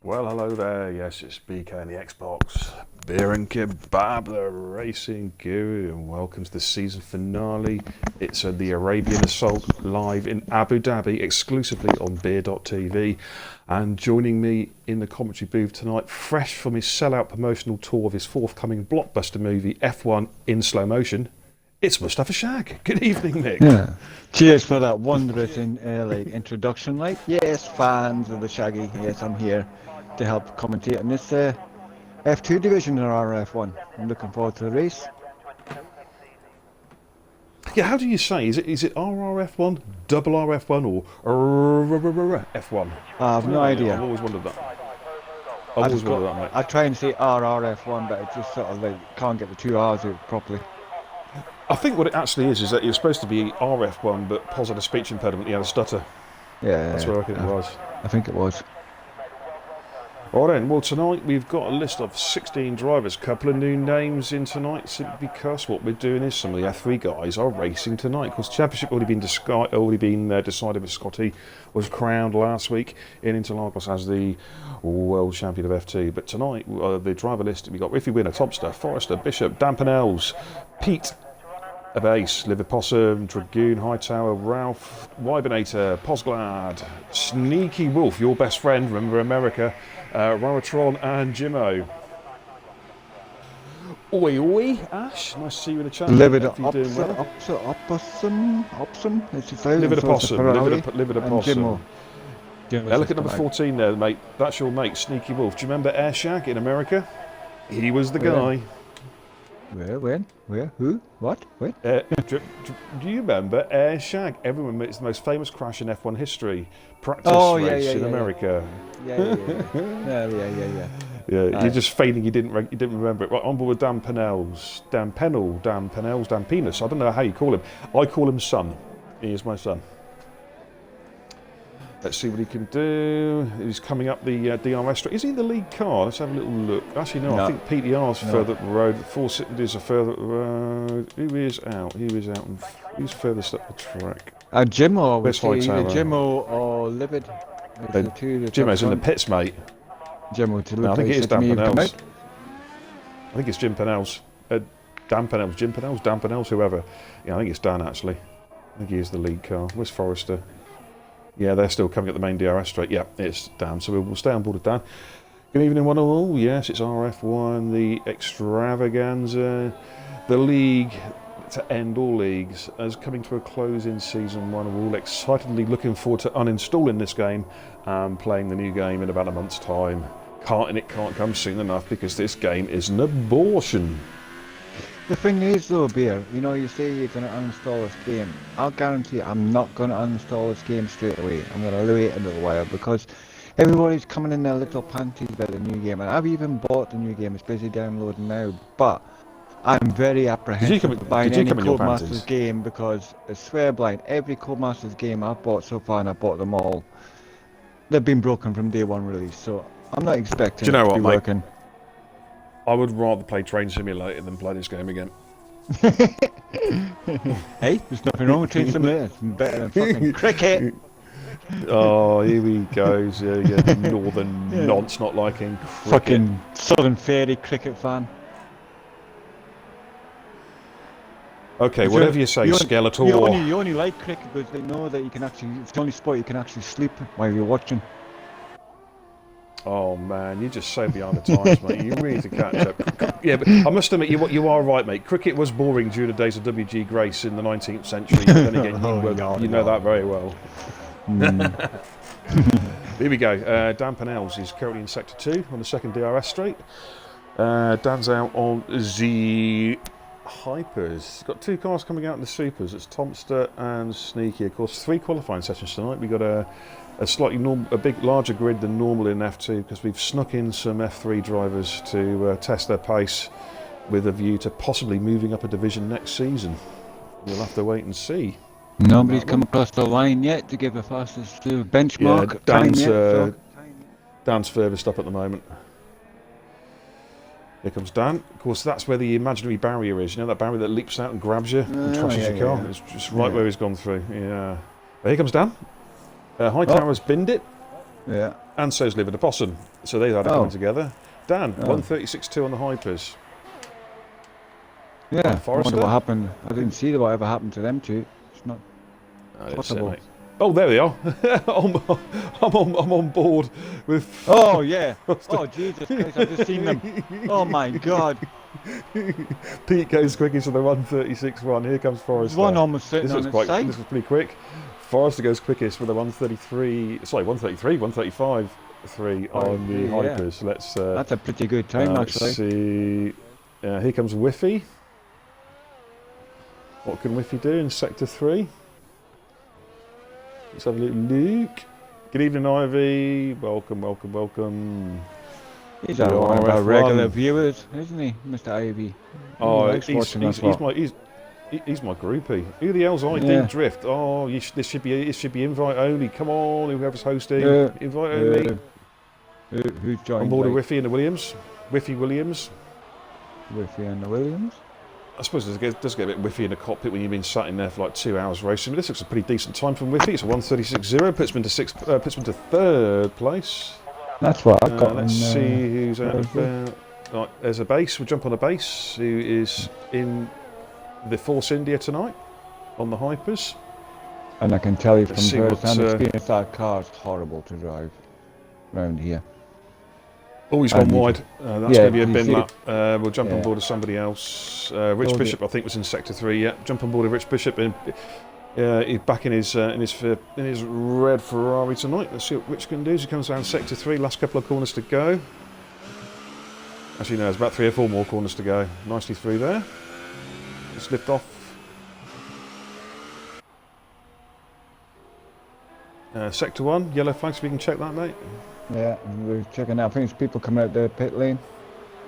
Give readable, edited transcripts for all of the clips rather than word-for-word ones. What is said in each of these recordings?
Well, hello there. Yes, it's BK and the Xbox. Beer and Kebab, the racing guru, and welcome to the season finale. It's the Arabian Assault live in Abu Dhabi, exclusively on Beer.tv. And joining me in the commentary booth tonight, fresh from his sellout promotional tour of his forthcoming blockbuster movie F1 in slow motion, it's Mustafa Shag. Good evening, Mick. Yeah. Cheers for that wondrous introduction. Like, yes, fans of the Shaggy. Yes, I'm here to help commentate on this F2 division or RRF1. I'm looking forward to the race. Yeah, how do you say? Is it RRF1, double RF1, or F1? I have no idea. I've always wondered that. Mate. I try and say RRF1, but it just sort of like can't get the two R's out properly. I think what it actually is that you're supposed to be RF1, but Pos had a speech impediment, he had a stutter. Yeah, that's what I reckon it was. I think it was. All right then, well tonight we've got a list of 16 drivers, couple of new names in tonight simply because what we're doing is some of the F3 guys are racing tonight. Of course, championship already been decided with Scotty, was crowned last week in Interlagos as the world champion of F2. But tonight, the driver list, we've got Riffy Winner, Topster, Forrester, Bishop, Dampenels, Pete, Abase, Liver Possum, Dragoon, Hightower, Ralph, Wybernator, Posglad, Sneaky Wolf, your best friend, remember America, Roratron and Jimmo. Oi, Ash, nice to see you in the chat. Liver the Opossum. It's a Liver the Possum. Look at number 14 there, mate. That's your mate, Sneaky Wolf. Do you remember Air Shag in America? He was the guy. Where? When? Where? Who? What? When? Do you remember Air Shag? Everyone, it's the most famous crash in F1 history. Practice race in America. Yeah. You're just feigning you didn't remember it. Right, on board with Dan Penels. Dan Penis. I don't know how you call him. I call him Son. He is my son. Let's see what he can do. He's coming up the DRS straight. Is he the lead car? Let's have a little look. Actually, no. I think PTR's further up the road. Four Citizens are further up the road. Who is out? Who's furthest up the track? Jimmo. Where's either Jimmo or Livid. Jimmo's in the pits, mate. Jimmo to I think it is Dan Penels. I think it's Jim Penels. Dan Penels, Jim Penels, Dan Penels, whoever. Yeah, I think it's Dan, actually. I think he is the lead car. Where's Forrester? Yeah, they're still coming at the main DRS straight. Yeah, it's Dan. So we'll stay on board with Dan. Good evening, one and all. Yes, it's RF1, the extravaganza, the league to end all leagues, is coming to a close in season one. We're all excitedly looking forward to uninstalling this game and playing the new game in about a month's time. It can't come soon enough because this game is an abortion. The thing is though, Beer, you say you're going to uninstall this game. I'll guarantee you I'm not going to uninstall this game straight away. I'm going to wait a little while because everybody's coming in their little panties about the new game. And I've even bought the new game, it's busy downloading now. But I'm very apprehensive of buying any Codemasters game because I swear blind, every Codemasters game I've bought so far, and I've bought them all, they've been broken from day one release. So I'm not expecting it to be working. I would rather play Train Simulator than play this game again. Hey, there's nothing wrong with Train Simulator. It's better than fucking cricket. Oh, here he goes. Yeah, northern nonce not liking cricket. Fucking Southern Fairy cricket fan. Okay, whatever you say, Skeletor. You only like cricket because they know that it's the only sport you can actually sleep while you're watching. Oh man, you're just so behind the times, mate. You really need to catch up. Yeah, but I must admit, you are right, mate. Cricket was boring during the days of W.G. Grace in the 19th century. But then again, you know that very well. Here we go. Dan Penels is currently in Sector 2 on the second DRS straight. Dan's out on the Hypers. He's got two cars coming out in the Supers. It's Tomster and Sneaky. Of course, 3 qualifying sessions tonight. We've got a big larger grid than normal in F2 because we've snuck in some F3 drivers to test their pace with a view to possibly moving up a division next season. We'll have to wait and see. Nobody's come across the line yet to give a fastest benchmark. Yeah, Dan's furthest up at the moment. Here comes Dan. Of course, that's where the imaginary barrier is. You know, that barrier that leaps out and grabs you and trashes your car? It's just right where he's gone through. Yeah. But here comes Dan. Hightower's binned it. Yeah. And so's Liver the Possum. So they've had it coming together. Dan, 136.2 on the hypers. Yeah, I wonder what happened. I didn't see whatever happened to them two. It's not possible. Oh, there they are. I'm on board with... Oh, yeah. Oh, Jesus Christ, I've just seen them. Oh, my God. Pete goes quickest with the 136.1. Here comes Forrester. One almost sitting on his side. This was pretty quick. Forrester goes quickest with a 135.3 on the hypers. That's a pretty good time, actually. Let's see. Here comes Whiffy. What can Whiffy do in Sector 3? Let's have a little look. Good evening, Ivy. Welcome. He's one of our regular viewers, isn't he, Mr. Ivy? Oh, he's my groupie. Who the hell's ID Drift? Oh, this should be invite only. Come on, whoever's hosting, invite only. Who's joined? On board with Whiffy and the Williams. Whiffy Williams. Whiffy and the Williams. I suppose it does get a bit whiffy in the cockpit when you've been sat in there for like 2 hours racing. But this looks a pretty decent time from Whiffy. It's a 136.0. Puts him into third place. That's what I've got. Let's see who's out there. Right, there's a base. We'll jump on a base who is in the Force India tonight on the hypers. And I can tell you from first-hand experience that car's horrible to drive around here. Oh, he's gone wide. That's going to be a bin lap. We'll jump on board with somebody else. Rich Bishop, I think, was in Sector 3. Yeah, jump on board with Rich Bishop. He's back in his red Ferrari tonight. Let's see what Rich can do. He comes down Sector 3. Last couple of corners to go. Actually, no, there's about 3 or 4 more corners to go. Nicely through there. Let's lift off. Sector 1, yellow flags. If you can check that, mate. Yeah, we're checking out. I think there's people coming out the pit lane.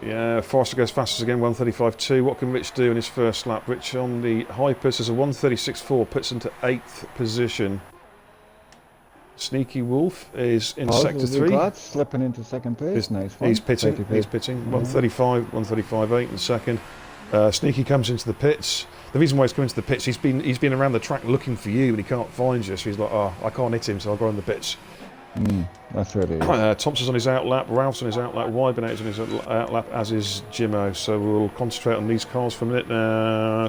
Yeah, Forrester goes fastest again, 135.2. What can Rich do in his first lap? Rich on the hypers is a 136.4, puts into 8th position. Sneaky Wolf is in Sector 3. Slipping into second place. Nice one. He's pitting. 135.8 in second. Sneaky comes into the pits. The reason why he's coming to the pits, he's been around the track looking for you, and he can't find you. So he's like, oh, I can't hit him, so I'll go on the pits. That's what it is. Thompson's on his outlap, Ralph's on his outlap, Wybenet's on his outlap, as is Jimmo. So we'll concentrate on these cars for a minute.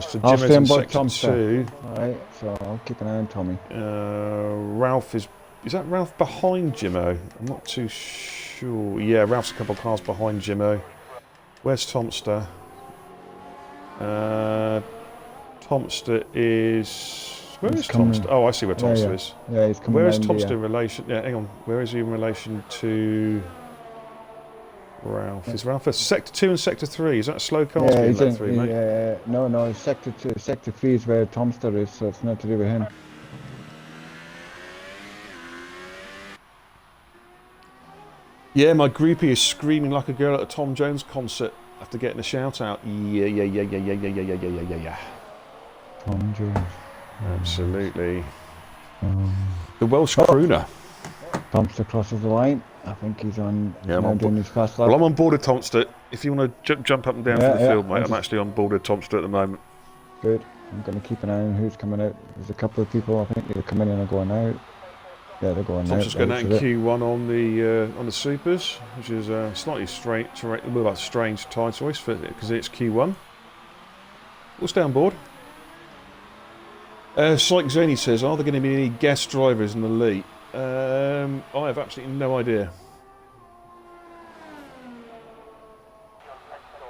So Jimmo's in Sector 2. Alright, so I'll keep an eye on Tommy. Ralph is that Ralph behind Jimmo? I'm not too sure. Yeah, Ralph's a couple of cars behind Jimmo. Where's Tomster? Tomster is... Where is Tomster? Oh, I see where Tomster is. Yeah, he's coming. Where is Tomster in relation... Yeah, hang on. Where is he in relation to Ralph? Is Ralph Sector 2 and Sector 3? Is that slow cars being let through, mate? Yeah, no, Sector 2, Sector 3 is where Tomster is, so it's not to do with him. Yeah, my groupie is screaming like a girl at a Tom Jones concert after getting a shout out. Yeah. Tom Jones. Absolutely. The Welsh crooner. Tomster crosses the line. I think he's on. Yeah, I'm doing his fast lap. Well, I'm on board with Tomster. If you want to jump up and down for the field, mate, I'm actually on board with Tomster at the moment. Good. I'm going to keep an eye on who's coming out. There's a couple of people I think they're coming in and going out. Yeah, they're going out. Tomster's going out in Q1 on the supers, which is slightly strange tie choice because it's Q1. We'll stay on board. Syke Zany says, are there going to be any guest drivers in the league? I have absolutely no idea.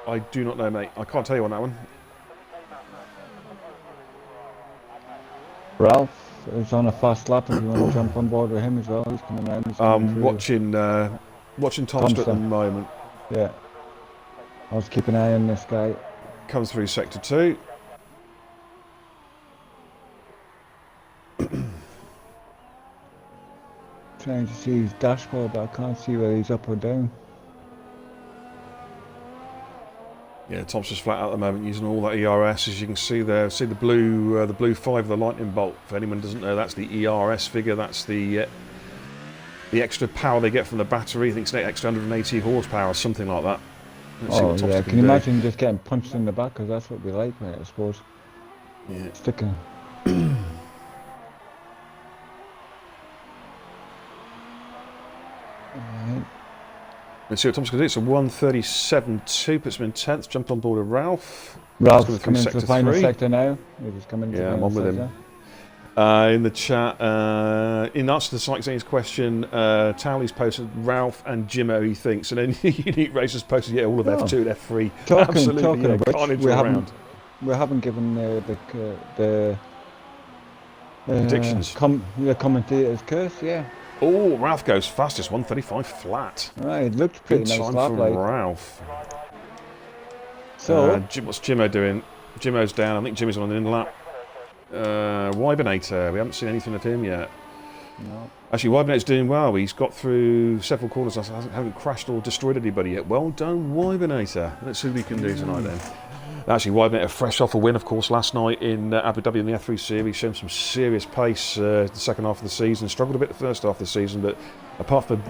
I do not know, mate. I can't tell you on that one. Ralph is on a fast lap if you want to jump on board with him as well. He's coming around. Watching Tomster at the moment. Yeah. I was keeping an eye on this guy. Comes through Sector 2. Trying to see his dashboard, but I can't see whether he's up or down. Yeah, Thompson's flat out at the moment using all that ERS, as you can see there. See the blue 5, the lightning bolt. For anyone who doesn't know, that's the ERS figure. That's the extra power they get from the battery. I think it's an extra 180 horsepower or something like that. Let's see Oh what Thompson yeah, can can you do. imagine just getting punched in the back? Because that's what we like, mate, I suppose. Yeah. Sticking. Alright. Let's see what Thompson can do. It's a 1:37.2, puts him in 10th. Jumped on board of Ralph. Ralph's coming into the final 3. sector now. He's just coming into the Yeah, I'm final on with sector. him. In the chat, in answer to Cyclone's question, Towley's posted Ralph and Jimmo, he thinks, and then Unique Racers posted, yeah, all of F2 and F3. Absolutely, Talking yeah, of which, carnage around. we haven't given the Predictions. the commentator's curse, yeah. Oh, Ralph goes fastest, 1:35 flat. Right, it looked pretty Good nice time lap, for like. Ralph. So, What's Jimmo doing? Jimmo's down. I think Jimmy's on an in lap. Wybernator, we haven't seen anything of him yet. no. Actually, Wybernator's doing well. He's got through several corners. Hasn't crashed or destroyed anybody yet. Well done, Wybernator. Let's see what he can do tonight then. Actually, Wybernator fresh off a win, of course, last night in Abu Dhabi in the F3 Series. Shown some serious pace the second half of the season. Struggled a bit the first half of the season, but apart from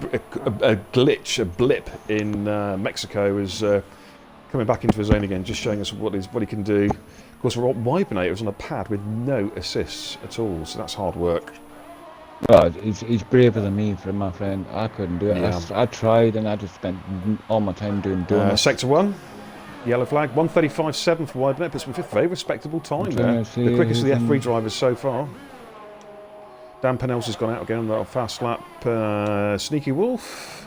a blip in Mexico, is coming back into his own again, just showing us what he can do. Of course, Wybernator was on a pad with no assists at all, so that's hard work. Well, he's braver than me, my friend. I couldn't do it. Yeah. I tried, and I just spent all my time doing donuts. Sector 1, yellow flag, 1:35.7 for Wybernator, puts him in fifth. Very respectable time there. The quickest of the F3 drivers so far. Dan Penels has gone out again on that fast lap. Sneaky Wolf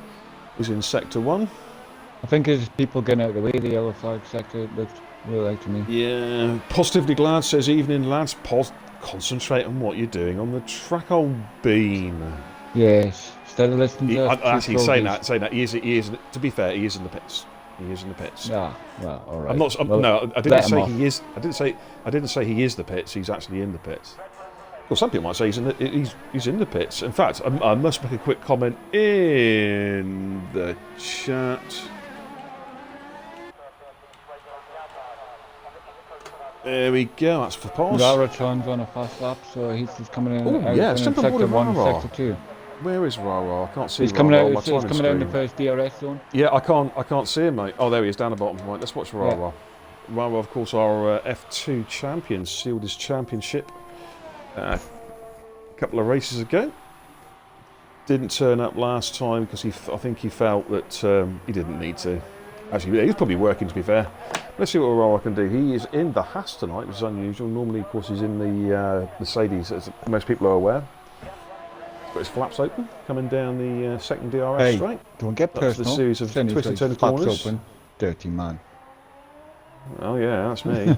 is in sector 1. I think it's people getting out of the way. The yellow flag sector looked really like to me. Yeah, positively glad, says evening lads. Concentrate on what you're doing on the track, old bean. Yes, instead of listening to Actually, saying that, he is. To be fair, he is in the pits. He is in the pits. Yeah, well, all right. I'm not. Well, no, I didn't say off. he is. I didn't say he is the pits. He's actually in the pits. Well, some people might say he's in the pits. In fact, I must make a quick comment in the chat. There we go. That's for pause. RRF1's on a fast lap, so he's just coming in. Oh, out yeah, in jump on sector board 1, RRF. sector 2. Where is Rara? I can't see. He's coming Rara out. on my He's timing coming out in the screen. first DRS zone. Yeah, I can't see him, mate. Oh, there he is, down the bottom. Right, let's watch Rara. Rara, of course, our F2 champion, sealed his championship a couple of races ago. Didn't turn up last time because I think he felt that he didn't need to. Actually, he's probably working, to be fair. Let's see what Rara can do. He is in the Haas tonight, which is unusual. Normally, of course, he's in the Mercedes, as most people are aware. He's got his flaps open, coming down the second DRS straight. Don't get That's the personal. series of Then he's twisted got his turn flaps corners. open. Dirty man. Oh yeah, that's me.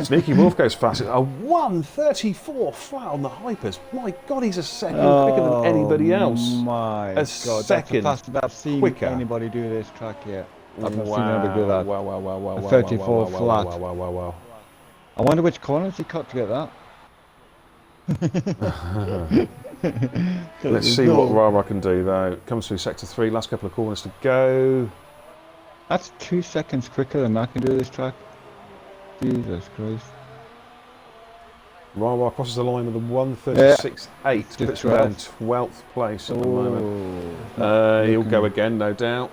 Sneaky Wolf goes fast. A 1:34 flat on the hypers. My God, he's a second quicker than anybody else. My A God, second that's the fastest I've seen quicker. anybody do this track yet. I've not Wow, seen anybody do that. wow, A 34 flat. Wow. I wonder which corners he cut to get that. Let's see what Rara can do though. Comes through sector 3, last couple of corners to go. That's 2 seconds quicker than I can do this track. Jesus Christ. Rara crosses the line with a 1:36.8, puts him down 12th place at the moment. He'll go again, no doubt.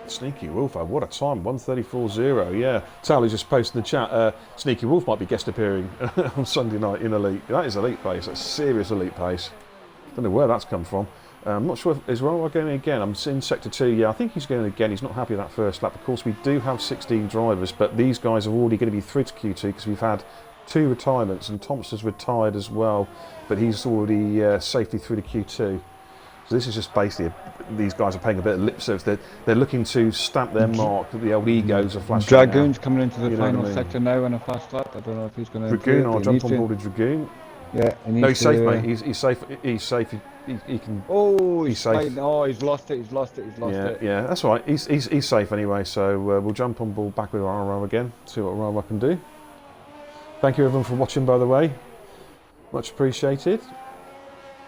Sneaky Wolf, what a time, 1:34.0, yeah. Tally's just posted in the chat, Sneaky Wolf might be guest appearing on Sunday night in Elite. That is elite pace, that's serious elite pace. Don't know where that's come from. I'm not sure if is Rara going again. I'm in sector 2, yeah, I think he's going again. He's not happy with that first lap. Of course, we do have 16 drivers, but these guys are already going to be through to Q2 because we've had 2 retirements, and Thompson's retired as well, but he's already safely through to Q2. So this is just basically, these guys are paying a bit of lip service. They're looking to stamp their mark, that the old egos are flashing. Dragoon's coming into the final what I mean? sector now in a fast lap. I don't know if he's going to... Dragoon, I'll jump on board with Dragoon. Yeah, No, he's safe, mate. He's safe. He's safe. He can. Oh, he's safe. Oh, he's lost it. He's lost it. Yeah, that's all right. He's safe anyway. So we'll jump on board back with Rara again. See what Rara can do. Thank you everyone for watching, by the way. Much appreciated.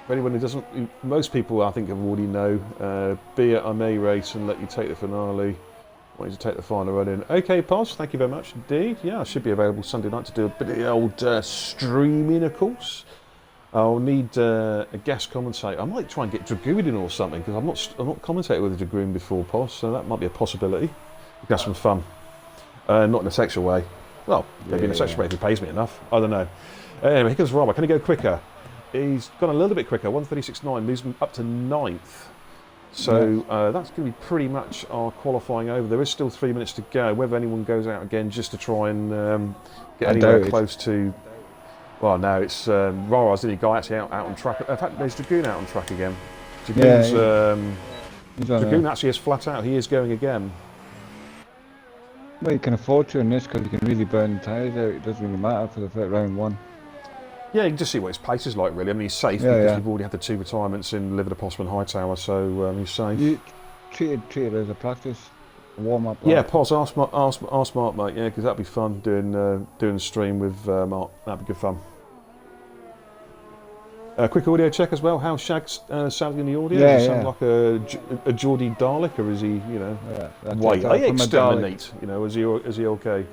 For anyone who doesn't, most people I think have already know. Be it I may race and let you take the finale. Want you to take the final run in. Okay, Pos, thank you very much indeed. Yeah, I should be available Sunday night to do a bit of the old streaming, of course. I'll need a guest commentator. I might try and get Dragoon in or something because I'm not commentated with a Dragoon before, Pos, so that might be a possibility. Have some fun. Not in a sexual way. Well, maybe in a sexual way if he pays me enough. I don't know. Anyway, here comes Robert. Can he go quicker? He's gone a little bit quicker. 1:36.9 moves him up to 9th. So that's going to be pretty much our qualifying over. There is still 3 minutes to go. Whether anyone goes out again just to try and get anywhere close to. Well, no, it's Rara's the only guy actually out on track. In fact, there's Dragoon out on track again. Dragoon's, Dragoon actually is flat out. He is going again. Well, you can afford to in this because you can really burn tyres out. It doesn't really matter for the first round one. Yeah, you can just see what his pace is like, really. I mean, he's safe because we've already had the 2 retirements in Liver, Possum and Hightower, so he's safe. You treat it as a practice, a warm-up. Yeah, Pos, ask Mark, mate, yeah, because that'd be fun doing the stream with Mark. That'd be good fun. Quick audio check as well. How's Shag sounding in the audio? Does he sound like a Geordie Dalek, or is he, wait, I exterminate, is he okay?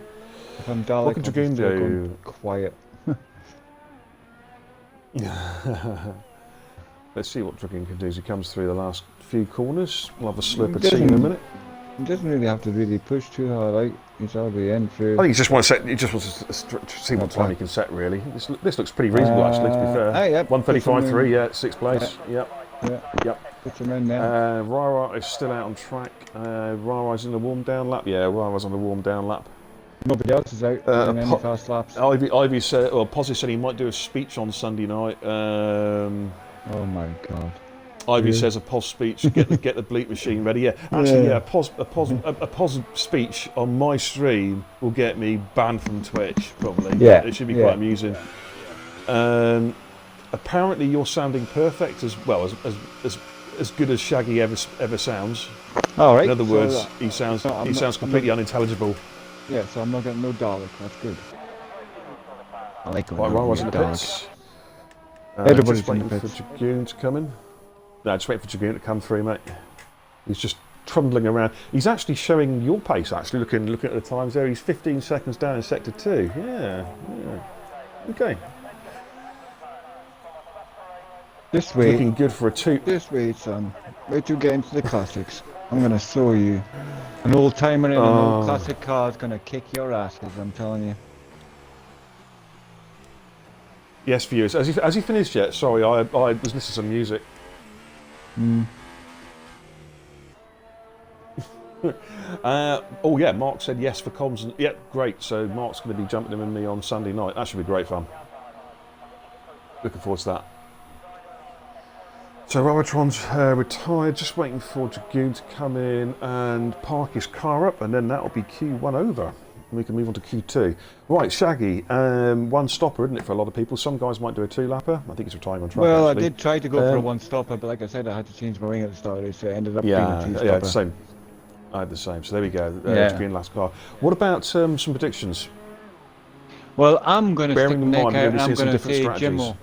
If I'm Dalek, what can Dragoon do? Quiet. Let's see what Dragoon can do as he comes through the last few corners. We'll have a slip at in a minute. He doesn't really have to really push too hard, like he's already in through. I think he just wants to see what time he can set. Really, this looks pretty reasonable actually. To be fair, 1:35.3, yeah, 6th place. Yep. Puts him in there. Rara is still out on track. Rara's in the warm down lap. Yeah, Rara's on the warm down lap. Nobody else is out in any fast laps. Ivy said, or Posy said he might do a speech on Sunday night. Oh my God. Ivy says a Pos speech, get the bleep machine ready. Yeah, actually, a Pos speech on my stream will get me banned from Twitch, probably. Yeah, it should be quite amusing. Apparently, you're sounding perfect as well as good as Shaggy ever sounds. All right. In other words, he sounds completely unintelligible. Yeah, so I'm not getting no Dalek. That's good. I like when Right, Rara's in the pits. Everybody's waiting for Dragoon to come in. No, just waiting for Dragoon to come through, mate. He's just trundling around. He's actually showing your pace, actually, looking at the times there. He's 15 seconds down in Sector 2. Yeah. Okay. This way. Looking good for a 2. This way, son. Wait till you get into the classics. I'm going to show you. An old timer in an old classic car is going to kick your asses, I'm telling you. Yes, viewers. Has he finished yet? Sorry, I was listening to some music. Oh yeah, Mark said yes for comms. And, yeah, great. So Mark's going to be jumping in with me on Sunday night. That should be great fun. Looking forward to that. So Robotron's retired, just waiting for Dragoon to come in and park his car up, and then that'll be Q1 over. And we can move on to Q2. Right, Shaggy, one stopper, isn't it, for a lot of people? Some guys might do a 2-lapper. I think it's retiring on track. Well, actually. I did try to go for a 1-stopper, but like I said, I had to change my wing at the start, so it ended up being a 2-stopper. Yeah, same. I had the same. So there we go. Dragoon last car. What about some predictions? Well, I'm going to stick in neck mind, out, we're and I'm seeing going to some different say strategies. Jimmo.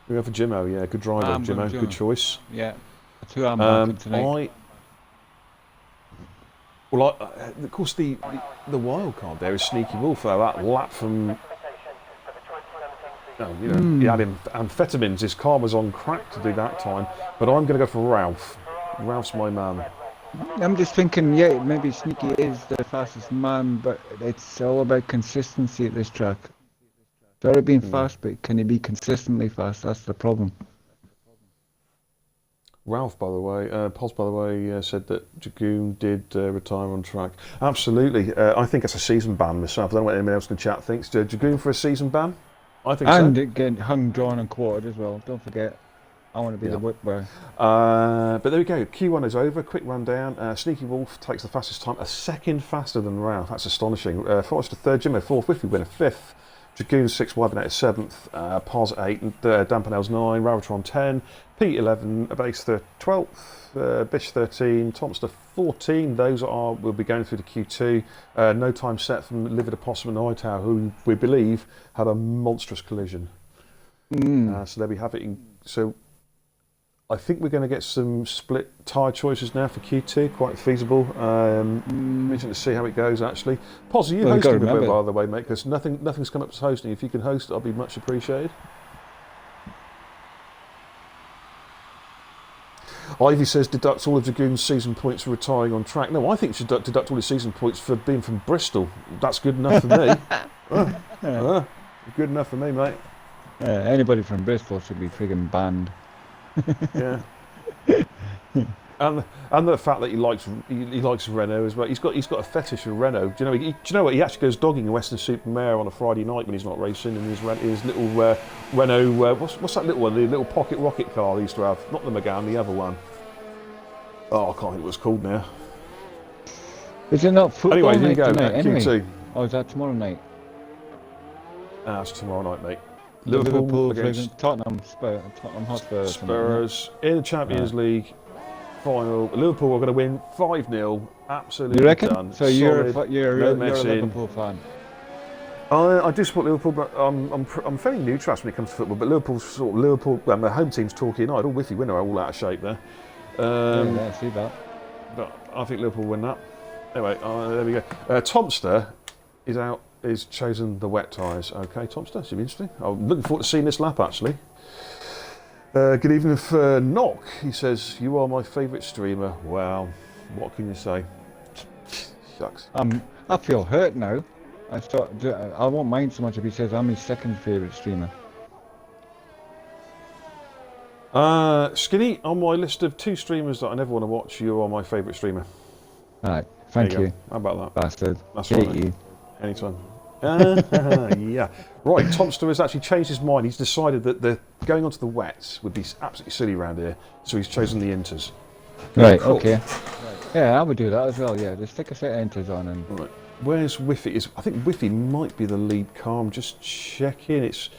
We're going for Jimmo, yeah, good driver, Jimmo, good choice. Yeah, that's who I'm backing tonight. Of course, the wild card there is Sneaky Wolf. That lap from, he had amphetamines. His car was on crack to do that time. But I'm going to go for Ralph. Ralph's my man. I'm just thinking, yeah, maybe Sneaky is the fastest man, but it's all about consistency at this track. It's already been fast, but can he be consistently fast? That's the problem. Ralph, by the way, Pos, by the way, said that Dragoon did retire on track. Absolutely. I think it's a season ban myself. I don't know what anyone else in the chat thinks. Dragoon for a season ban? I think so. And it getting hung, drawn and quartered as well. Don't forget, I want to be the whip boy. But there we go. Q1 is over. Quick rundown. Sneaky Wolf takes the fastest time. A second faster than Ralph. That's astonishing. Forrester third. Jimmo fourth. Whiffy winner fifth. Dragoon 6, Wybernet 7th, Pos 8, and Dampanel's 9, Ravatron 10, Pete 11, Base 12th, Bish 13, Tomster 14. Those will be going through the Q2. No time set from Liver, Possum and Hightower, who we believe had a monstrous collision. So there we have it. So I think we're going to get some split tyre choices now for Q2, quite feasible. Interesting to see how it goes, actually. Pos, are you hosting the bit, by the way, mate? Because nothing's come up as hosting. If you can host, I'll be much appreciated. Ivy says deduct all of Dragoon's season points for retiring on track. No, I think you should deduct all his season points for being from Bristol. That's good enough for me. Good enough for me, mate. Anybody from Bristol should be friggin' banned. Yeah. And the fact that he likes Renault as well. He's got a fetish for Renault. Do you know what? He actually goes dogging in Western-super-Mare on a Friday night when he's not racing in his little Renault. What's that little one? The little pocket rocket car he used to have. Not the Megane, the other one. Oh, I can't think what it's called now. Is it not football anyway, here you go. tonight, anyway? Q2. Oh, is that tomorrow night? It's tomorrow night, mate. Liverpool against Tottenham Hotspur. Spurs in the Champions League final. Liverpool are going to win 5-0. Absolutely You reckon? done. So you're Solid, a no messing. Liverpool fan. I do support Liverpool, but I'm fairly neutral when it comes to football. But the home team's Torquay United, all Whiffy winner, are all out of shape there. Yeah, I see that. But I think Liverpool win that. Anyway, there we go. Tomster is out. Is chosen the wet tyres. Okay, Tomster, should be interesting. I'm looking forward to seeing this lap actually. Good evening for Knock. He says, "You are my favourite streamer." Well, what can you say? Shucks. I feel hurt now. I won't mind so much if he says I'm his second favourite streamer. Skinny, on my list of 2 streamers that I never want to watch, you are my favourite streamer. Alright, thank you. How about that? Bastard. That's Hate right. you. Anytime. Yeah. Right, Tomster has actually changed his mind. He's decided that the going onto the wets would be absolutely silly around here, so he's chosen the Inters. Right, Cool. okay. Yeah, I would do that as well, yeah. Just stick a set of Inters on and... Right. Where's Whiffy? I think Whiffy might be the lead car. I'm just checking. It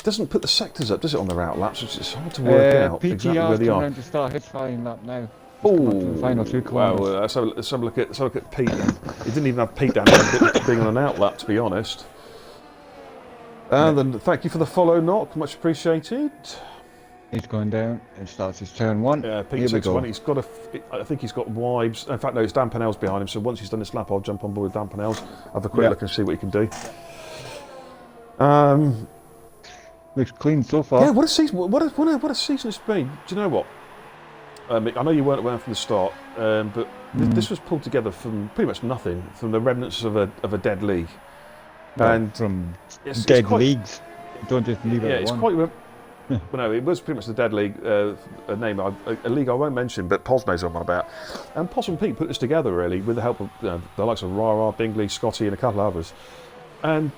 doesn't put the sectors up, does it, on their outlaps? It's hard to work out exactly where they are. around to start his flying lap now. Oh, final 2 kilometres. Well, let's have a look at Pete. He didn't even have Pete down there being on an outlap, to be honest. And then thank you for the follow, Knock. Much appreciated. He's going down. It starts his turn 1. Yeah, Pete takes 1. He's got I think he's got wipes. In fact, no, it's Dan Pennell's behind him. So once he's done this lap, I'll jump on board with Dan Pennell's. Have a quick look and see what he can do. Looks clean so far. Yeah, what a season! What a season it's been. Do you know what? Mick, I know you weren't around from the start, but this was pulled together from pretty much nothing, from the remnants of a dead league. And from it's dead quite, leagues. Don't just leave it at it's one. quite. Well, no, it was pretty much the dead league, a league I won't mention, but Pos knows what I'm on about. And Pos and Pete put this together really with the help of the likes of Rara, Bingley, Scotty, and a couple of others. And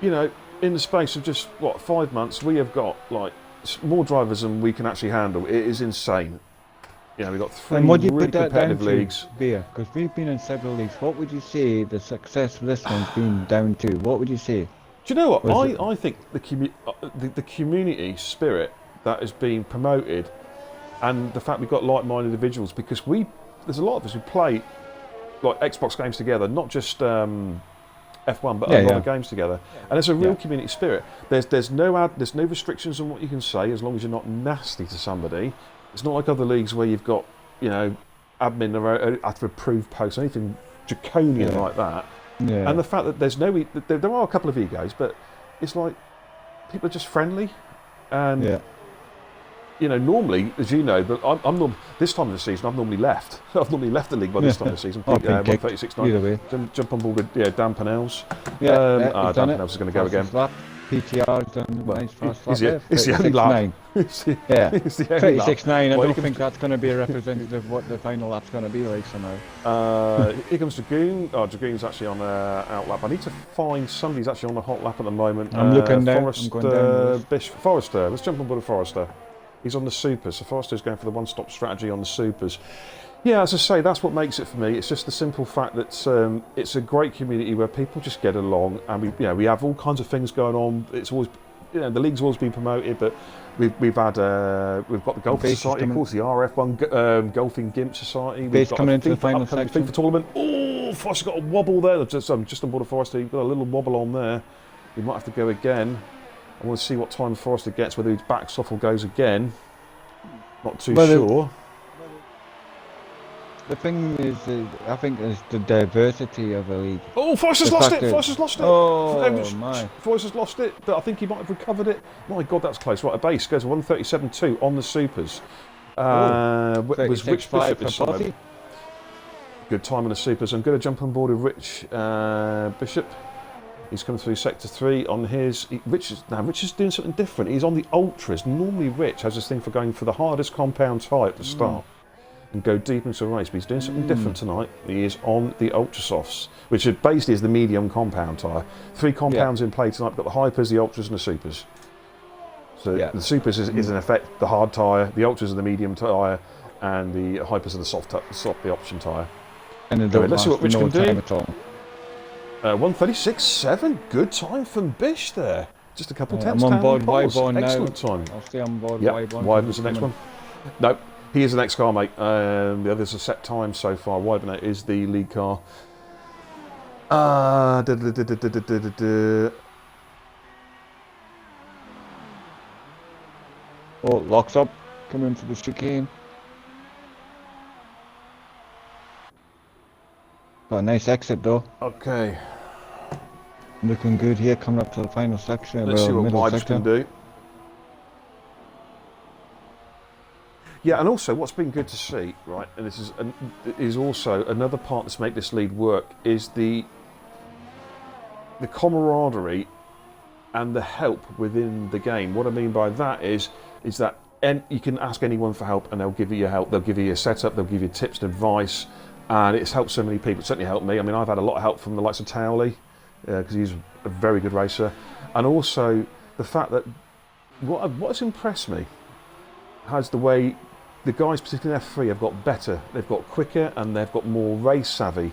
in the space of just 5 months, we have got more drivers than we can actually handle. It is insane. We've got 3 really competitive leagues. Beer, because we've been in several leagues. What would you say the success of this one's been down to? What would you say? Do you know what? I think the community spirit that has been promoted, and the fact we've got like-minded individuals, because there's a lot of us who play Xbox games together, not just F1, but a lot of games together, and there's a real community spirit. There's no restrictions on what you can say as long as you're not nasty to somebody. It's not like other leagues where you've got admin have to approve posts, anything draconian like that. Yeah. And the fact that there are a couple of egos, but it's like people are just friendly, and normally, as you know, but this time of the season I've normally left. I've normally left the league by this time of the season. 136.9. Jump on board with Dan Pennell's. Dan Pennell's is going to go again. PTR's done nice fast lap. It's the only lap. It's the only lap. 36.9. I don't think that's going to be a representative of what the final lap's going to be like somehow. Here comes Dragoon. Dragoon's actually on out lap. I need to find somebody's actually on the hot lap at the moment. I'm looking down. Forrester, I'm going down. Forrester. Let's jump on board with Forrester. He's on the supers. So Forrester's going for the one-stop strategy on the supers. Yeah, as I say, that's what makes it for me. It's just the simple fact that it's a great community where people just get along, and we have all kinds of things going on. It's always, the league's always been promoted, but we've got the Golfing Society, of course, the RRF1 Golfing Gimp Society. We've got coming into the final section. FIFA tournament. Oh, Forrester's got a wobble there. Just on board of Forrester, you've got a little wobble on there. We might have to go again. I want to see what time Forrester gets, whether he backs off or goes again. Not too sure. The thing is, I think, is the diversity of the league. Oh, Forrester's lost it! Forrester's lost it! Oh, my. Forrester's lost it, but I think he might have recovered it. My God, that's close. Right, a base goes to 137.2 on the supers. Was Rich 36.5 Bishop for is somewhere. Posse. Good time on the supers. I'm going to jump on board with Rich Bishop. He's coming through sector 3 on his. Rich is doing something different. He's on the ultras. Normally, Rich has this thing for going for the hardest compound tie at the start and go deep into a race. But he's doing something different tonight. He is on the ultra softs, which basically is the medium compound tyre. 3 compounds in play tonight. We've got the hypers, the ultras, and the supers. So the supers is in effect the hard tyre. The ultras are the medium tyre, and the hypers are the soft the option tyre. And Let's see what Rich can do. time at all. 1:36.7, good time from Bish there. Just a couple of tenths I'm on down. board Pause. Wyborn now. Excellent time. I'll stay on board Yep, Wyborn. Wyborn's the next one. No, he is the next car, mate. The others are set time so far. Wyborn is the lead car. Oh, locks up. Coming into the chicane. Got a nice exit though. Okay, Looking good here, coming up to the final section. let's see what middle Wybs sector. can do. Yeah, and also what's been good to see, right, and this is also another part that's made this lead work, is the camaraderie and the help within the game. What I mean by that is that you can ask anyone for help and they'll give you your help. They'll give you a setup, they'll give you tips and advice, and it's helped so many people. It's certainly helped me. I mean, I've had a lot of help from the likes of Towley, because he's a very good racer, and also the fact that what's impressed me has the way the guys, particularly in F3, have got better. They've got quicker and they've got more race savvy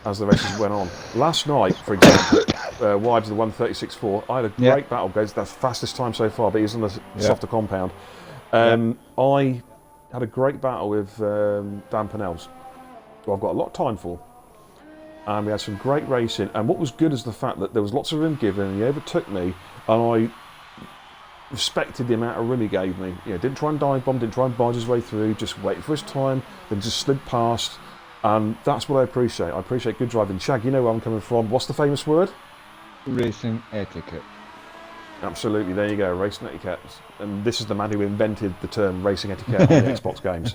as the races went on. Last night, for example, Wybs the 1:36.4. I had a great battle, guys. That's the fastest time so far, but he's on the softer compound. I had a great battle with Dan Pennells, who I've got a lot of time for. And we had some great racing. And what was good is the fact that there was lots of room given, and he overtook me, and I respected the amount of room he gave me. You know, didn't try and dive bomb, didn't try and barge his way through, just waited for his time, then just slid past. And that's what I appreciate. I appreciate good driving. Shag, you know where I'm coming from. What's the famous word? Racing etiquette. Absolutely, there you go, racing etiquette. And this is the man who invented the term racing etiquette on the Xbox games.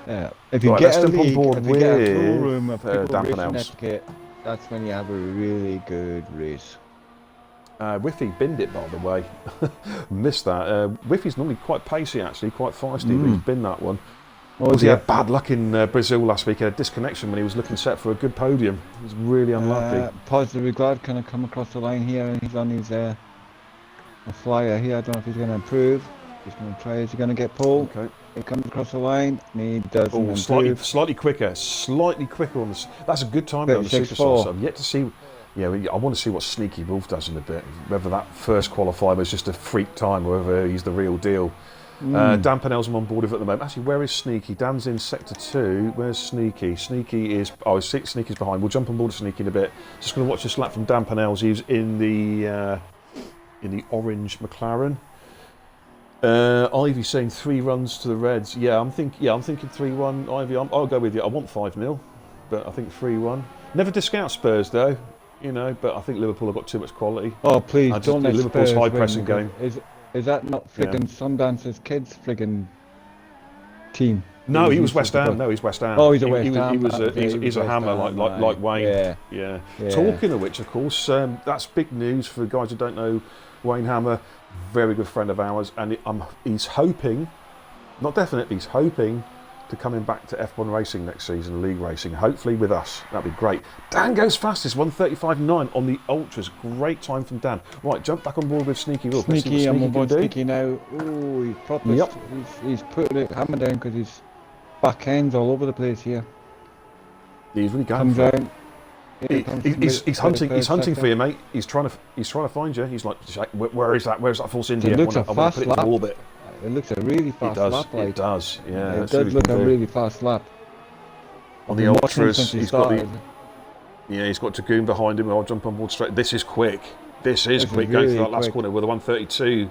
Yeah. If you Right, get a let's jump on league, board if you get a full with, room of people Dan racing Pennells. etiquette, that's when you have a really good race. Whiffy binned it, by the way. Missed that. Whiffy's normally quite pacey, actually, quite feisty, but he's binned that one. He had bad luck in Brazil last week. He had a disconnection when he was looking set for a good podium. He was really unlucky. Positive regard kind of come across the line here, and he's on his a flyer here. I don't know if he's going to improve. He's going to try. Is he going to get pole? Okay. He comes across the line, and he doesn't Oh, improve. slightly quicker on the. That's a good time on the super 36.4. soft. I'm yet to see. Yeah, I want to see what Sneaky Wolf does in a bit. Whether that first qualifier was just a freak time, or whether he's the real deal. Dan Pennells I'm on board with at the moment. Actually, where is Sneaky? Dan's in sector 2. Where's Sneaky? Sneaky is. Oh, Sneaky's behind. We'll jump on board Sneaky in a bit. Just going to watch this lap from Dan Pennells. He's in the orange McLaren. Ivy saying 3 runs to the Reds. I'm thinking 3-1. Ivy, I'll go with you. I want 5-0, but I think 3-1. Never discount Spurs though, you know. But I think Liverpool have got too much quality. Oh please, don't let Liverpool's Spurs high win, pressing game. Is that not friggin' Sundance's kids' friggin' team? No, he was West Ham. No, he's West Ham. Oh, he's a West Ham. He's a hammer like Wayne. Yeah. Talking of which, of course, that's big news for guys who don't know. Wayne Hammer, very good friend of ours, and he's hoping, not definitely, he's hoping to coming back to F1 racing next season, league racing, hopefully with us. That'd be great. Dan goes fastest, 1:35.9 on the ultras. Great time from Dan. Right, jump back on board with Sneaky Wolf. Sneaky, I'm on board Sneaky now. Ooh, he's proper. He's put it hammer down because his back end's all over the place here. He's really going for it. He's hunting for you, mate. He's trying to find you. He's like, where is that? Where's that false India? I want to put it in orbit. It looks a really fast lap. It does. Yeah, it does look a really fast lap. On the ultras, he's got Dragoon behind him. I'll jump on board straight. This is quick. This is quick. Going through that last corner with a 1:32,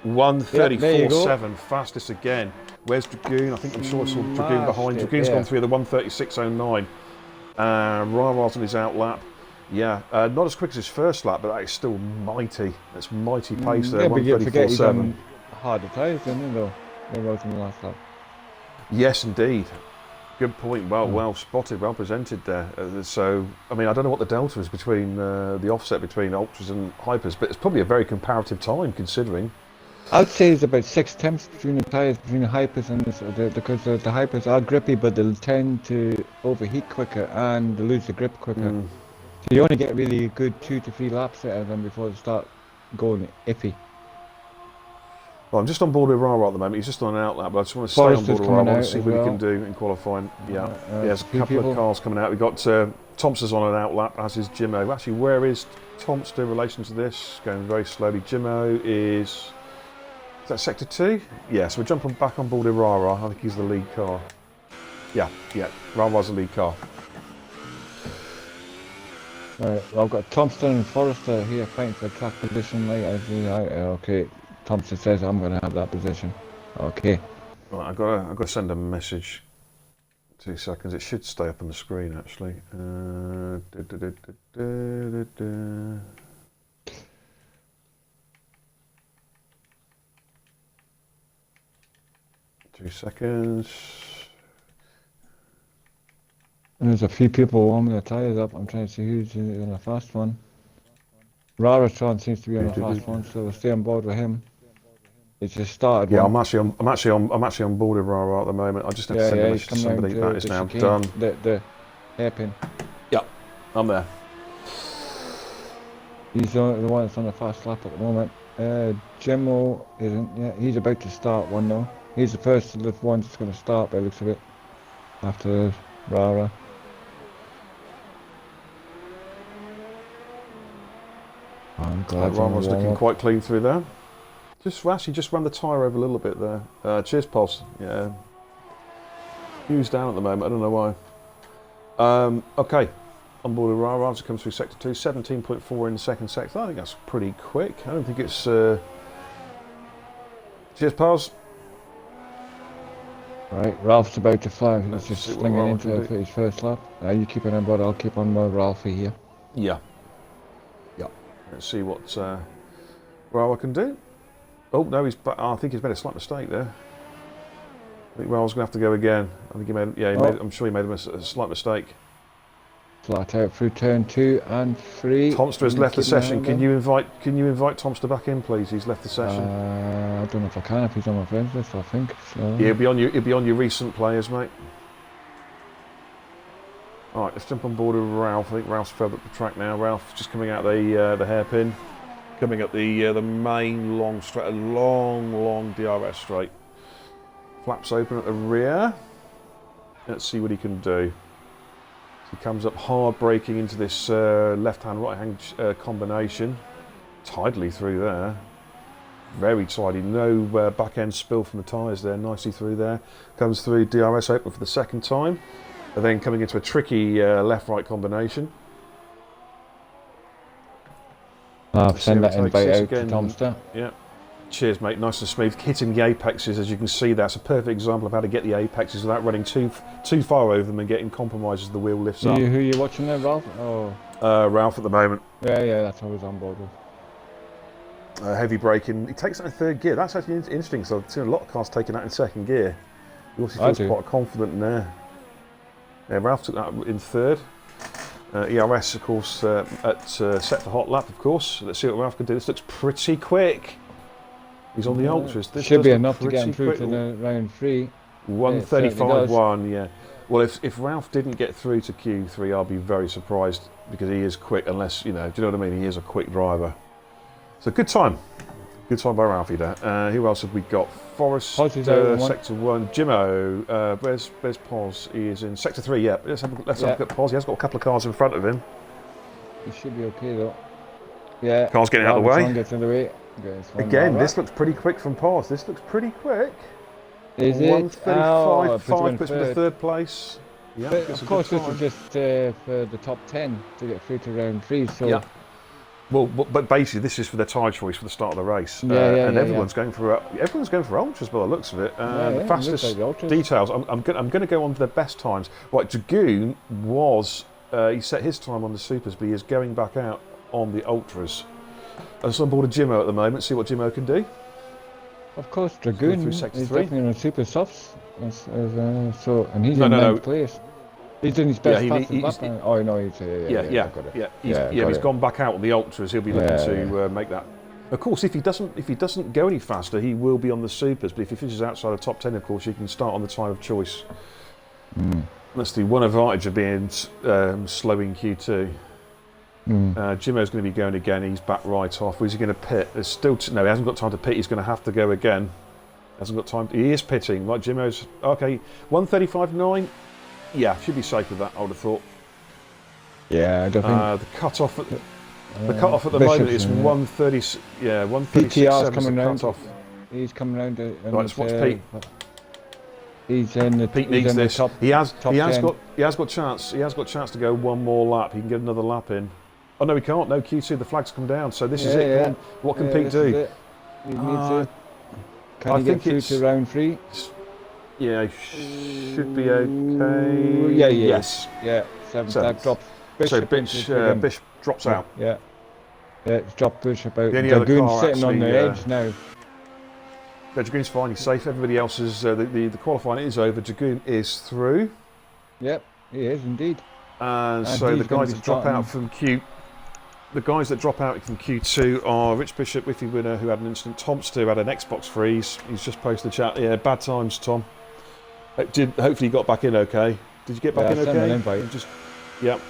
1:34.7, fastest again. Where's Dragoon? I'm sure I saw Dragoon behind. Dragoon's gone through the 1:36.09. Rawar's on his out lap. Not as quick as his first lap, but that is still mighty. That's mighty pace there. Yeah, but you forget he's on harder tyres, isn't he, though? He was in the last lap. Yes, indeed. Good point. Well spotted, well presented there. So, I mean, I don't know what the delta is between the offset between ultras and hypers, but it's probably a very comparative time considering. I'd say it's about 6 tenths between the tyres, between the hypers and because the hypers are grippy, but they'll tend to overheat quicker and they lose the grip quicker. So you only get really good 2 to 3 laps out of them before they start going iffy. Well, I'm just on board with Rara at the moment. He's just on an outlap, but I just want to stay on board with Rara and see what he can do in qualifying. There's a couple of cars coming out. We've got Thompson's on an outlap, as is Jimmo. Actually, where is Thompson in relation to this? Going very slowly. Jimmo is that sector 2? Yeah, so we're jumping back on board with Rara. I think he's the lead car. Yeah, Rara's the lead car. Right, well, I've got Thompson and Forrester here fighting for track position. Okay. Thompson says I'm going to have that position. Okay. Right, I've got to send a message. 2 seconds. It should stay up on the screen actually. 2 seconds. And there's a few people warming their tyres up. I'm trying to see who's in the fast one. Raratron seems to be on the fast one, so we'll stay on board with him. It's just started. Yeah, I'm actually on board with Rara at the moment. I just have to send a message to somebody. That is now done. The hairpin. Yep, I'm there. He's the one that's on the fast lap at the moment. Jimmo isn't. Yeah, he's about to start one though. He's the first of the ones that's going to start by the looks of it. After Rara. I'm glad Rara's looking quite clean through there. Just run the tyre over a little bit there. Cheers, Pulse. Yeah. Hugh's down at the moment. I don't know why. Okay. On board with Rara as it comes through sector 2. 17.4 in the second sector. I think that's pretty quick. I don't think it's. Cheers, Pulse. Right, Ralph's about to fly. He's just slinging into his first lap. You keep it on board. I'll keep on board Ralphie here. Yeah. Let's see what Rara can do. Oh no, I think he's made a slight mistake there. I think Rara's going to have to go again. I think he made. Yeah, I'm sure he made a slight mistake. Flat out through turn 2 and 3. Tomster has left the session. Can you invite Tomster back in, please? He's left the session. I don't know if I can. If he's on my friends list, I think. So. Yeah, he'll be on your recent players, mate. All right, let's jump on board with Ralph. I think Ralph's further up the track now. Ralph just coming out the hairpin, coming up the main long straight, long DRS straight. Flaps open at the rear. Let's see what he can do. He comes up hard, braking into this left-hand, right-hand combination. Tidily through there. Very tidy. No back-end spill from the tyres there. Nicely through there. Comes through DRS open for the second time. And then coming into a tricky left-right combination. I've sent that invite out to Tomster. Yeah. Cheers, mate. Nice and smooth. Hitting the apexes, as you can see, that's a perfect example of how to get the apexes without running too far over them and getting compromised as the wheel lifts up. Who are you watching there, Ralph? Oh. Ralph at the moment. Yeah, that's always on board with. Heavy braking. He takes that in third gear. That's actually interesting. So I've seen a lot of cars taking that in second gear. He also feels quite confident in there. Yeah, Ralph took that in third. ERS, of course, at set for hot lap, of course. Let's see what Ralph can do. This looks pretty quick. He's on the ultras. This should be enough to get him through to the round 3. 1:35.1, yeah. Well, if Ralph didn't get through to Q3, I'll be very surprised because he is quick. Unless do you know what I mean? He is a quick driver. So good time by Ralphie there. Who else have we got? Forrest, sector 1. Jimmo, where's Pos? He is in sector 3. Yeah, let's have a look at Pos. He has got a couple of cars in front of him. He should be okay though. Yeah. Cars getting out of the way. Gets in the way. Again, this looks pretty quick from Pos. This looks pretty quick. Is it? 1:35.5 puts him in third place. Yeah, but of course, this is just for the top 10 to get through to round 3. So. Yeah. Well, but basically, this is for their tyre choice for the start of the race, and everyone's going for ultras by the looks of it. The fastest details. I'm going to go on to the best times. Right, Dragoon was he set his time on the supers, but he is going back out on the ultras. I'm just on board with Jimmo at the moment. See what Jimmo can do. Of course, Dragoon is definitely on the super softs. And he's No, in no, ninth no. place. He's in his best Yeah, fastest lap. Oh no, he's Yeah. got it. He's gone back out on the ultras. He'll be looking to make that. Of course, if he doesn't go any faster, he will be on the supers. But if he finishes outside the top 10, of course, he can start on the time of choice. That's the one advantage of being slow in Q2. Jimo's going to be going again. He's back right off. Is he going to pit? There's still no. He hasn't got time to pit. He's going to have to go again. Hasn't got time. He is pitting. Right, Jimo's okay. 1:35.9. Yeah, should be safe with that. I would have thought. Yeah, I don't think the cut off. The cut off at the moment is 1:30. Yeah, 1:36. PTR's coming round. He's coming round. Right, let's watch Pete. He's in the. Pete needs this. Top, he has top got chance. He has got chance to go one more lap. He can get another lap in. Oh no, he can't. No, Q2. The flag's come down. So this is it. Yeah. What can Pete do? He needs it. Can he get through to round 3? Yeah, he should be okay. Yes. Yeah. 7th. That drops. Bish drops out. Yeah. Yeah, it's dropped Bishop out. Dragoon's sitting on the edge now. Dragoon's fine, he's safe. Everybody else is, the qualifying is over. Dragoon is through. Yep, he is indeed. And so the guys that drop out from Q2 are Rich Bishop, Whiffy Winner, who had an instant. Tomster, who had an Xbox freeze. He's just posted the chat. Yeah, bad times, Tom. Hopefully you got back in okay. Did you get back in okay? An invite. Yep.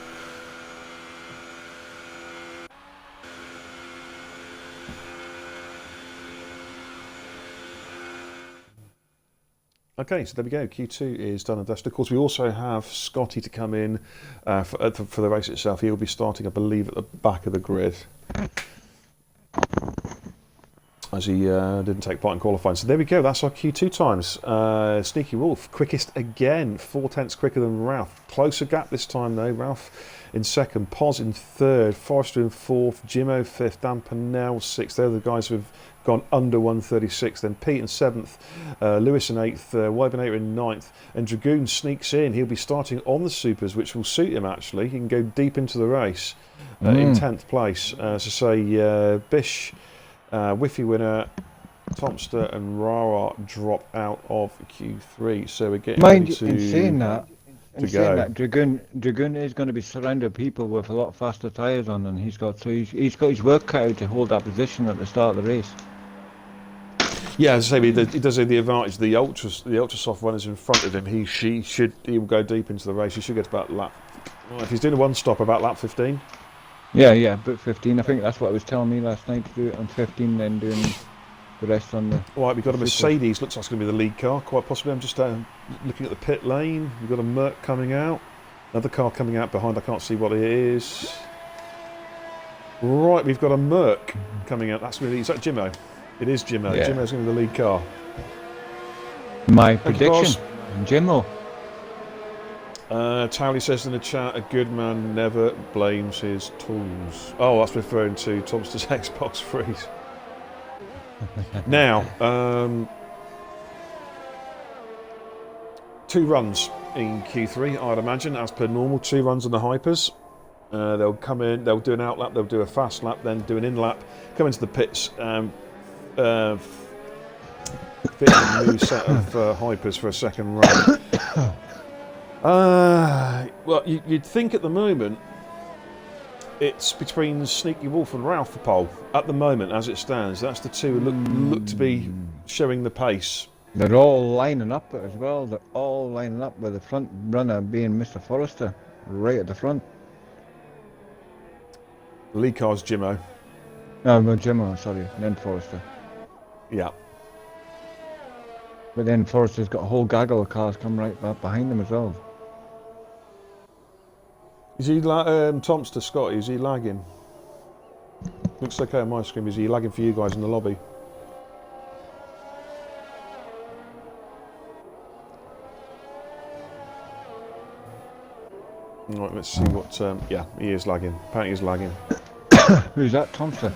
Okay, so there we go. Q2 is done and dusted. Of course, we also have Scotty to come in for the race itself. He'll be starting, I believe, at the back of the grid, as he didn't take part in qualifying. So there we go. That's our Q2 times. Sneaky Wolf, quickest again, 4/10 quicker than Ralph. Closer gap this time though. Ralph in second, Poz in third, Forrester in fourth, Jimo fifth, Dan Pennell sixth. They're the guys who've gone under 1:36. Then Pete in seventh, Lewis in eighth, Wybernator in ninth, and Dragoon sneaks in. He'll be starting on the supers, which will suit him actually. He can go deep into the race in 10th place. Bish, Whiffy Winner, Tomster and Rara drop out of Q3. So we're getting ready to in saying that, Dragoon is going to be surrounded people with a lot faster tyres on than he's got. So he's got his work cut out to hold that position at the start of the race. Yeah, as I say, he does have the advantage. The ultra soft runners in front of him. He will go deep into the race. He should get to about lap. If he's doing a one stop, about lap 15. Yeah, but 15. I think that's what it was telling me last night, to do it on 15, then doing the rest on the. All right, we've got a Mercedes. Looks like it's going to be the lead car, quite possibly. I'm just looking at the pit lane. We've got a Merc coming out. Another car coming out behind. I can't see what it is. Right, we've got a Merc coming out. Is that Jimo? It is Jimo. Yeah. Jimo's going to be the lead car. My prediction, Jimo. Towley says in the chat, a good man never blames his tools. Oh, that's referring to Tomster's Xbox freeze. Now, 2 runs in Q3, I'd imagine, as per normal. 2 runs on the hypers. They'll come in, they'll do an out lap, they'll do a fast lap, then do an in lap, come into the pits, fit a new set of hypers for a second run. Well, you'd think at the moment it's between Sneaky Wolf and Ralph for pole. At the moment, as it stands, that's the two who look to be showing the pace. They're all lining up as well. They're all lining up with the front runner being Mr. Forrester, right at the front. The lead car's Jimo. No, Jimo, sorry, and then Forrester. Yeah. But then Forrester's got a whole gaggle of cars come right back behind him as well. Is he Tomster Scott? Is he lagging? Looks okay on my screen. Is he lagging for you guys in the lobby? Right, let's see what. Yeah, he is lagging. Apparently, he's lagging. Who's that, Tomster?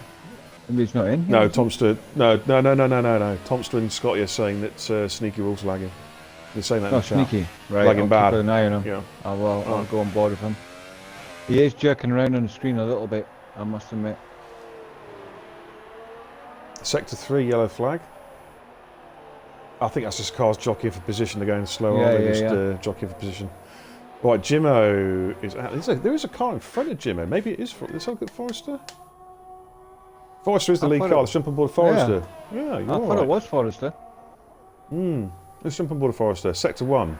Maybe he's not in. No, Tomster. No. Tomster and Scotty are saying that Sneaky Wolf's lagging. They're saying that in the chat. Sneaky. Right, Lagging bad. Keep an eye on him. Yeah. I'll go on board with him. He is jerking around on the screen a little bit, I must admit. Sector 3, yellow flag. I think that's just cars jockeying for position. They're going slow, Yeah, aren't they? yeah, Just yeah. jockeying for position. Right, Jimmo is out. There is a car in front of Jimmo. Maybe it is. Let's look at Forrester. Forrester is the I lead thought car. it- Let's jump on board Yeah, Forrester. Yeah, you're I all thought it right. was Forrester. Let's jump on board Forrester. Sector 1.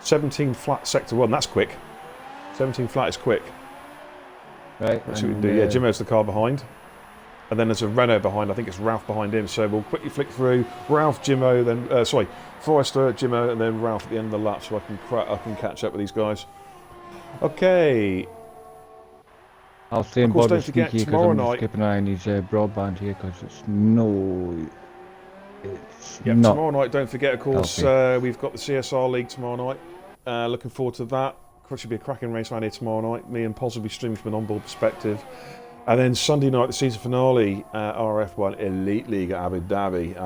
17 flat, Sector 1. That's quick. 17 flat is quick. Right. Let's see what we can do. Yeah, Jimmo's the car behind. And then there's a Renault behind. I think it's Ralph behind him. So we'll quickly flick through. Ralph, Jimmo, then... Forrester, Jimmo, and then Ralph at the end of the lap so I can catch up with these guys. Okay. I'll stay in Of course, board don't with forget, Sneaky because tomorrow I'm just night... keeping an eye on his broadband here because it's no... It's Yep, not... tomorrow night, don't forget, of course, healthy. we've got the CSR League tomorrow night. Looking forward to that. It should be a cracking race around here tomorrow night. Me and Poz will be streaming from an onboard perspective. And then Sunday night, the season finale, RRF1 Elite League at Abu Dhabi.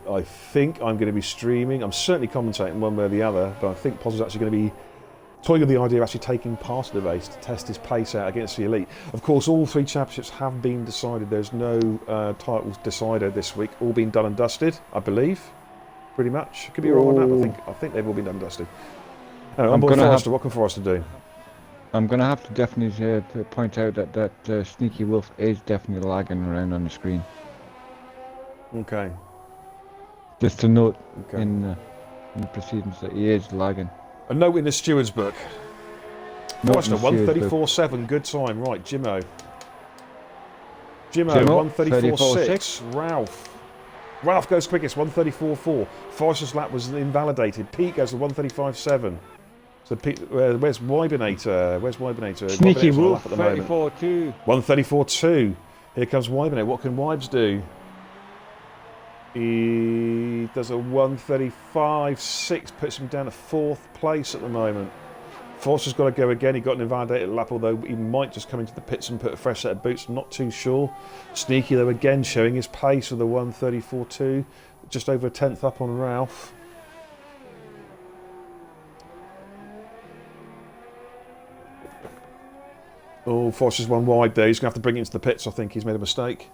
I think I'm going to be streaming. I'm certainly commentating one way or the other, but I think Poz is actually going to be toying with the idea of actually taking part of the race to test his pace out against the Elite. Of course, all 3 championships have been decided. There's no titles decided this week. All been done and dusted, I believe, pretty much. Could be wrong on that, but I think they've all been done and dusted. Anyway, on board Forrester, what can Forrester do? I'm going to have to definitely point out that Sneaky Wolf is definitely lagging around on the screen. Okay. Just to note in the proceedings that he is lagging. A note in the steward's book. Forrester, 134.7, good time. Right, Jimmo. Jimmo, 134.6. Ralph goes quickest, 134.4. Forrester's lap was invalidated. Pete goes to 135.7. So Pete, where's Wybinator? Sneaky Wybinator's on a lap Wolf, at the moment. 34.2. 134.2. Here comes Wybinator. What can Wybs do? He does a 135.6, puts him down to 4th place at the moment. Forster's got to go again. He got an invalidated lap, although he might just come into the pits and put a fresh set of boots. I'm not too sure. Sneaky, though, again showing his pace with a 134.2, just over a 10th up on Ralph. Oh, Forster's one wide there. He's going to have to bring it into the pits. I think he's made a mistake.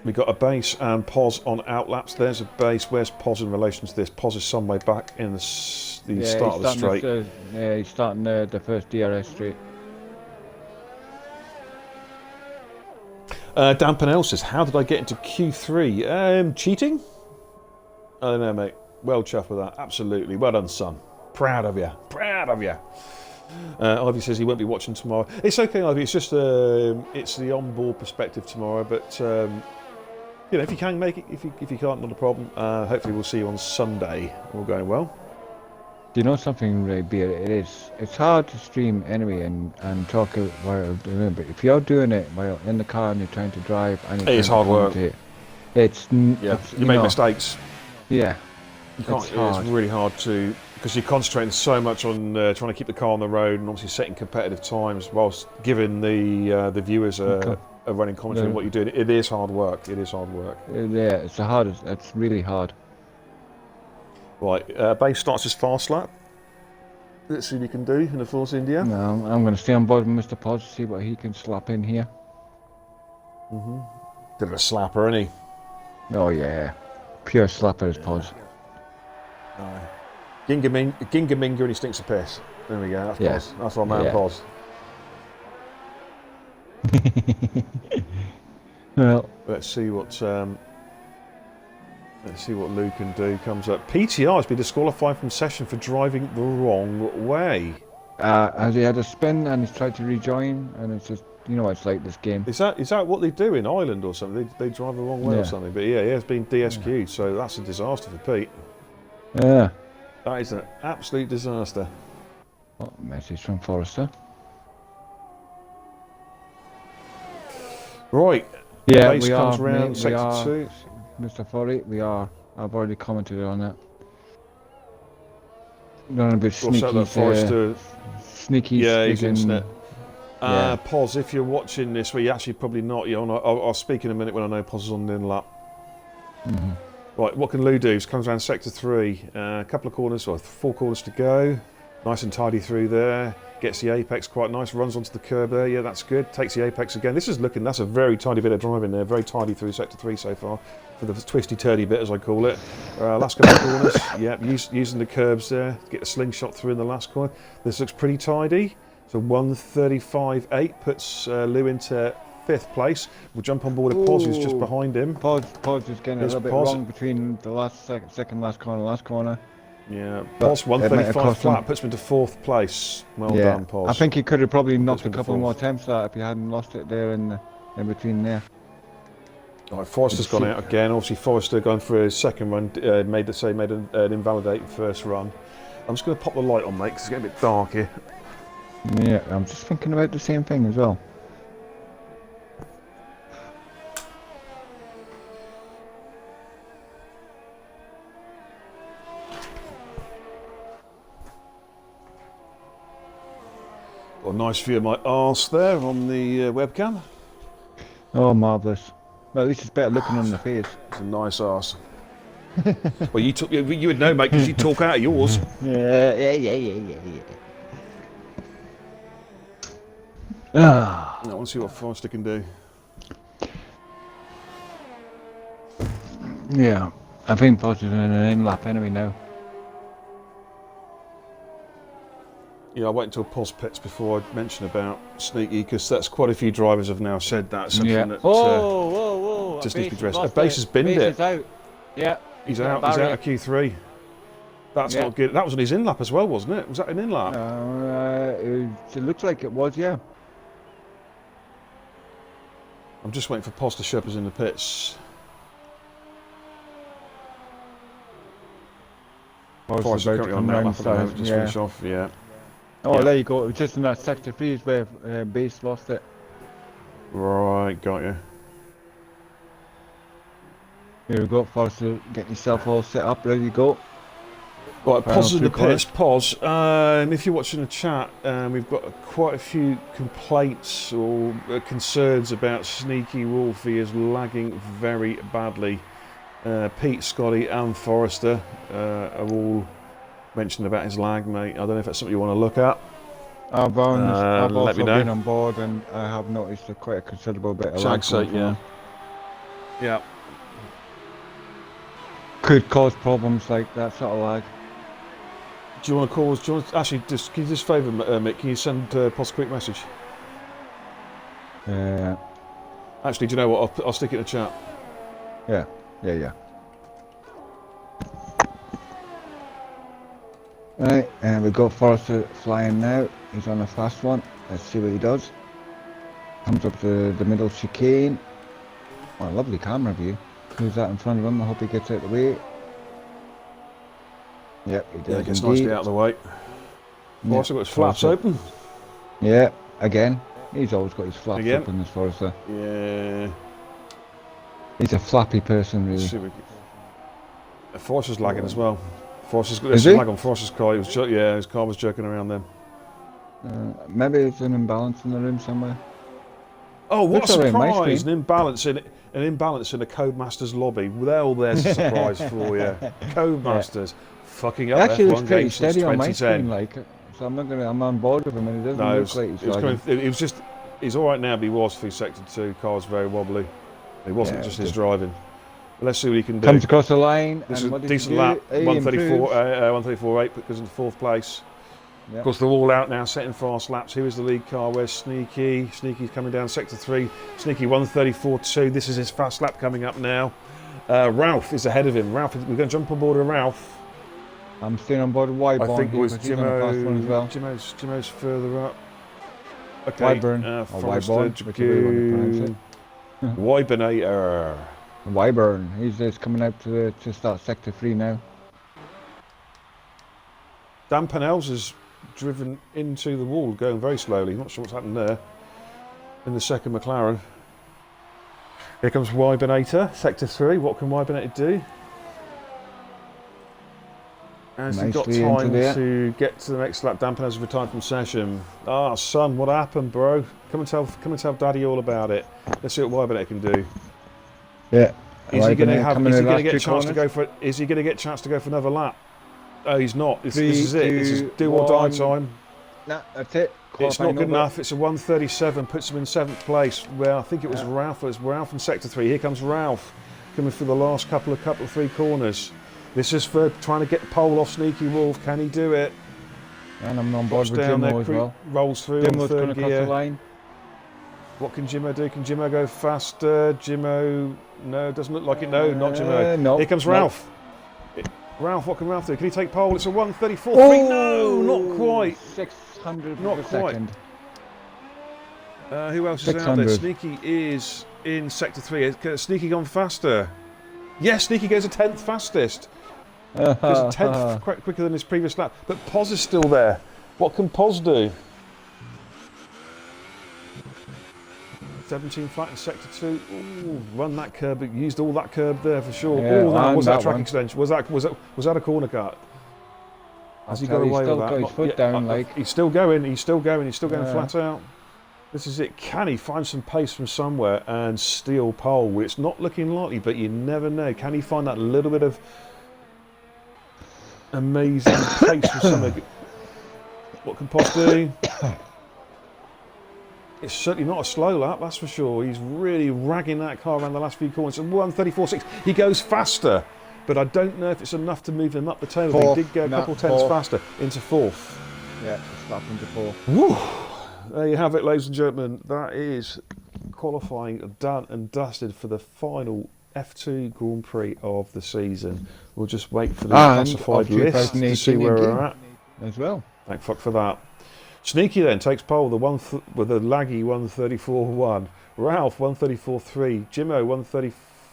We've got a base and Poz on outlaps. There's a base. Where's Poz in relation to this? Poz is some way back in the start of the straight. Yeah, he's starting the first DRS straight. Dan Pennell says, how did I get into Q3? Cheating? I don't know, mate. Well chuffed with that. Absolutely. Well done, son. Proud of you. Proud of you. Ivy says he won't be watching tomorrow. It's okay, Ivy. It's just it's the on-board perspective tomorrow. But you know, if you can make it, if you can't, not a problem. Hopefully, we'll see you on Sunday. All going well. Do you know something, Ray Beer? It's hard to stream anyway and talk while doing it. But if you're doing it while in the car and you're trying to drive, and it's hard work. You make mistakes. Yeah, It's really hard to, because you're concentrating so much on trying to keep the car on the road and obviously setting competitive times whilst giving the viewers a running commentary on what you're doing. It is hard work. It is hard work. Yeah, it's the hardest. It's really hard. Right, base starts his fast lap. Let's see what he can do in the Force India. No, I'm going to stay on board with Mr. Poz to see what he can slap in here. Bit of a slapper, isn't he? Oh yeah, pure slapper is Poz. Gingaminga and he stinks of piss. There we go, that's Poz. That's our man Poz. Well, let's see what Lou can do. Comes up. PTR has been disqualified from session for driving the wrong way. Has he had a spin and he's tried to rejoin, and it's just, you know, it's like this game. Is that what they do in Ireland or something? They drive the wrong way or something. But yeah, he has been DSQ'd, so that's a disaster for Pete. Yeah. That is an absolute disaster. Oh, message from Forrester. Right. Yeah, base comes round, sector 2. Mr. Forry, we are. I've already commented on that. Going a bit sneaky. Sneaky. Yeah, he's speaking, internet. Poz, if you're watching this, well, you're actually probably not. I'll speak in a minute when I know Poz is on the in-lap. Right, what can Lou do? He comes around sector 3. A couple of corners, or 4 corners to go. Nice and tidy through there. Gets the apex quite nice, runs onto the curb there, yeah, that's good. Takes the apex again. This is looking, that's a very tidy bit of driving there, very tidy through sector 3 so far, for the twisty-turdy bit as I call it. Last couple of corners, yep, using the curbs there, get the slingshot through in the last corner. This looks pretty tidy, so 1:35.8 puts Lou into 5th place. We'll jump on board a Pos who's just behind him. Pos is getting a little bit wrong between the second last corner. Yeah, Pos 1:35 flat puts him into 4th place. Well done, Pos. I think he could have probably knocked a couple more attempts at if he hadn't lost it there in between there. Right, Forrester's gone out again. Obviously, Forrester going for his second run, made an invalidating first run. I'm just going to pop the light on, mate, because it's getting a bit dark here. Yeah, I'm just thinking about the same thing as well. Got a nice view of my arse there on the webcam. Oh, marvellous. Well, at least it's better looking on the face. It's a nice arse. Well, you would know, mate, because you talk out of yours. Yeah. Ah. I want to see what Forrester can do. Yeah, I think Pos is in an in-lap anyway now. Yeah, I wait until Pos pits before I mention about Sneaky, because that's quite a few drivers have now said that. Something that whoa! Just needs to be addressed. A base has binned it. Out. Yeah. He's out. He's out of Q3. That's not good. That was on his in-lap as well, wasn't it? Was that an in-lap? It looks like it was, yeah. I'm just waiting for Pos to show up us in the pits. Forrest is currently on that lap at the moment, just finish off, yeah. Oh, there you go. It was just in that sector 3 where Base lost it. Right, got you. Here we go, Forrest, get yourself all set up, ready to go. Right, Pos in the pits. Pos, if you're watching the chat, we've got quite a few complaints or concerns about Sneaky Wolf. He is lagging very badly. Pete, Scotty and Forrester are all mentioned about his lag, mate. I don't know if that's something you want to look at. I've also been on board and I have noticed quite a considerable bit of lag. Yeah. Could cause problems like that sort of lag. Do you want to actually, can you just favour, Mick, can you send Pos a quick message? Actually, do you know what? I'll stick it in the chat. Yeah. Right, and we've got Forrester flying now. He's on a fast one. Let's see what he does. Comes up to the middle chicane. Oh, lovely camera view. Who's that in front of him? I hope he gets out of the way. Yep, he does. Yeah, gets nicely out of the way. Forrester got his flaps open. Yeah, again. He's always got his flaps open, this Forrester. Yeah. He's a flappy person, really. Forrester's lagging as well. There's lag on Forrester's car. His car was jerking around then. Maybe it's an imbalance in the room somewhere. Oh, what a surprise! An imbalance in a Codemasters lobby. Well, there's a surprise for you. Codemasters fucking up. Actually, F1 it's pretty games steady since on my 2010. screen, so I'm on board with him, and it doesn't look like he's lagging. It was just, he's all right now, but he was through sector 2. Car's very wobbly. It wasn't just his driving. But let's see what he can do. Comes across the line. This is a decent lap. 1:34.8 because in 4th place. Yep. Of course, they're all out now, setting fast laps. Here is the lead car. Where's Sneaky? Sneaky's coming down sector 3. Sneaky 1:34.2. This is his fast lap coming up now. Ralph is ahead of him. Ralph, we're going to jump on board with Ralph. I'm staying on board with Wyburn. I think it was Jimmo. Well. Jimmo's further up. Okay. Wyburn. Wyburnator. Wyburn. He's just coming out to start sector 3 now. Dan Pennells has driven into the wall, going very slowly. Not sure what's happened there. In the second McLaren. Here comes Wyburnator, sector 3. What can Wyburnator do? Has he got time to get to the next lap? Dan Pennells retired from session. Ah, son, what happened, bro? Come and tell Daddy all about it. Let's see what Wyburnator can do. Yeah. Is he going to get a chance to go for? Is he going to get a chance to go for another lap? Oh, he's not. This is it. This is do or die time. Nah, that's it. It's not Qualifying good over. enough. It's a 1:37, puts him in 7th place. Well, I think it was Ralph. It was Ralph in sector 3. Here comes Ralph, coming through the last couple of 3 corners. This is for trying to get pole off Sneaky Wolf. Can he do it? And I'm on board Drops with down Jimmo there, as well. rolls through on Jimmo's going 3rd across the gear. line. What can Jimmo do? Can Jimmo go faster? Jimmo, no, doesn't look like it. No, not Jimmo. No. Here comes No. Ralph. Ralph, what can Ralph do? Can he take pole? It's a 1:34.3. Oh, No, not quite. 600 Not per quite. second. Who else is out there? 600. Sneaky is in sector 3. Has Sneaky gone faster? Yes, Sneaky goes a 10th fastest. Goes a 10th quite quicker than his previous lap. But Poz is still there. What can Poz do? 17 flat in sector 2. Ooh, run that curb. Used all that curb there for sure. Yeah, Oh, no, was that a that track one. extension? Was that a corner cut? Has he got He's away still with that? got his foot down, like. He's still going. He's still going flat out. This is it. Can he find some pace from somewhere and steal pole? It's not looking likely, but you never know. Can he find that little bit of amazing pace from somewhere? What can Poz do? It's certainly not a slow lap, that's for sure. He's really ragging that car around the last few corners. And 1:34.6. He goes faster, but I don't know if it's enough to move him up the table. He did go a couple tenths faster into 4th. Yeah, slap into 4. Woo! There you have it, ladies and gentlemen. That is qualifying done and dusted for the final F2 Grand Prix of the season. We'll just wait for the classified list to see where we're at. As well. Thank fuck for that. Sneaky then takes pole with a laggy 1:34.1. Ralph 1:34.3. Jimmo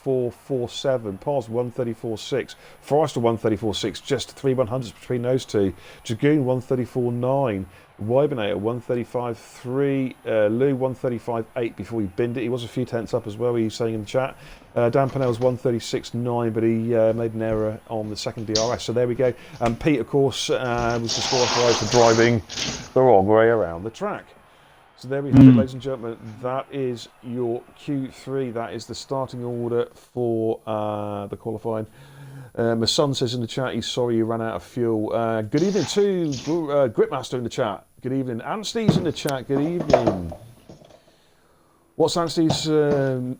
1:34.47. Poz 1:34.6. Forrester 1:34.6. Just 3 100s between those two. Dragoon 1:34.9. Wybinator 1:35.3. Lou 1:35.8 before he binned it. He was a few tenths up as well, he was saying in the chat. Dan Pennell's 1:36.9, but he made an error on the second DRS. So there we go. And Pete, of course, was disqualified for driving the wrong way around the track. So there we have it, ladies and gentlemen. That is your Q3. That is the starting order for the qualifying. My son says in the chat he's sorry he ran out of fuel. Good evening to Gritmaster in the chat. Good evening. Anstey's in the chat. Good evening. What's Anstey's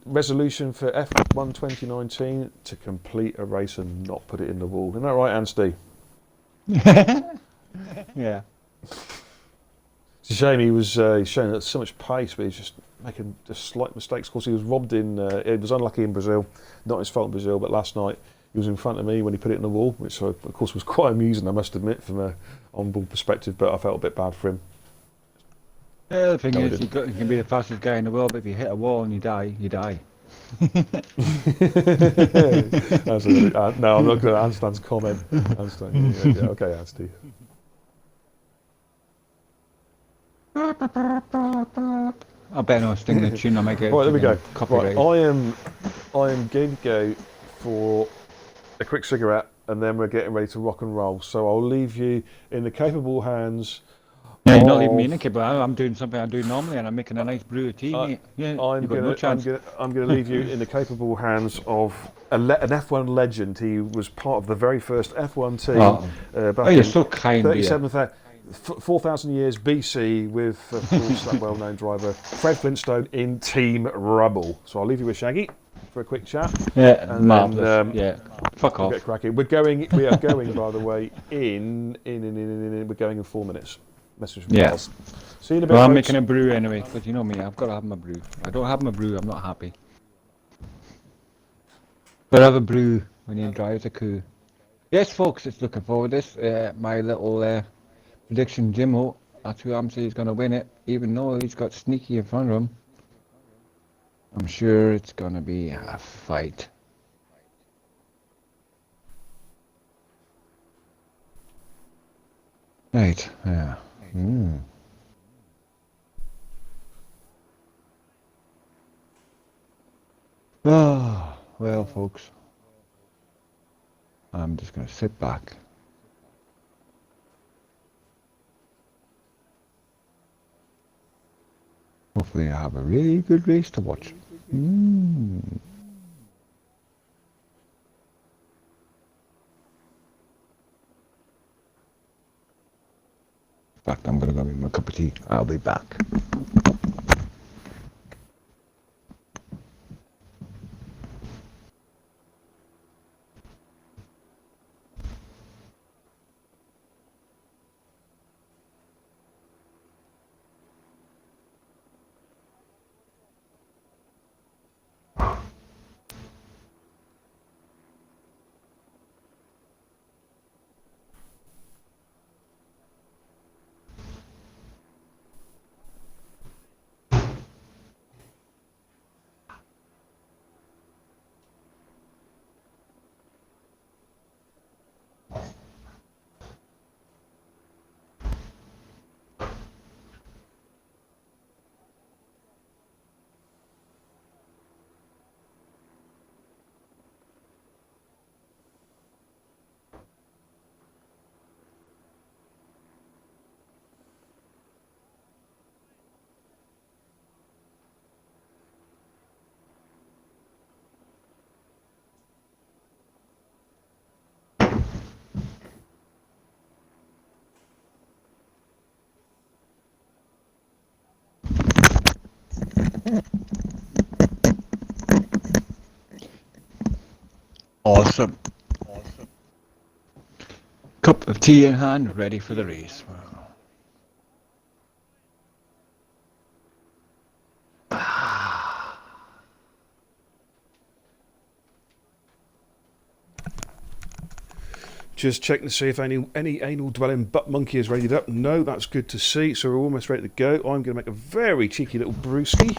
resolution for F1 2019? To complete a race and not put it in the wall. Isn't that right, Anstey? Yeah. It's a shame he was showing so much pace, but he's just making just slight mistakes. Of course, he was robbed it was unlucky in Brazil. Not his fault in Brazil, but last night he was in front of me when he put it in the wall, which of course was quite amusing, I must admit, from an on-board perspective, but I felt a bit bad for him. Yeah, the thing is, you can be the fastest guy in the world, but if you hit a wall and you die, you die. Absolutely. No, I'm not going to Anstan's comment. Anstan, yeah, okay, Ansty. I better not sting the tune, I might get Right, there we go. copyright. Right, I am going to go for a quick cigarette, and then we're getting ready to rock and roll. So I'll leave you in the capable hands. Yeah, you're not leaving me in the but I'm doing something I do normally, and I'm making a nice brew of tea, mate. Yeah, I'm going to leave you in the capable hands of an F1 legend. He was part of the very first F1 team back you're in so kind, 4,000 years BC with, of course, that well-known driver Fred Flintstone in Team Rubble. So I'll leave you with Shaggy for a quick chat. Yeah, and marvellous. Yeah, fuck off. Get cracking. We are going, by the way, we're going in 4 minutes. Message from Charles. See you in a bit. Well, I'm folks. making a brew anyway, because you know me, I've got to have my brew. I don't have my brew, I'm not happy. But have a brew when you drive the coup. Yes, folks, it's looking forward to this. My little prediction, Jimmo, that's who I'm saying is going to win it, even though he's got Sneaky in front of him. I'm sure it's going to be a fight. Right, yeah. Oh, well, folks, I'm just going to sit back. Hopefully I have a really good race to watch. fact, I'm going to go make my cup of tea. I'll be back. Awesome. Cup of tea in hand, ready for the race. Just checking to see if any anal dwelling butt monkey is readied up. No, that's good to see. So we're almost ready to go. I'm going to make a very cheeky little brewski.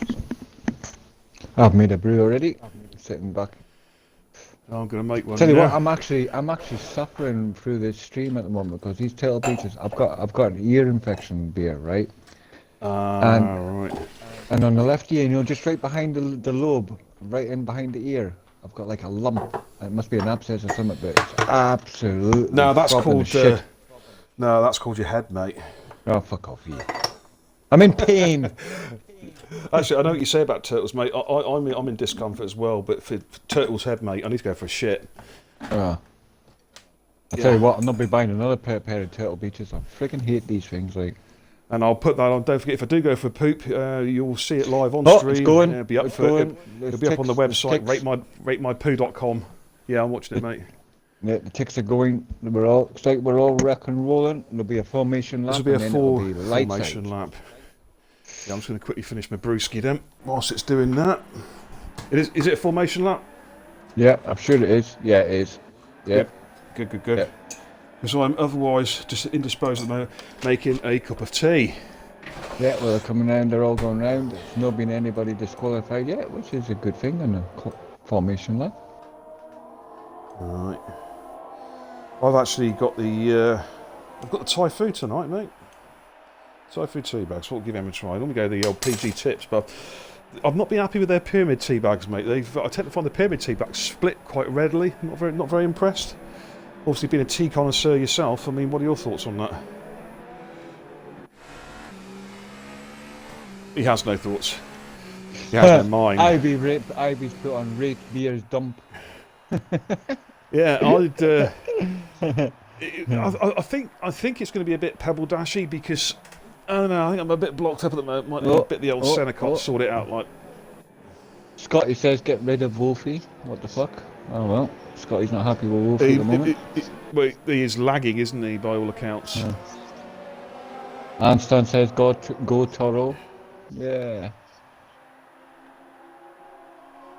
I've made a brew already. Sitting back. I'm going to make one. Tell you now. what, I'm actually suffering through this stream at the moment because these turtle beaches. I've got an ear infection, beer, right? Right. And on the left ear, you know, just right behind the lobe, right in behind the ear, I've got like a lump. It must be an abscess or something, but it's absolutely. No, that's throbbing called. shit. No, that's called your head, mate. Oh, fuck off, you. I'm in pain. Actually, I know what you say about turtles, mate. I'm in discomfort as well, but for turtle's head, mate, I need to go for a shit. I'll tell you what, I'll not be buying another pair of turtle beaches. I freaking hate these things, like. And I'll put that on. Don't forget, if I do go for a poop, you'll see it live on stream. It's going. It'll be up It's for going. it'll be up on the website, ratemypoo.com. Yeah, I'm watching it, mate. Yeah, the ticks are going. Looks like we're all rock and rolling. There'll be a formation lap. This will be a full light formation lap. Yeah, I'm just going to quickly finish my brewski then, whilst it's doing that. Is it a formation lap? Yeah, I'm sure it is. Yeah, it is. Yeah. Good. Yeah. Because I'm otherwise just indisposed at the moment, making a cup of tea. Yeah, well, they're coming round. They're all going round. There's not been anybody disqualified yet, which is a good thing in a formation lap. Right. I've actually got the Thai food tonight, mate. Thai food tea bags. We'll give them a try. Let me go the old PG tips, but I've not been happy with their pyramid tea bags, mate. I tend to find the pyramid tea bags split quite readily. Not very impressed. Obviously, being a tea connoisseur yourself, I mean, what are your thoughts on that? He has no thoughts. He has no mind. Ivy's put on rate beer's dump. Yeah, I think it's going to be a bit pebble dashy because I don't know. I think I'm a bit blocked up at the moment. Might need a bit the old Senecott sort it out. Like Scotty says, get rid of Wolfie. What the fuck? Oh well, Scotty's not happy with Wolfie at the moment. Well, he is lagging, isn't he? By all accounts. Yeah. Anston says, go Toro. Yeah.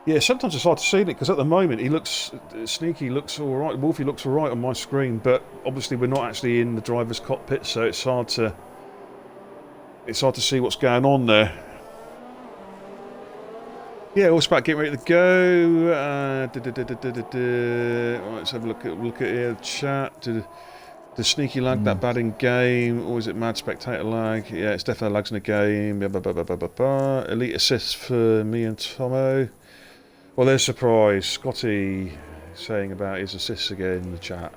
Yeah, sometimes it's hard to see it because at the moment he looks sneaky, looks all right. Wolfie looks all right on my screen, but obviously we're not actually in the driver's cockpit, so it's hard to see what's going on there. Yeah, also about getting ready to go. Right, let's have a look at here. Chat. The sneaky lag, that bad in game, or is it mad spectator lag? Yeah, it's definitely lags in the game. Elite assists for me and Tomo. Well, there's a surprise. Scotty saying about his assists again in the chat.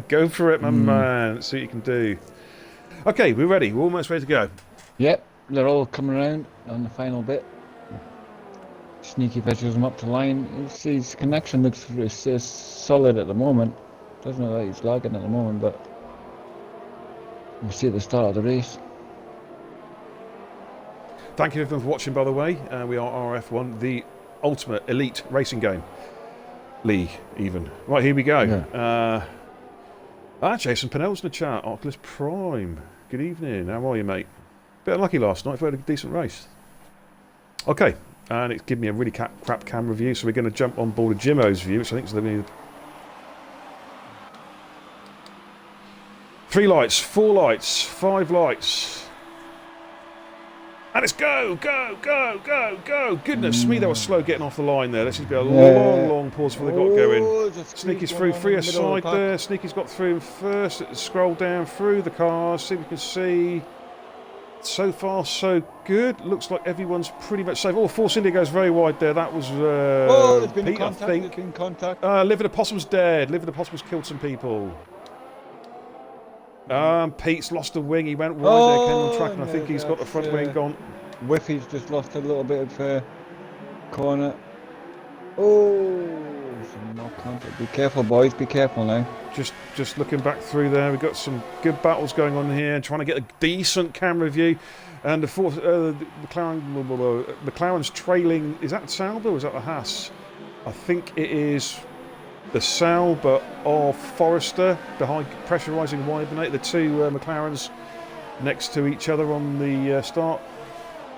Go for it, my man. Let's see what you can do. Okay, we're ready. We're almost ready to go. Yep, they're all coming around on the final bit. Sneaky fishes them up to line. His connection looks solid at the moment. Doesn't look like he's lagging at the moment, but we'll see at the start of the race. Thank you everyone for watching, by the way. We are RRF1, the ultimate elite racing game. League, even. Right, here we go. Yeah. Jason Pennell's in the chat. Oculus Prime. Good evening. How are you, mate? Bit unlucky last night. We had a decent race. Okay, and it's given me a really crap camera view, so we're going to jump on board of Jimmo's view, which I think is the 3 lights, 4 lights, 5 lights. And it's go, go, go, go, go. Goodness me, that was slow getting off the line there. This has been a long pause before they got going. Sneaky's through, free aside there. Sneaky's got through him first. Scroll down through the cars, see if we can see. So far, so good. Looks like everyone's pretty much safe. Oh, Force India goes very wide there. That was there's been Pete, contact, I think. there's been contact. Liver the Possum's dead. Liver the Possum's killed some people. Pete's lost a wing. He went wide there, came on track, and I think he's got the front wing gone. Whiffy's just lost a little bit of corner. Oh, some more contact. Be careful, boys. Be careful now. Just looking back through there, we've got some good battles going on here, trying to get a decent camera view. And the fourth, McLaren's trailing. Is that Sauber or is that the Haas? I think it is the Sauber of Forrester behind pressurising Wyvernate. The two McLarens next to each other on the start.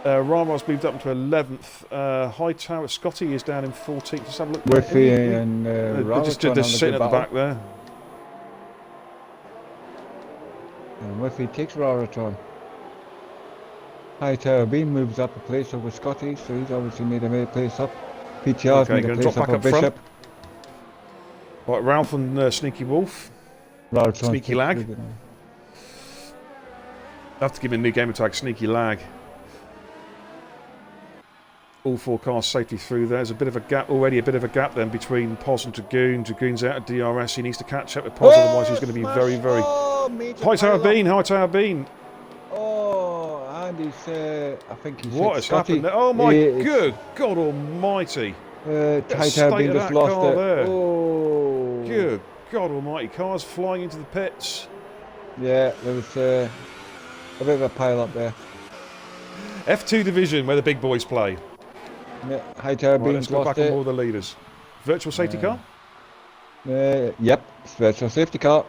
Rama's moved up to 11th. Hightower Scotty is down in 14th. Just have a look. Whiffy and they're sitting at the back there. And Whiffy takes Raratron. Hightower Bean moves up a place over Scotty, so he's obviously made a place up. PTR's made a place up for Bishop. Front. Right, Ralph and Sneaky Wolf. Sneaky Lag. I have to give him a new gamer tag, Sneaky Lag. All 4 cars safely through there. There's a bit of a gap already, then between Pos and Dragoon. Dragoon's out of DRS. He needs to catch up with Pos, otherwise he's going to be very. Hightower Bean. Oh, and he's, I think he's. What has happened there? Oh my good God Almighty! Hightower Bean just lost it. There. Oh, good God Almighty! Cars flying into the pits. Yeah, there was a bit of a pile up there. F2 division where the big boys play. Yeah, Hightower Bean's lost lost it. Let's go back on all the leaders. Virtual safety car? Yep, it's virtual safety car.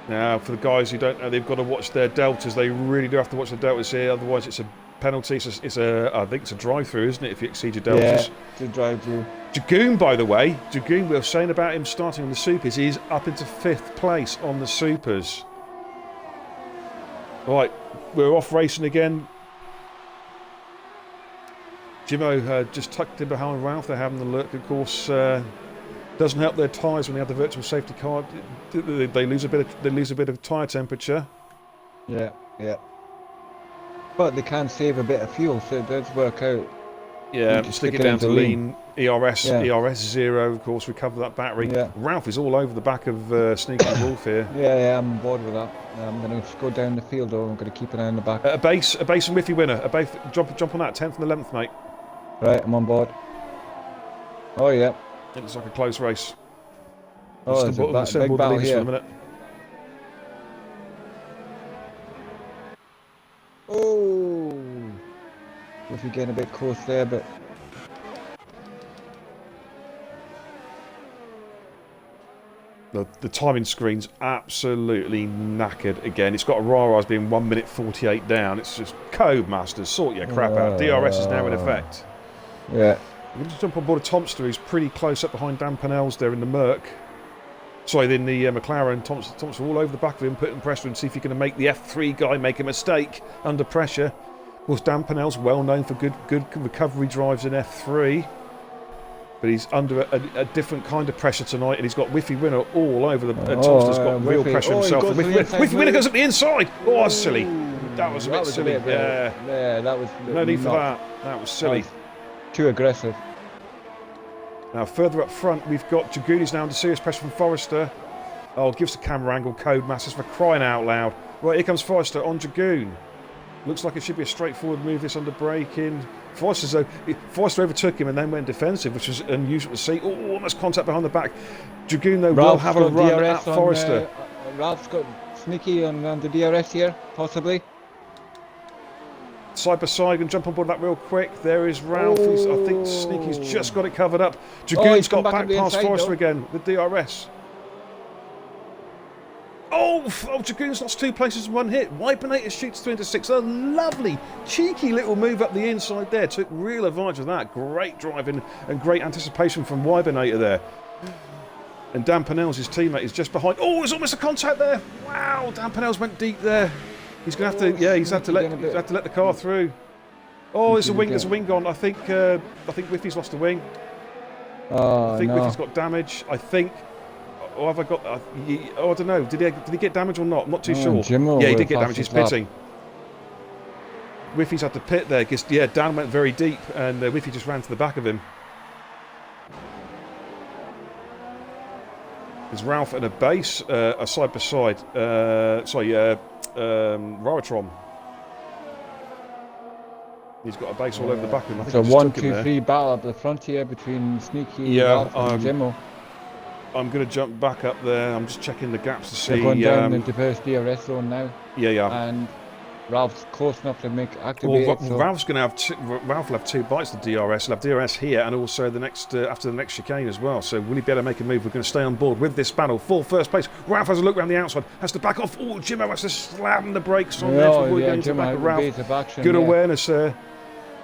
Now, for the guys who don't know, they've got to watch their deltas. They really do have to watch the deltas here, otherwise it's a penalty. I think it's a drive-through, isn't it, if you exceed your deltas? Yeah, it's a drive-through. Dragoon, by the way, we were saying about him starting on the Supers. He's up into 5th place on the Supers. Right, we're off racing again. Jimmo just tucked in behind Ralph. They're having a look. Of course, doesn't help their tyres when they have the virtual safety car. They lose a bit of tyre temperature. Yeah. But they can save a bit of fuel, so it does work out. Yeah, stick it down to lean. ERS 0. Of course, recover that battery. Yeah. Ralph is all over the back of Sneaky Wolf here. Yeah, I'm on board with that. I'm going to go down the field, though. I'm going to keep an eye on the back. A base and Whiffy winner. Jump on that. 10th and 11th, mate. Right, I'm on board. Oh yeah. It looks like a close race. Oh, there's a big battle here. For a minute. Oh, if you're getting a bit close there, but the timing screen's absolutely knackered again. It's got a RARA's being 1 minute 48 down. It's just Codemasters, sort your crap out. DRS is now in effect. Yeah. We're going to jump on board a Tomster who's pretty close up behind Dan Pennell's there in the Merc. Sorry, in the McLaren. Tomster all over the back of him, putting pressure and see if he can make the F3 guy make a mistake under pressure. Of course, Dan Pennell's well known for good recovery drives in F3. But he's under a different kind of pressure tonight, and he's got Whiffy Winner all over the. Tomster's got real pressure himself. Whiffy Winner goes up the inside. Oh, that's silly. That was a bit silly. Yeah, that was. No need for that. That was silly. Too aggressive. Now further up front we've got Dragoon is now under serious pressure from Forrester. Oh, gives the camera angle. Codemasters for crying out loud. Right, here comes Forrester on Dragoon. Looks like it should be a straightforward move, this under braking. Forrester overtook him and then went defensive, which was unusual to see. Oh, almost contact behind the back. Dragoon though will have a run at Forrester. Ralph's got Sneaky on the DRS here, possibly. Side by side, and jump on board that real quick. There is Ralph. I think Sneaky's just got it covered up. Dragoon's got back past Forrester again with DRS. Oh, Dragoon's lost 2 places in 1 hit. Wibinator shoots through into 6. A lovely, cheeky little move up the inside there. Took real advantage of that. Great driving and great anticipation from Wibinator there. And Dan Pennell's, his teammate, is just behind. Oh, there's almost a contact there. Wow, Dan Pennell's went deep there. He's going to have to, he's had to let the car through. Oh, there's a wing gone. I think Whiffy's lost a wing. I think Whiffy's got damage. I think. Oh, have I got? I don't know. Did he get damage or not? I'm not too sure. Yeah, he did get damage. He's pitting. Whiffy's had to pit there because Dan went very deep and Whiffy just ran to the back of him. There's Ralph and a base, a side by side. Raratron. He's got a base all over the back of him. It's a 1-2-3 battle up the front here between Sneaky and Jimmo. I'm going to jump back up there. I'm just checking the gaps to see. They're going down into first DRS zone now. Yeah. And Ralph's close enough to activate it. Ralph's going to have Ralph will have 2 bites to DRS. He'll have DRS here and also the next after the next chicane as well. So will he be able to make a move? We're going to stay on board with this battle for first place. Ralph has a look around the outside, has to back off. Oh, Jimmo has to slam the brakes on there before getting to the back of Ralph. Good awareness there.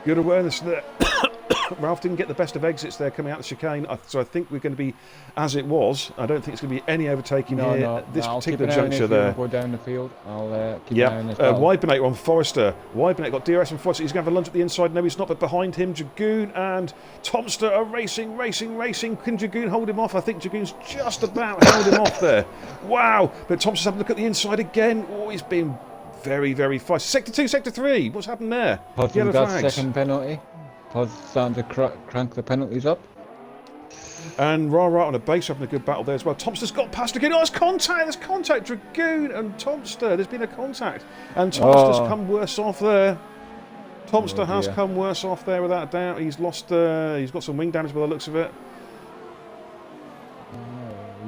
Good awareness there. Ralph didn't get the best of exits there coming out the chicane, so I think we're going to be as it was. I don't think it's going to be any overtaking here at this particular juncture there. Go down the field. I'll keep an eye on this. Wibinator on Forrester. Wibinator got DRS from Forrester. He's going to have a lunge at the inside. No, he's not, but behind him, Dragoon and Tomster are racing. Can Dragoon hold him off? I think Dragoon's just about held him off there. Wow, but Tomster's having a look at the inside again. Oh, he's been very, very fast. Sector 2, Sector 3. What's happened there? Yellow flags. Second penalty. Pod's starting to crank the penalties up. And Rara on a base having a good battle there as well. Tomster's got past Dragoon. Oh, there's contact. Dragoon and Tomster. There's been a contact. And Tomster's come worse off there. Tomster has come worse off there without a doubt. He's lost. He's got some wing damage by the looks of it.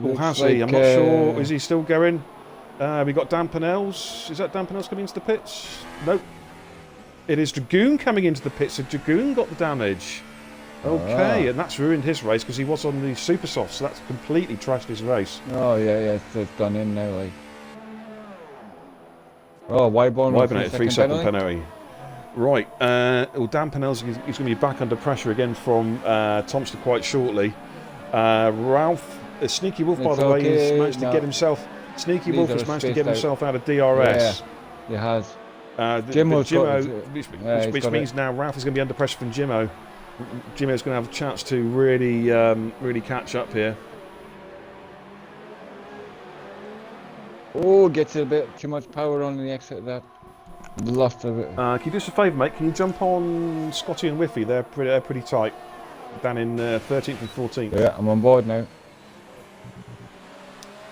Or has he? I'm not sure. Is he still going? We got Dan Pennell's. Is that Dan Pennell's coming into the pits? Nope. It is Dragoon coming into the pits, so Dragoon got the damage. Okay, and that's ruined his race because he was on the super soft, so that's completely trashed his race. Oh yeah, it's done in now, like. Oh, Wibinator 3-second penalty. Right, Dan Pennell's he's going to be back under pressure again from Tomster quite shortly. Ralph, Sneaky Wolf, by the way, has managed to get himself. Sneaky Wolf has managed to get himself out of DRS. Yeah, he has. Jimmo, which means now Ralph is going to be under pressure from Jimmo. Jimmo's going to have a chance to really catch up here. Oh, gets a bit too much power on the exit of that. Lost of it. Can you do us a favour, mate? Can you jump on Scotty and Whiffy? They're pretty tight. Down in 13th and 14th. Yeah, I'm on board now.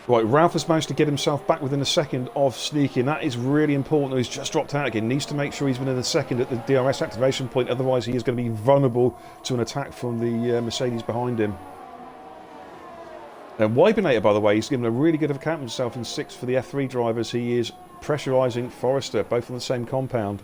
Right, Ralph has managed to get himself back within a second of Sneaky, and that is really important. He's just dropped out again. Needs to make sure he's within a second at the DRS activation point, otherwise he is going to be vulnerable to an attack from the Mercedes behind him. And Wibinator, by the way, he's given a really good account of himself in 6th for the F3 drivers. He is pressurising Forrester, both on the same compound.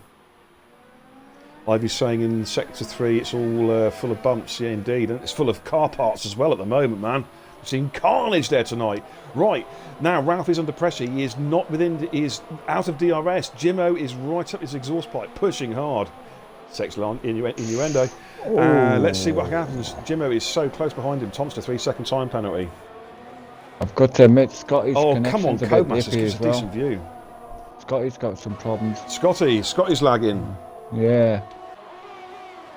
Ivy's saying in Sector 3 it's all full of bumps, yeah indeed, and it's full of car parts as well at the moment, man. We've seen carnage there tonight. Right, now Ralph is under pressure. He is not within, he is out of DRS. Jimmo is right up his exhaust pipe, pushing hard. Sexual innuendo. Let's see what happens. Jimmo is so close behind him. Tomster 3-second time penalty. I've got to admit, Scotty's come connection's on, Codemasters, gives a decent view. Scotty's got some problems. Scotty's lagging. Yeah.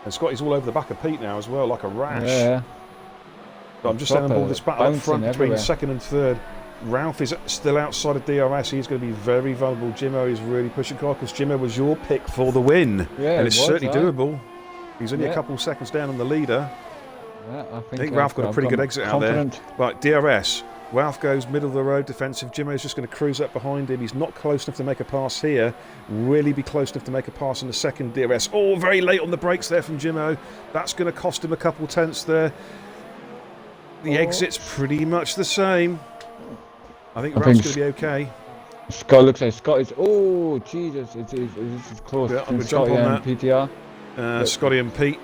And Scotty's all over the back of Pete now as well, like a rash. Yeah. But I'm just saying on board this battle up front between second and third. Ralph is still outside of DRS. He's going to be very vulnerable. Jimmo is really pushing hard because Jimmo was your pick for the win. Yeah, and it's certainly doable. He's only a couple of seconds down on the leader. Yeah, I think Ralph got a pretty good exit out there. Right, DRS. Ralph goes middle of the road defensive. Jimmo's just going to cruise up behind him. He's not close enough to make a pass here. Really be close enough to make a pass in the second DRS. Oh, very late on the brakes there from Jimmo. That's going to cost him a couple tenths there. The exit's pretty much the same. I think Ralph's going to be okay. Scott looks like Scott is. Oh, Jesus! It's close Yeah, I'm between going to jump Scotty on and that. PTR. Scotty and Pete.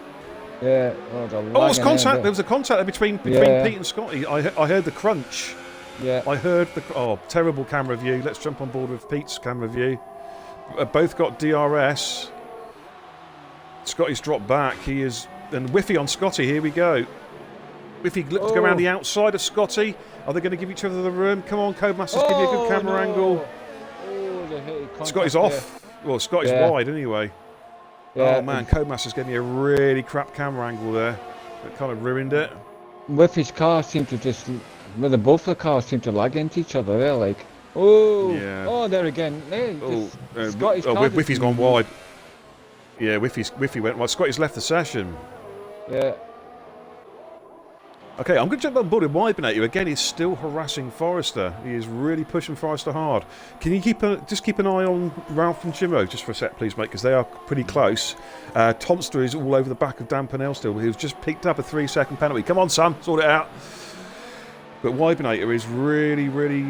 Yeah. Oh, the Oh, it was lagging contact. there. There was a contact there between Yeah. Pete and Scotty. I heard the crunch. Yeah. I heard the... Oh, terrible camera view. Let's jump on board with Pete's camera view. Both got DRS. Scotty's dropped back. He is... And Whiffy on Scotty. Here we go. Whiffy looks to go around the outside of Scotty. Are they going to give each other the room? Come on, Codemasters, give me a good camera angle. Oh, the hit contact Scotty's there. off. Well, Scotty's Yeah. wide anyway. Yeah. Oh, man, Codemasters gave me a really crap camera angle there. It kind of ruined it. With his car seem to just... Well, both the cars seem to lag into each other. They're like... Oh! Yeah. Oh, there again. Hey, Scotty's car Whiffy's just- gone wide. Yeah, Whiffy went wide. Scotty's left the session. Yeah. Okay, I'm going to jump on board with Wibinator. Again, he's still harassing Forrester. He is really pushing Forrester hard. Can you just keep an eye on Ralph and Jimmo just for a sec, please, mate, because they are pretty close. Tomster is all over the back of Dan Pennell still. He's just picked up a 3-second penalty. Come on, Sam, sort it out. But Wibinator is really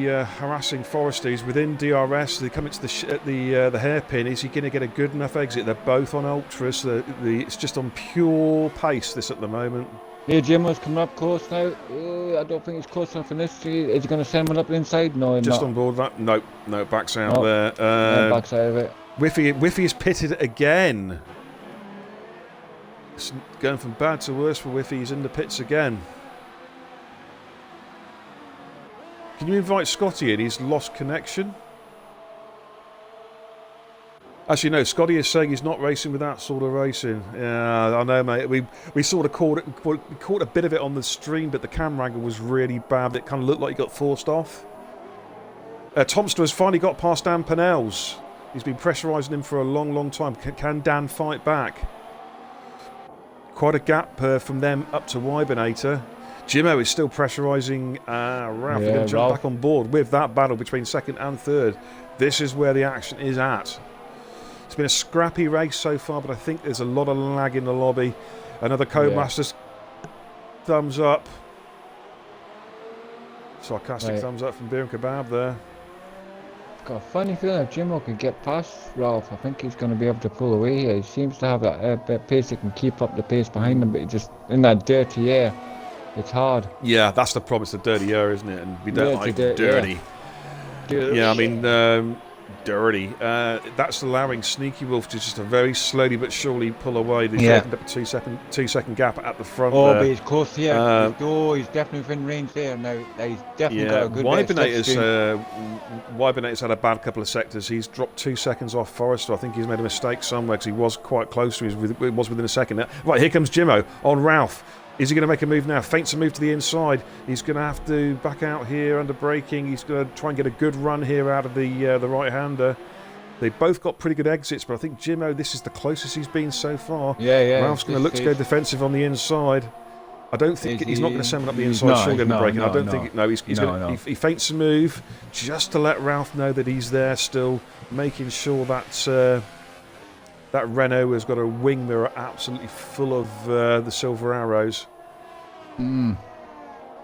harassing Forrester. He's within DRS. They come into the hairpin. Is he going to get a good enough exit? They're both on ultras. It's just on pure pace, this at the moment. Here, Jimmo's coming up close now. I don't think he's close enough in this. Is he going to send one up inside? No, he's Just not. on board that? No, backs out No. there. Backside of it. Whiffy is pitted again. It's going from bad to worse for Whiffy. He's in the pits again. Can you invite Scotty in? He's lost connection. Actually, no, Scotty is saying he's not racing with that sort of racing. Yeah, I know, mate. We sort of caught a bit of it on the stream, but the camera angle was really bad. It kind of looked like he got forced off. Tomster has finally got past Dan Pennell's. He's been pressurising him for a long time. Can Dan fight back? Quite a gap from them up to Wibinator. Jimmo is still pressurising Ralph. They're going to jump back on board with that battle between second and third. This is where the action is at. It's been a scrappy race so far, but I think there's a lot of lag in the lobby. Another Codemasters thumbs up. Sarcastic thumbs up from Beer and Kebab there. I've got a funny feeling if Jimmo can get past Ralph, I think he's going to be able to pull away here. He seems to have that bit of pace that can keep up the pace behind him, but he just in that dirty air, it's hard. Yeah, that's the problem. It's the dirty air, isn't it? And we don't like dirty. Yeah, I mean, dirty. That's allowing Sneaky Wolf to just a very slowly but surely pull away. He's opened up a 2 second gap at the front. Oh, there. but he's close here. He's definitely within range there now. He's definitely got a good Wibinator's had a bad couple of sectors. He's dropped 2 seconds off Forrester. I think he's made a mistake somewhere because he was quite close to him. He was within a second. Right, here comes Jimmo on Ralph. Is he going to make a move now? Feints a move to the inside. He's going to have to back out here under braking. He's going to try and get a good run here out of the right-hander. They both got pretty good exits, but I think Jimmo, this is the closest he's been so far. Yeah. Ralph's going to look to go defensive on the inside. I don't think he's not going to send one up the inside. Surely under braking. I don't think. No, he's going to. He feints a move just to let Ralph know that he's there still, making sure that. That Renault has got a wing mirror absolutely full of the silver arrows. Dan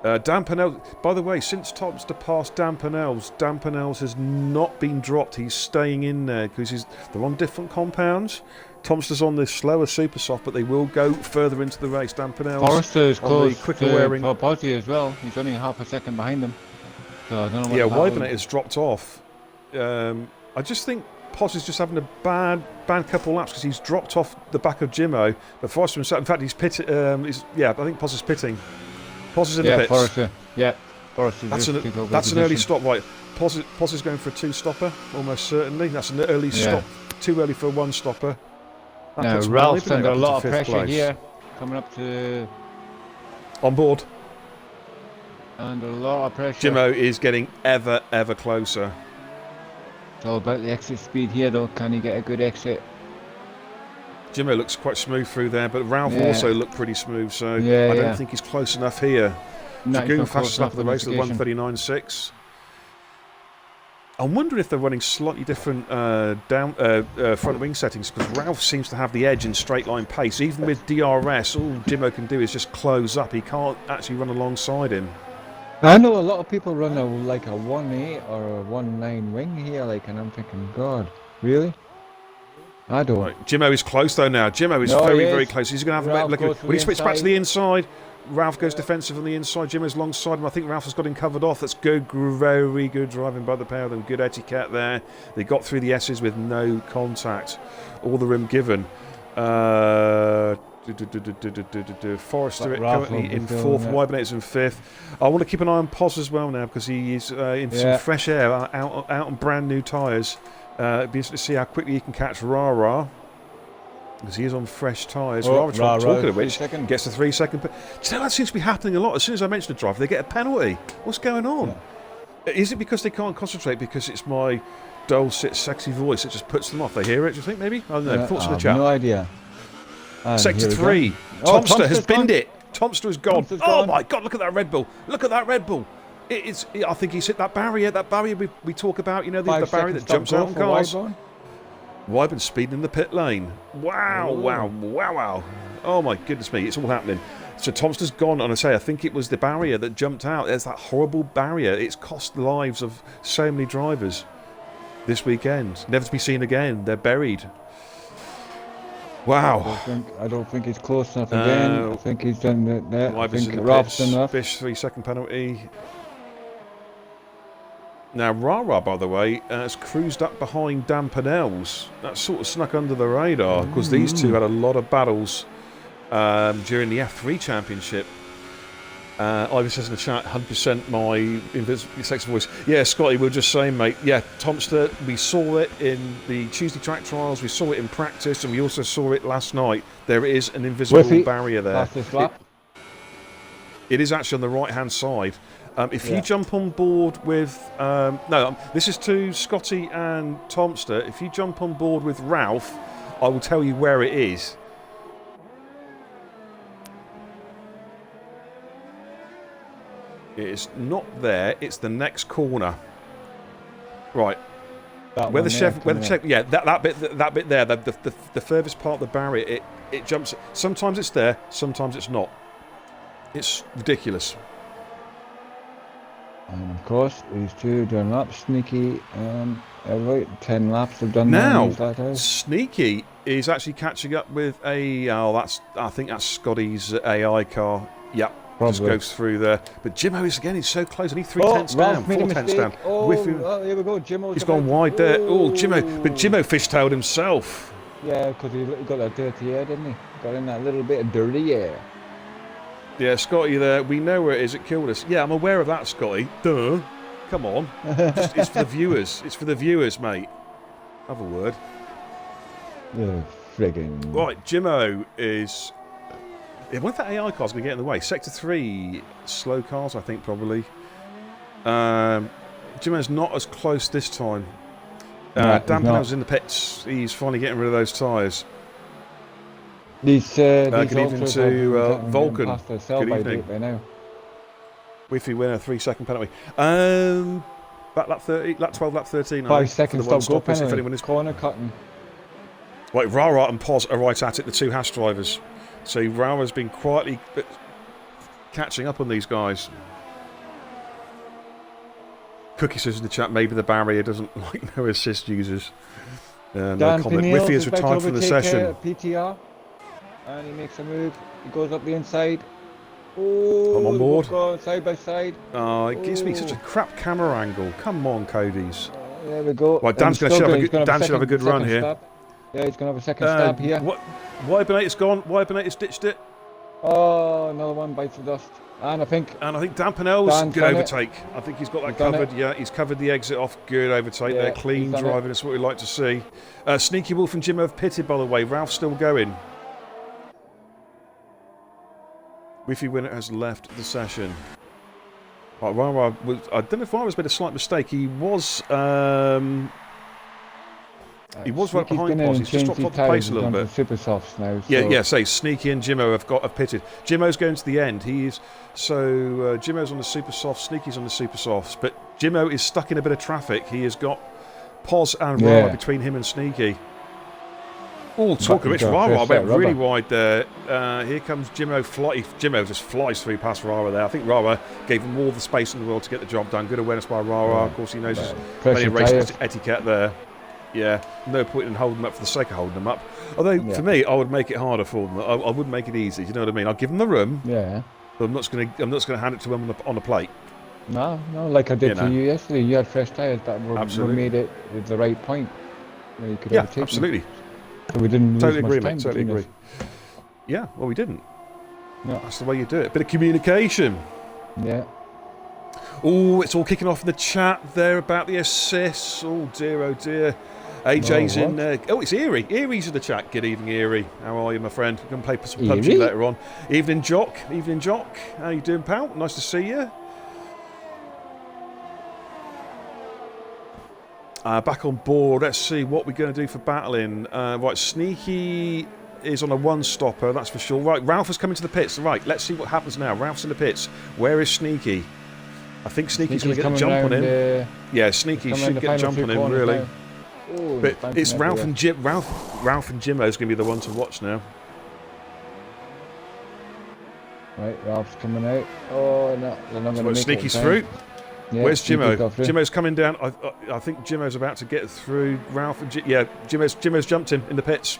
Pennell, by the way, since Tomster passed Dan Pennell's has not been dropped. He's staying in there because they're on different compounds. Tomster's on the slower super soft, but they will go further into the race. Dan Pennell's Forrester's close quicker wearing. for Posy as well. He's only half a second behind him. So I don't know what Wibinator's dropped off. I just think Poz is just having a bad couple laps because he's dropped off the back of Jimmo. But Forrester himself, in fact, he's pitted. I think Poz is pitting. Poz is in the pits. Forrester. Yeah, Forrester. That's an early stop, right? Poz is going for a 2-stopper, almost certainly. That's an early stop. Too early for a 1-stopper. Now Ralph's under a lot of pressure here, coming up to on board. Under a lot of pressure. Jimmo is getting ever closer. It's all about the exit speed here, though. Can he get a good exit? Jimmo looks quite smooth through there, but Ralph also looked pretty smooth, so I don't think he's close enough here. Dragoon fastest lap of the race at 1:39.6. I'm wondering if they're running slightly different front wing settings, because Ralph seems to have the edge in straight line pace. Even with DRS, all Jimmo can do is just close up. He can't actually run alongside him. I know a lot of people run like a 1.8 or a 1.9 wing here, like, and I'm thinking, God, really? I don't. Right, Jimmo is close though now. Jimmo is very close. He's going to have a look. When he switches back to the inside, Ralph goes defensive on the inside. Jimmo's long side, and I think Ralph has got him covered off. That's good, very good driving by the pair of them. Good etiquette there. They got through the S's with no contact. All the room given. Forrester currently in fourth, Wybernator's in fifth. I want to keep an eye on Pos as well now because he is in some fresh air, out on brand new tyres. It'd be interesting to see how quickly he can catch Rara because he is on fresh tyres. Talking of which, gets a 3 second. Do you know that seems to be happening a lot? As soon as I mention a driver, they get a penalty. What's going on? Yeah. Is it because they can't concentrate because it's my dulcet, sexy voice that just puts them off? They hear it, do you think, maybe? I don't know. Thoughts in the chat? No idea. Sector 3. Tomster has binned it. Tomster has gone. Oh my God, look at that Red Bull. Look at that Red Bull. I think he's hit that barrier. That barrier we talk about, you know, the barrier that jumps out on cars. Wyburn speeding in the pit lane. Wow. Oh my goodness me, it's all happening. So Tomster's gone, and I think it was the barrier that jumped out. There's that horrible barrier. It's cost the lives of so many drivers this weekend. Never to be seen again. They're buried. Wow. I don't think he's close enough again. I think he's done that. I think Ralph's done enough. Bish 3 second penalty. Now Rara, by the way, has cruised up behind Dan Pennell's. That sort of snuck under the radar because these two had a lot of battles during the F3 Championship. Ivy says in the chat, 100% my sexy voice. Yeah, Scotty, we were just saying, mate. Yeah, Tomster, we saw it in the Tuesday track trials, we saw it in practice, and we also saw it last night. There is an invisible barrier there. It is actually on the right-hand side. If you jump on board with... this is to Scotty and Tomster. If you jump on board with Ralph, I will tell you where it is. It's not there. It's the next corner. Right. That bit there. The furthest part of the barrier. It jumps. Sometimes it's there. Sometimes it's not. It's ridiculous. And of course, these two done laps. Sneaky. Right, 10 laps have done now. Sneaky is actually catching up with a. I think that's Scotty's AI car. Yep. Just goes through there. But Jimmo is again, he's so close. Only 3 tenths down, 4 tenths down. Here we go. He's gone wide there. Oh, Jimmo. But Jimmo fishtailed himself. Yeah, because he got that dirty air, didn't he? Got in that little bit of dirty air. Yeah, Scotty there. We know where it is. It killed us. Yeah, I'm aware of that, Scotty. Duh. Come on. It's for the viewers. It's for the viewers, mate. Have a word. Yeah, friggin'. Right, Jimmo is... I wonder if that AI car's going to get in the way. Sector 3, slow cars, I think, probably. Jimmo's not as close this time. Dan Pennell's in the pits. He's finally getting rid of those tyres. Good evening to Vulcan. Good evening. Now. Wi-Fi winner, 3 second penalty. Lap 30, lap 12, lap 13. 5 seconds stop go penalty. If anyone is corner cutting. Right, Rara and Pos are right at it, the two Haas drivers. So Rara's been quietly catching up on these guys. Cookie says in the chat, maybe the barrier doesn't like no assist users. No comment. Wi-Fi is retired from the session. PTR, and he makes a move. He goes up the inside. Oh, I'm on board. Going side by side. Oh, it gives me such a crap camera angle. Come on, Cody's. There we go. Right, Dan should have a good run here. Stab. Yeah, he's going to have a second stab here. Wybernator's gone. Wybernator's ditched it. Oh, another one bites the dust. And I think Dan Pennell's good overtake. I think he's got that covered. Yeah, he's covered the exit off. Good overtake there. Clean driving. That's what we like to see. Sneaky Wolf and Jim have pitted, by the way. Ralph's still going. Wi-Fi winner has left the session. Right, I don't know if Rara's made a slight mistake. He was right behind Pos. He's just dropped off the pace a little bit. Super softs now. So. Say Sneaky and Jimmo have pitted. Jimmo's going to the end. Jimmo's on the super softs. Sneaky's on the super softs. But Jimmo is stuck in a bit of traffic. He has got Pos and Rara between him and Sneaky. Oh, talk of which, Rara went rubber. really wide there. Here comes Jimmo. Jimmo just flies through past Rara there. I think Rara gave him all the space in the world to get the job done. Good awareness by Rara. Of course, he knows there's plenty of race etiquette there. Yeah, no point in holding them up for the sake of holding them up. Although, for me, I would make it harder for them. I wouldn't make it easy. Do you know what I mean? I'll give them the room. Yeah. But I'm not going to hand it to them on a plate. No, like I did to you yesterday. You had fresh tyres that were made it at the right point where you could overtake absolutely. them. So we didn't totally lose agree, much time. Mate. Totally agree. Us. Yeah, well, we didn't. Yeah. That's the way you do it. Bit of communication. Yeah. Oh, it's all kicking off in the chat there about the assists. Oh dear. AJ's in. It's Eerie. Eerie's in the chat. Good evening, Eerie. How are you, my friend? We're going to play some PUBG later on. Evening, Jock. How you doing, pal? Nice to see you. Back on board. Let's see what we're going to do for battling. Right, Sneaky is on a one-stopper, that's for sure. Right, Ralph has come into the pits. Right, let's see what happens now. Ralph's in the pits. Where is Sneaky? I think Sneaky's going to get a jump on him. Yeah, Sneaky should get a jump on him, really. Ooh, but it's Ralph and Jimmo's going to be the one to watch now. Right, Ralph's coming out. Oh, no, they're not going to make Sneaky's through. Yeah, where's Jimmo? Jimmo's coming down. I think Jimmo's about to get through. Ralph and Jimmo's jumped him in the pits.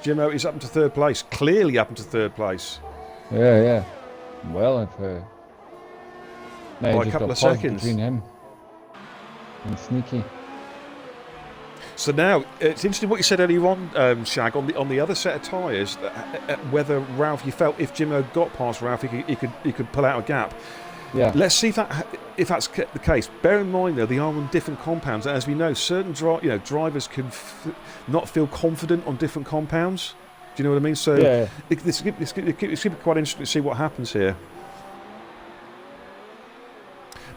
Jimmo is up into third place. Clearly up into third place. Yeah. Well, by a couple of seconds between him and Sneaky. So now it's interesting what you said earlier on, Shag, on the other set of tyres, whether Ralph, you felt if Jimmo got past Ralph, he could pull out a gap. Yeah. Let's see if that's the case. Bear in mind, though, they are on different compounds. And as we know, certain drivers can not feel confident on different compounds. Do you know what I mean? So this could be quite interesting to see what happens here.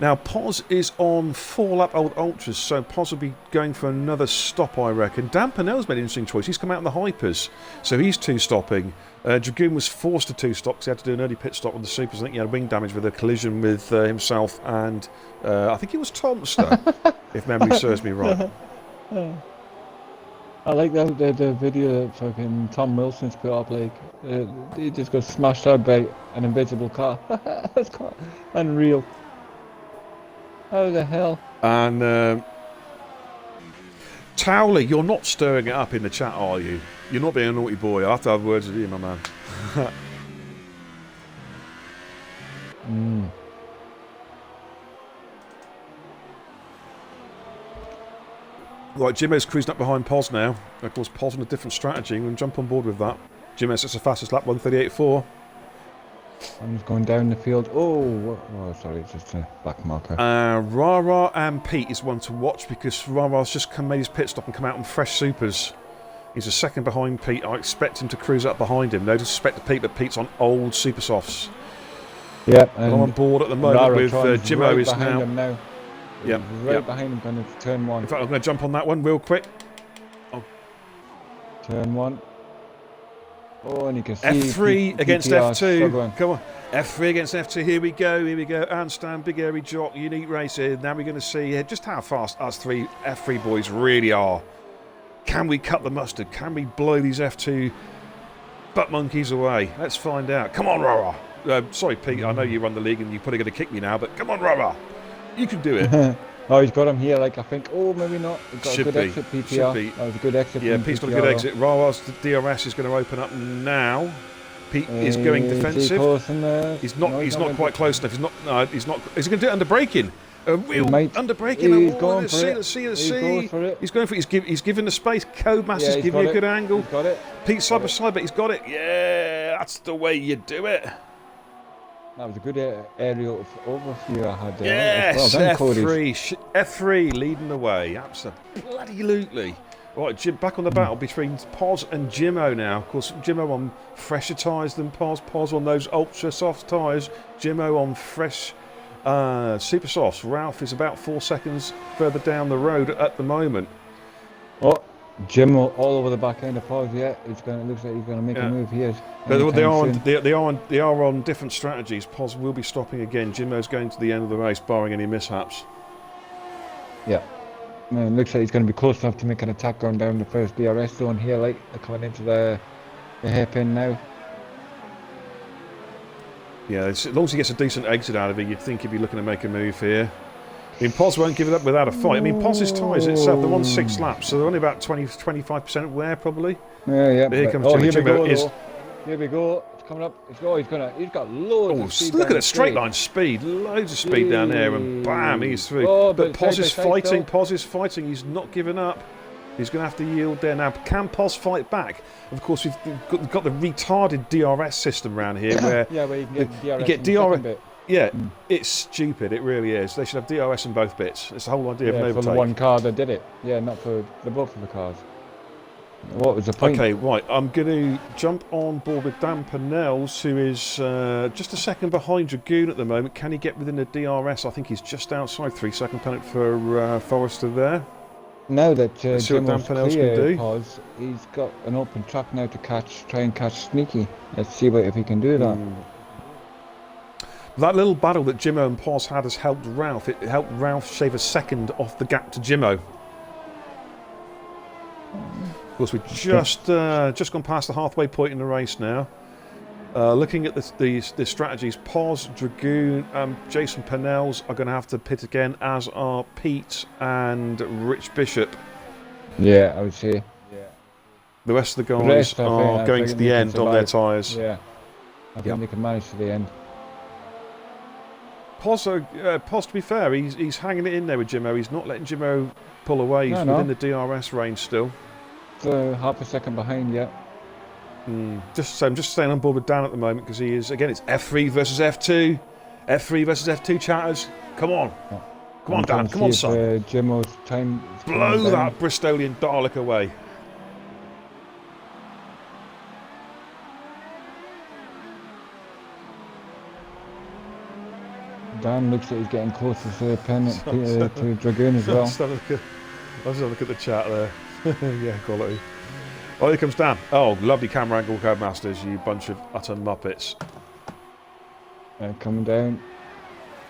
Now, Poz is on 4-lap old ultras, so Poz will be going for another stop, I reckon. Dan Purnell's made an interesting choice. He's come out in the hypers, so he's two-stopping. Dragoon was forced to two-stop because he had to do an early pit stop on the supers. I think he had wing damage with a collision with himself and I think it was Tomster, if memory serves me right. I like the video that fucking Tom Wilson's put up. Like he just got smashed out by an invisible car. That's quite unreal. How the hell? And Towley, you're not stirring it up in the chat, are you? You're not being a naughty boy. I have to have words with you, my man. Right, Jimmo's cruising up behind Poz now. Of course, Poz on a different strategy. I'm going to jump on board with that. Jimmo sets the fastest lap, 1:38.4. I'm just going down the field. Oh, sorry, it's just a back marker. Rara and Pete is one to watch because Rara's just made his pit stop and come out on fresh supers. He's a second behind Pete. I expect him to cruise up behind him. No disrespect to Pete, but Pete's on old super softs. Yeah, I'm on board at the moment Rara with Jimmo right is behind now. him now. Yeah, right behind him, going to turn one. In fact, I'm going to jump on that one real quick. Turn one. Oh, and you can see F3 against F2. Struggling. Come on. F3 against F2. Here we go. Handstand, big airy jock, unique racing. Now we're going to see just how fast us F3 boys really are. Can we cut the mustard? Can we blow these F2 butt monkeys away? Let's find out. Come on, Rara. Sorry, Pete. I know you run the league and you're probably going to kick me now, but come on, Rara. You can do it. Oh, he's got him here, like I think. Oh, maybe not. He's got Should a good be. exit PTR. Should be. That was a good exit. Yeah, Pete's got a good exit. Rara's DRS is going to open up now. Pete is going defensive. He's not quite close enough. He's not. Is he going to do it under braking? A real under braking. He's going for it. He's going for it. He's giving the space. Codemaster's giving you a good angle. He's got it. Pete side by side, but he's got it. Yeah, that's the way you do it. That was a good aerial overview I had there. Yes, well, F3 leading the way. Absolutely. Right, back on the battle between Poz and Jimmo now. Of course, Jimmo on fresher tyres than Poz. Poz on those ultra soft tyres. Jimmo on fresh super softs. Ralph is about 4 seconds further down the road at the moment. Oh, Jimmo all over the back end of Poz. Yeah, it looks like he's going to make a move here. But they are on different strategies. Poz will be stopping again. Jimmo's going to the end of the race, barring any mishaps. Yeah. Man, looks like he's going to be close enough to make an attack going down the first DRS zone here, like they're coming into the hairpin now. Yeah, as long as he gets a decent exit out of it, you'd think he'd be looking to make a move here. I mean, Pos won't give it up without a fight. I mean, Pos's tyres itself, they're on 6 laps, so they're only about 20-25% wear, probably. Yeah. But here comes here Jimmo. we go. Here we go. It's coming up. He's got loads of speed. Look at the straight line speed. Loads of speed down there, and bam, he's through. Oh, but Pos is fighting. Though. Pos is fighting. He's not giving up. He's going to have to yield there. Now, can Pos fight back? Of course, we've got the retarded DRS system around here where you can get DRS. bit. Yeah, it's stupid. It really is. They should have DRS in both bits. It's the whole idea of an overtake. For the one car that did it. Yeah, not for the both of the cars. What was the point? Okay, right. I'm going to jump on board with Dan Pennells, who is just a second behind Dragoon at the moment. Can he get within the DRS? I think he's just outside. 3-second penalty for Forrester there. Now that Jimmo's clear, Pos, he's got an open track now to try and catch Sneaky. Let's see if he can do that. That little battle that Jimmo and Pos had has helped Ralph. It helped Ralph shave a second off the gap to Jimmo. Of course, we've just gone past the halfway point in the race now. Looking at the strategies, Pos, Dragoon, and Jason Pennells are going to have to pit again, as are Pete and Rich Bishop. Yeah, I would say. Yeah. The rest of the guys are going to the end on their tyres. Yeah, I think they can manage to the end. Pos, to be fair, he's hanging it in there with Jimmo. He's not letting Jimmo pull away. He's within the DRS range still. So half a second behind, yeah. I'm just staying on board with Dan at the moment because he is, again, it's F3 versus F2. F3 versus F2 chatters. Come on. Come on, Dan. Come on, son. Jimmo's time. Blow that Bristolian Dalek away. Dan looks like he's getting closer to the pen to Dragoon as well. Let's have a look at the chat there. Yeah, quality. Oh, here comes Dan. Oh, lovely camera angle, Codemasters, you bunch of utter muppets. Coming down.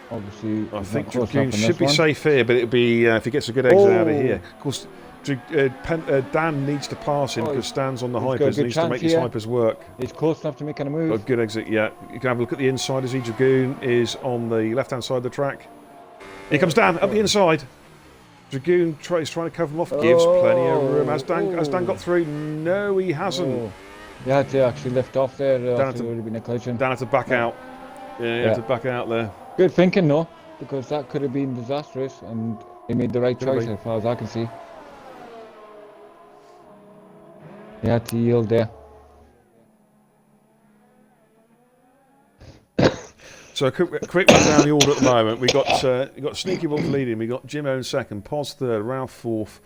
Obviously, I think Dragoon should be safe here, but it'll be if he gets a good exit out of here. Of course, Dan needs to pass him because Stan's on the hypers and needs to make his hypers work. He's close enough to make a move. A good exit, yeah. You can have a look at the inside as Dragoon is on the left-hand side of the track. Here comes Dan up the inside. Dragoon is trying to cover him off. Gives plenty of room. Has Dan got through? No, he hasn't. He had to actually lift off there. There would have been a collision. Dan had to back out. Yeah, he had to back out there. Good thinking, though, because that could have been disastrous, and he made the right choice as far as I can see. He had to yield there. So a quick run down the order at the moment. We got Sneaky Wolf leading. We got Jimmo in second, Pos third, Ralph fourth,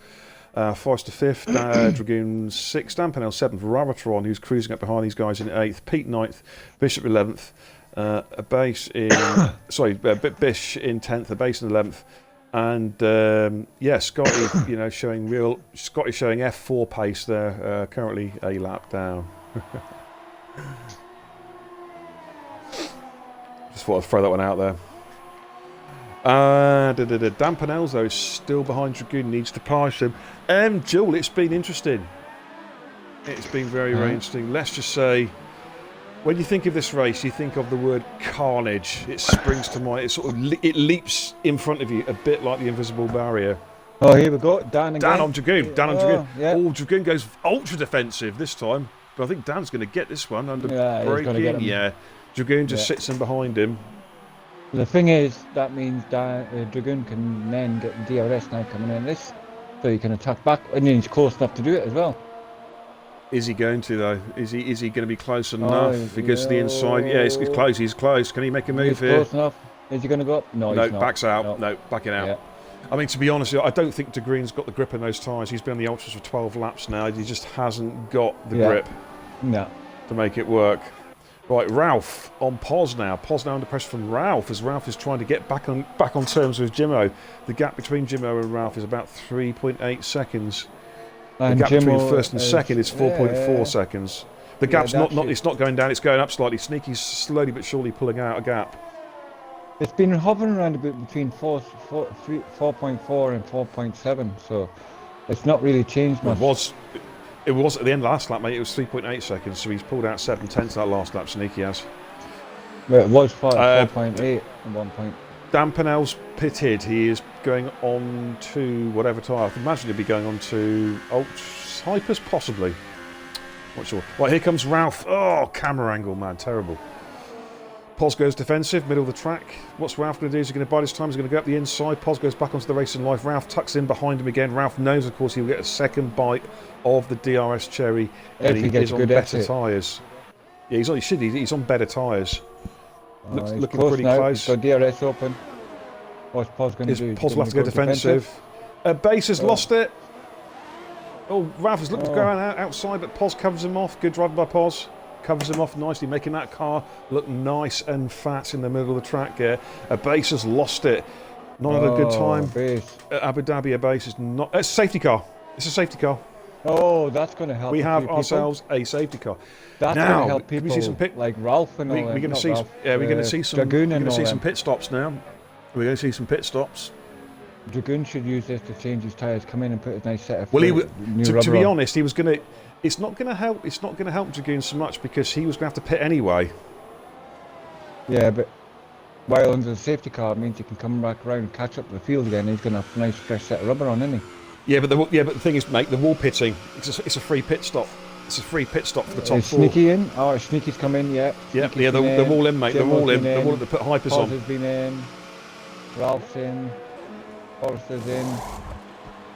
Forrester fifth, Dragoon sixth, Dan Pennell seventh, RRF1, who's cruising up behind these guys in eighth, Pete ninth, Bishop 11th, Bish in 10th, a Base in 11th, and Scotty, showing F4 pace there, currently a lap down. Just thought I'd throw that one out there. Dan Pennells, though, is still behind Dragoon, needs to pass him. Joel, it's been interesting. It's been very, very interesting. Let's just say, when you think of this race, you think of the word carnage. It springs to mind. It leaps in front of you, a bit like the invisible barrier. Oh, here we go. Dan again. Dan on Dragoon. Yeah. Oh, Dragoon goes ultra defensive this time. But I think Dan's going to get this one under braking. Yeah. Dragoon just sits in behind him. The thing is, that means Dragoon can then get DRS now coming in this, so he can attack back, and he's close enough to do it as well. Is he going to though? Is he going to be close enough? Because the inside, it's close. He's close. Can he make a move here? Close enough. Is he going to go up? No, he's not. Backs out. No, backing out. Yeah. I mean, to be honest, I don't think Dragoon's got the grip in those tyres. He's been on the ultras for 12 laps now. He just hasn't got the grip to make it work. Right, Ralph on Pos now. Pos now under pressure from Ralph, as Ralph is trying to get back on terms with Jimmo. The gap between Jimmo and Ralph is about 3.8 seconds. And the gap between first and second is 4.4 seconds. The gap's it's not going down, it's going up slightly. Sneaky's slowly but surely pulling out a gap. It's been hovering around a bit between 4.4 and 4.7, so it's not really changed Well, much. it was at the end of last lap, mate. It was 3.8 seconds, so he's pulled out 7/10 that last lap. Sneaky has. Well, it was 4.8 at one point. Dan Pennell's pitted. He is going on to whatever tyre. I can imagine he'll be going on to Hypers, possibly. Not sure. Right, here comes Ralph. Oh, camera angle, man, terrible. Pos goes defensive, middle of the track. What's Ralph going to do? Is he going to bide his time? He's going to go up the inside. Pos goes back onto the racing life. Ralph tucks in behind him again. Ralph knows, of course, he will get a second bite of the DRS cherry. And he is on better tyres. Yeah, he's on better tyres. Looking pretty close. He's got DRS open. What's Pos going to do? Pos will have to go defensive. Base has lost it. Oh, Ralph has looked to go outside, but Pos covers him off. Good driving by Pos. Covers him off nicely, making that car look nice and fat in the middle of the track here. Base has lost it. Not had a good time. Abu Dhabi, Base is not. It's a safety car. It's a safety car. Oh, that's going to help. We have ourselves a safety car. That's going to help people we see some like Ralph and all that. We're going to see. We're going to see some. We're going to see some pit stops now. We're going to see some pit stops. Dragoon should use this to change his tyres. Come in and put a nice set of. Well, to be honest, he was going to. It's not going to help. It's not going to help Dragoon so much because he was going to have to pit anyway. Yeah, but while under the safety car, it means he can come back around and catch up to the field again. He's going to have a nice fresh set of rubber on, isn't he? Yeah, but the thing is, mate, the wall pitting. It's a free pit stop. It's a free pit stop for the top four. Sneaky in. Oh, Sneaky's come in. Yeah. Yeah, they're all in, mate. They're all in. They're all to put Hypers on. Has been in. Ralph's in. Forrester's in.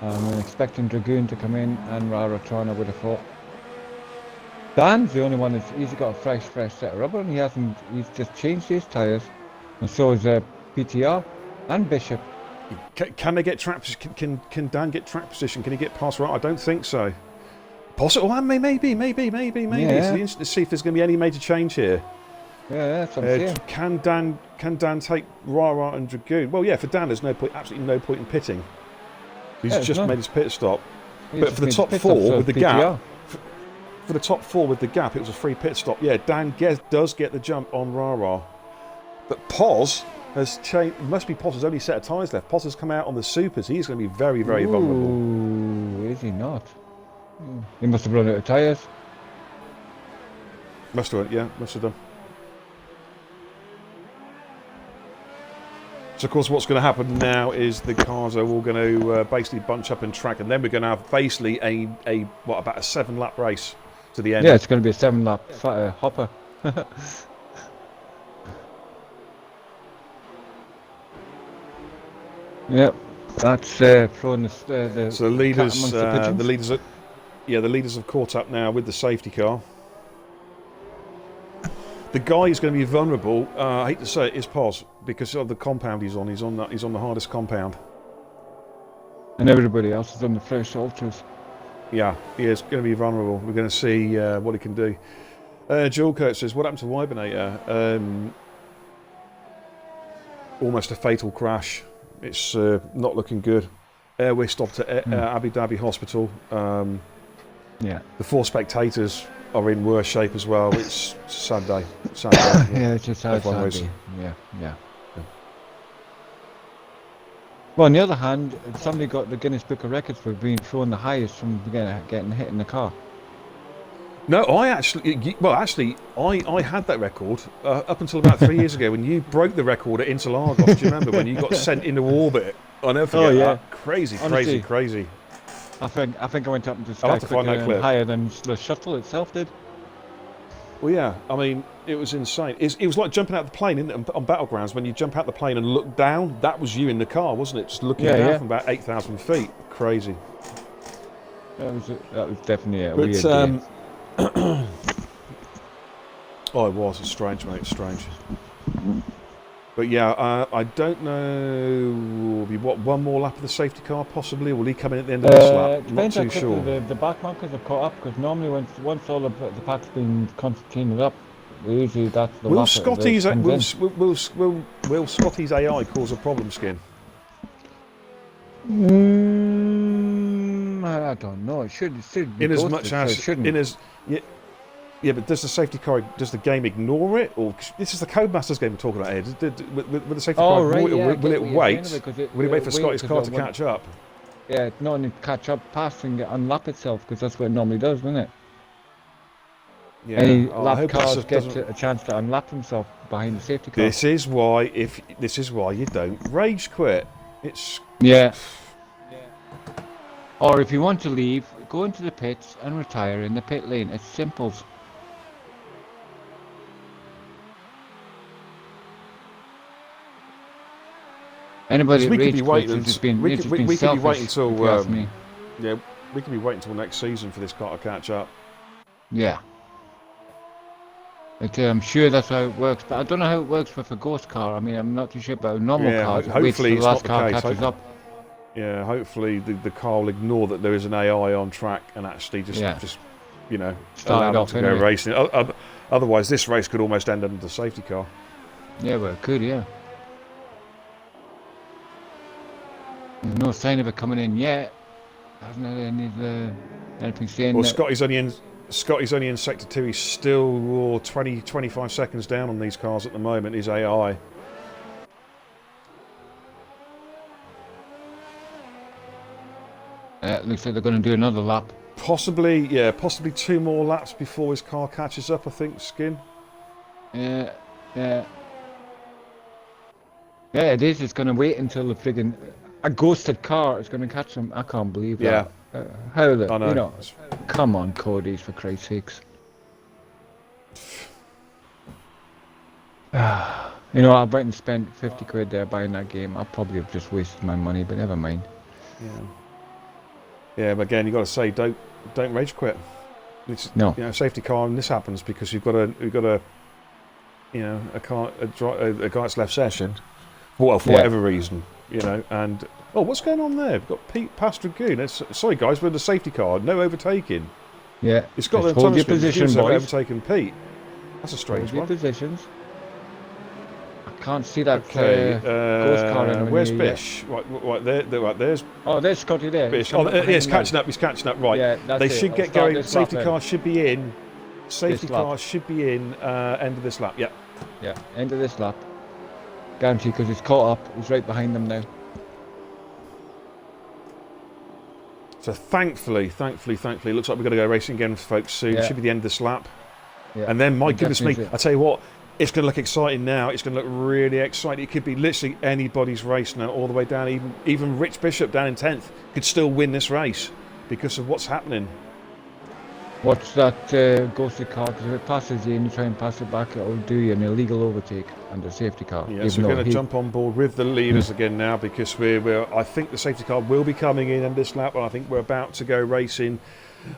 I'm expecting Dragoon to come in and RRF1, I would have thought. Dan's the only one he's got a fresh set of rubber, and he's just changed his tyres, and so is PTR and Bishop. Can they get track position? Can Dan get track position? Can he get past right? I don't think so. Possible. Oh, maybe. Yeah. It's to see if there's going to be any major change here. Yeah, that's what I'm saying. Can Dan take Rara and Dragoon? Well, yeah. For Dan, there's absolutely no point in pitting. He's just made his pit stop. But for the top four with the gap. For the top four with the gap, it was a free pit stop. Yeah, Dan does get the jump on Rara. But Pos has changed. It must be Pos's only set of tyres left. Pos has come out on the supers. He's going to be very, very vulnerable. Ooh, is he not? He must have run out of tyres. Must have done. So, of course, what's going to happen now is the cars are all going to basically bunch up and track, and then we're going to have basically about a 7-lap race to the end. Yeah, it's going to be a 7-lap hopper. Yep, that's throwing the so the leaders have caught up now with the safety car. The guy who's going to be vulnerable, I hate to say it, is Pos because of the compound he's on. He's on the hardest compound. And everybody else is on the fresh ultras. Yeah, he is going to be vulnerable. We're going to see what he can do. Joel Kurt says, what happened to Wibinator? Almost a fatal crash. It's not looking good. Airway stopped at Abu Dhabi Hospital. Yeah. The 4 spectators are in worse shape as well. It's a sad day. Yeah, it's a sad day. Yeah. Well, on the other hand, somebody got the Guinness Book of Records for being thrown the highest from getting hit in the car. No, I had that record up until about 3 years ago when you broke the record at Interlagos. Do you remember when you got sent into orbit? I'll never forget that. Crazy. I think I went up into the sky I'll have to find that clip. Higher than the shuttle itself did. Well, yeah, I mean, it was insane. It was like jumping out of the plane, isn't it, on Battlegrounds, when you jump out the plane and look down, that was you in the car, wasn't it? Just looking down from about 8,000 feet. Crazy. That was definitely a weird day. Oh, it was. It's strange, mate. It's strange. But yeah, I don't know. What, one more lap of the safety car, possibly? Or will he come in at the end of this lap? I'm not too sure. The back markers have caught up because normally once all the pack's been concertinaed up, usually that's the will lap. Will Scotty's AI cause a problem, Skin? I don't know. It should be. In as much as shouldn't. Yeah, but does the safety car, does the game ignore it? Or this is the Codemasters game we're talking about here. Will the safety car ignore it, or will it wait? Will it wait for Scotty's car to catch up? Yeah, not only catch up, pass and unlap itself, because that's what it normally does, doesn't it? Yeah. Any lap cars get a chance to unlap himself behind the safety car. This is why you don't rage quit. It's yeah. Or if you want to leave, go into the pits and retire in the pit lane. It's simple. Anybody that rage quits has just been selfish. We could be waiting until we could be waiting until next season for this car to catch up. Yeah. But, I'm sure that's how it works, but I don't know how it works with a ghost car. I mean, I'm not too sure about normal cars. Hopefully the last car catches up. Yeah, hopefully the car will ignore that there is an AI on track and actually just start allow off them to go racing. Otherwise, this race could almost end under the safety car. Yeah, well, it could, yeah. There's no sign of it coming in yet. Hasn't had anything saying. Well, Scotty's only in sector 2. He's still 20-25 seconds down on these cars at the moment. His AI. Looks like they're going to do another lap. Possibly 2 more laps before his car catches up, I think, Skin. Yeah. Yeah, it is. It's going to wait until the friggin' a ghosted car is going to catch them. I can't believe that. How the, I know. Come on, Cody's, for Christ's sakes. I went and spent 50 quid there buying that game. I probably have just wasted my money, but never mind. Yeah, but again, you got to say, don't rage quit. No. Safety car, and this happens because you've got a guy that's left session, for whatever reason, and what's going on there? We've got Pete past Dragoon. Sorry guys, we're in the safety car, no overtaking. Yeah, it's got the hold your position, boys. Overtaken Pete. That's a strange one. Positions. I can't see that ghost car anywhere. Where's Bish? Right, there's. Oh, there's Scotty there. Bish. He's catching up. He's catching up. Right. Yeah, they should get going. Safety car should be in. Safety car should be in. End of this lap. Yeah. Yeah. End of this lap. Guaranteed, because he's caught up. He's right behind them now. So thankfully, it looks like we're going to go racing again, folks, soon. It should be the end of this lap. Yeah. And then, my goodness me, I tell you what, it's going to look exciting now. It's going to look really exciting. It could be literally anybody's race now, all the way down. Even Rich Bishop down in 10th could still win this race because of what's happening. What's that ghosted car? Because if it passes you and you try and pass it back, it'll do you an illegal overtake under safety car. Yeah, so we're going to jump on board with the leaders again now, because I think the safety car will be coming in this lap, and I think we're about to go racing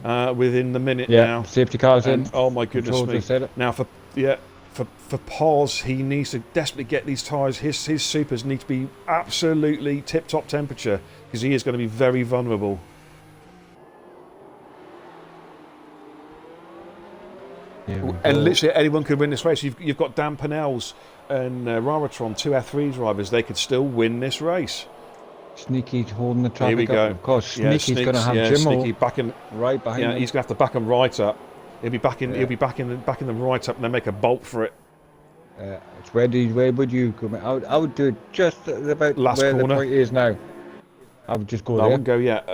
within the minute now. Safety car's in. Oh my goodness me! Now for Paz, he needs to desperately get these tyres. His supers need to be absolutely tip-top temperature, because he is going to be very vulnerable. And literally anyone could win this race. You've got Dan Pennells and RRF1, 2 F3 drivers. They could still win this race. Sneaky holding the traffic. Here we go. Of course, Sneaky's going to have Jimmo backing right behind him. He's going to have to back him right up. He'll be backing them right up, and then make a bolt for it. Where would you go? I would do it just about last where corner. The point is now. I would just go there. I wouldn't go yet.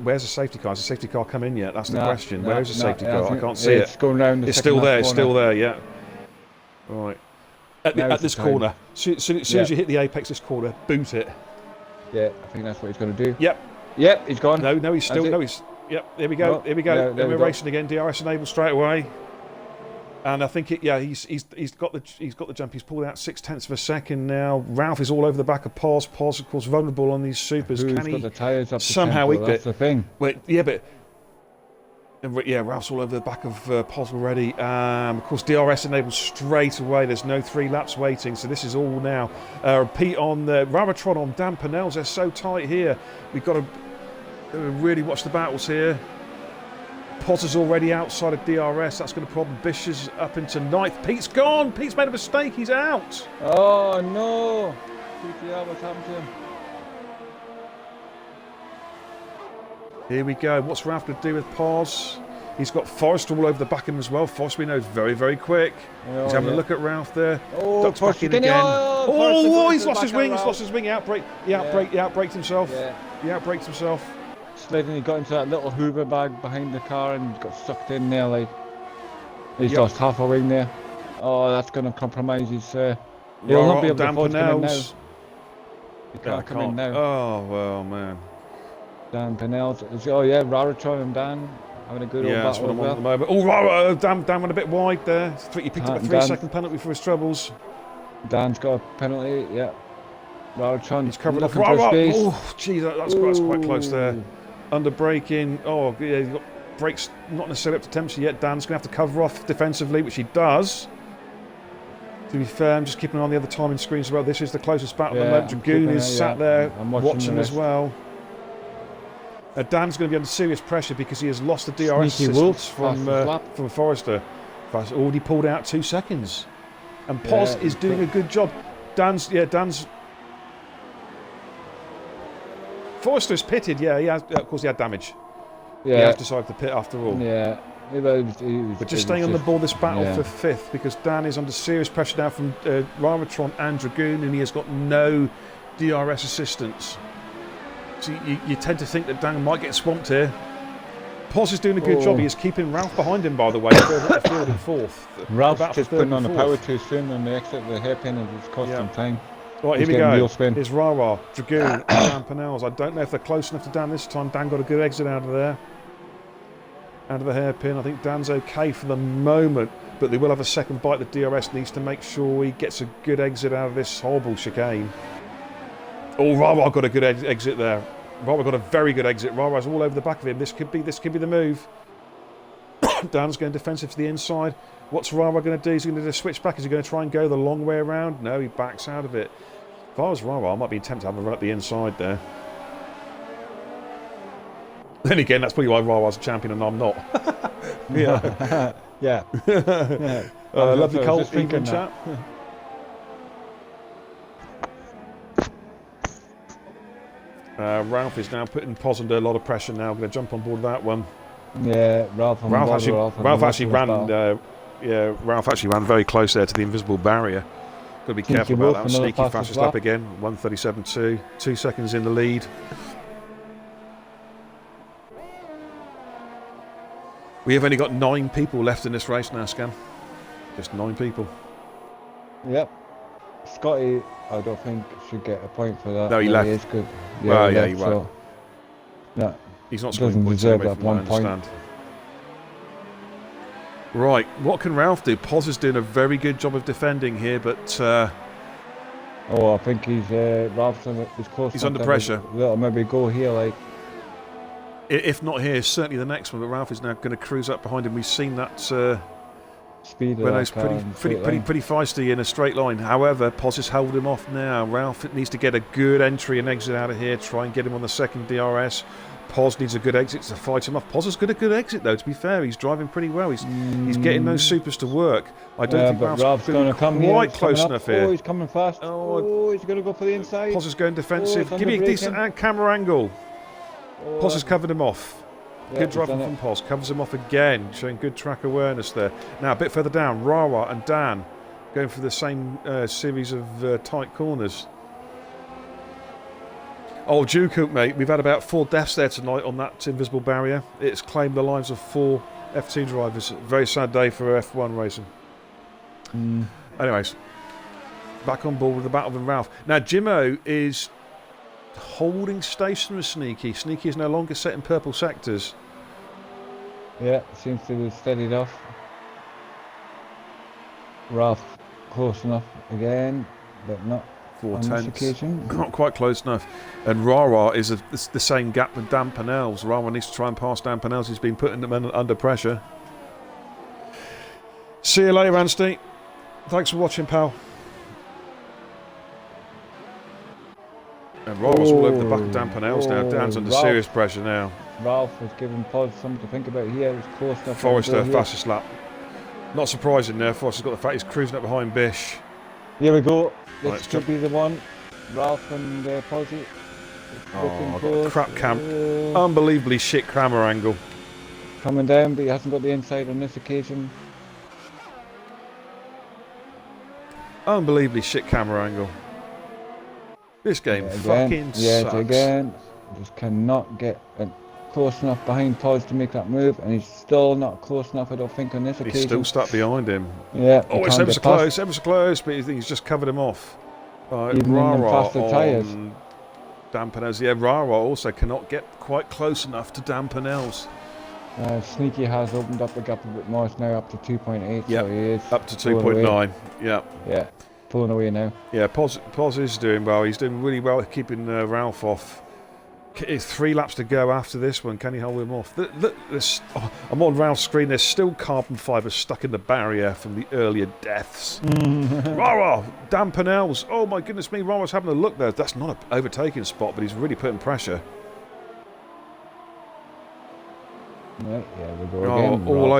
Where's the safety car? Has the safety car come in yet? That's the question. Where is the safety car? I can't see it. It's going round the It's still there. It's still there. Yeah. Right. At this corner. Soon as you hit the apex, this corner, boot it. Yeah, I think that's what he's going to do. Yep. He's gone. No, he's still. No, he's. Yep. Here we go. Here we go. Then we're racing again. DRS enabled straight away. And I think he's got the jump. He's pulled out 0.6 of a second now. Ralph is all over the back of Paz. Paz, of course, vulnerable on these supers. Who's Can he got the tyres up somehow the That's the thing. Wait, Ralph's all over the back of Paz already. Of course, DRS enabled straight away. There's no 3 laps waiting, so this is all now. Pete on Ravatron on Dan Pennells. They're so tight here. We've got to really watch the battles here. Potter's already outside of DRS. That's going to problem. Bish is up into 9th. Pete's gone. Pete's made a mistake. He's out. Oh no! PTR, what's happened to him? Here we go. What's Ralph going to do with Paz? He's got Forrester all over the back of him as well. Forrester, we know, is very, very quick. He's having a look at Ralph there. Ducks back in again. He's lost his wings. Lost his wing. He outbraked himself. He outbraked himself. Sliding, he got into that little Hoover bag behind the car and got sucked in there. Like he's lost half a wing there. Oh, that's going to compromise his. He'll not be able to afford to come in now. He can't come in now. Oh well, man. Dan Pinnell's. Oh yeah, Raratron and Dan having a good old battle. That's what I'm on at the moment. Oh, Dan went a bit wide there. He picked up a 3-second penalty for his troubles. Dan's got a penalty. Yeah. Raratron. He's covered off. Oh, gee, that's quite close there. Under braking. Oh, yeah, he's got brakes not necessarily up to temperature yet. Dan's going to have to cover off defensively, which he does. To be fair, I'm just keeping an eye on the other timing screens as well. This is the closest battle at the moment. Dragoon is sat there watching as well. Dan's going to be under serious pressure because he has lost the DRS assistance from Forrester. He's already pulled out 2 seconds. And Pos is doing a good job. Dan's Forrester's pitted, he has, of course he had damage. He has decided to pit after all. Yeah. But just staying on the board this battle for 5th because Dan is under serious pressure now from Raratron and Dragoon, and he has got no DRS assistance. So you tend to think that Dan might get swamped here. Pos is doing a good job. He is keeping Ralph behind him, by the way, further at field in 4th. Ralph's just putting on the power too soon on the exit of the hairpin and it's costing time. Right, here we go. Here's Rara, Dragoon, and Dan Pinnells. I don't know if they're close enough to Dan this time. Dan got a good exit out of there. Out of the hairpin. I think Dan's okay for the moment, but they will have a second bite. The DRS needs to make sure he gets a good exit out of this horrible chicane. Oh, Rara got a good exit there. Rara got a very good exit. Rara's all over the back of him. This could be the move. Dan's going defensive to the inside. What's Rara going to do? Is he going to switch back? Is he going to try and go the long way around? No, he backs out of it. If I was Rara, I might be tempted to have a run at the inside there. Then again, that's probably why Rara's a champion and I'm not. Yeah. Lovely Colt, evening chat. Ralph is now putting Pos under a lot of pressure now. Going to jump on board that one. Yeah, Ralph actually ran very close there to the invisible barrier. Got to be careful about that. Sneaky fastest lap again. 1:37.2. 2 seconds in the lead. We have only got 9 people left in this race now, Scam. Just 9 people. Yep. Scotty, I don't think should get a point for that. No, he left. He is good. He won't. No, he's not scoring points anyway, from what I understand. Right, what can Ralph do? Pos is doing a very good job of defending here, but... I think he's... Ralph's close. He's under pressure. Maybe go here, like... If not here, certainly the next one, but Ralph is now going to cruise up behind him. We've seen that... Speed of Renault's pretty feisty in a straight line. However, Pos is holding him off now. Ralph needs to get a good entry and exit out of here. Try and get him on the second DRS. Pos needs a good exit to fight him off. Pos has got a good exit though. To be fair, he's driving pretty well. He's getting those supers to work. I don't think Ralph's going to come quite close enough here. Oh, he's coming fast. Oh, he's going to go for the inside. Pos is going defensive. Give me a decent camera angle. Pos has covered him off. Good driving from Pos, covers him off again, showing good track awareness there. Now a bit further down, Rara and Dan going for the same series of tight corners. Oh, Juke, mate, we've had about 4 deaths there tonight on that invisible barrier. It's claimed the lives of 4 F2 drivers. Very sad day for F1 racing. Anyways, back on board with the battle with Ralph. Now Jimmo is holding station with Sneaky. Sneaky is no longer set in purple sectors. Yeah, seems to have steadied off. Ralph close enough again, but not 4 on this occasion. Not quite close enough. And Rara is the same gap with Dan Pinnells. Rara needs to try and pass Dan Pinnells. He's been putting them under pressure. See you later, Anstey. Thanks for watching, pal. And Rara's all over the back of Dan Pinnells now. Dan's under serious pressure now. Ralph has given Pos something to think about here. It's close enough. Forrester, fastest lap. Not surprising there. Forrester's got the fact he's cruising up behind Bish. Here we go. This could be the one. Ralph and Posy. Oh, crap cam. Unbelievably shit camera angle. coming down, but he hasn't got the inside on this occasion. Unbelievably shit camera angle. This game fucking sucks. sucks. Again. Just cannot get close enough behind Paz to make that move, and he's still not close enough, I don't think, on this occasion. He's still stuck behind him. Yeah. Oh, it's ever so close, but he's just covered him off. Even faster tyres. Dampenels. Yeah, Rara also cannot get quite close enough to Dampenels. Sneaky has opened up the gap a bit more. It's now up to 2.8. Yeah, so he is up to 2.9. Yeah. Yeah, pulling away now. Yeah, Paz is doing well. He's doing really well at keeping Ralph off. It's 3 laps to go after this one. Can he hold him off? Look, I'm on Ralph's screen. There's still carbon fibre stuck in the barrier from the earlier deaths. Rara, Dampenels. Oh my goodness me, Rara's having a look there. That's not an overtaking spot, but he's really putting pressure. Yeah, we go again. All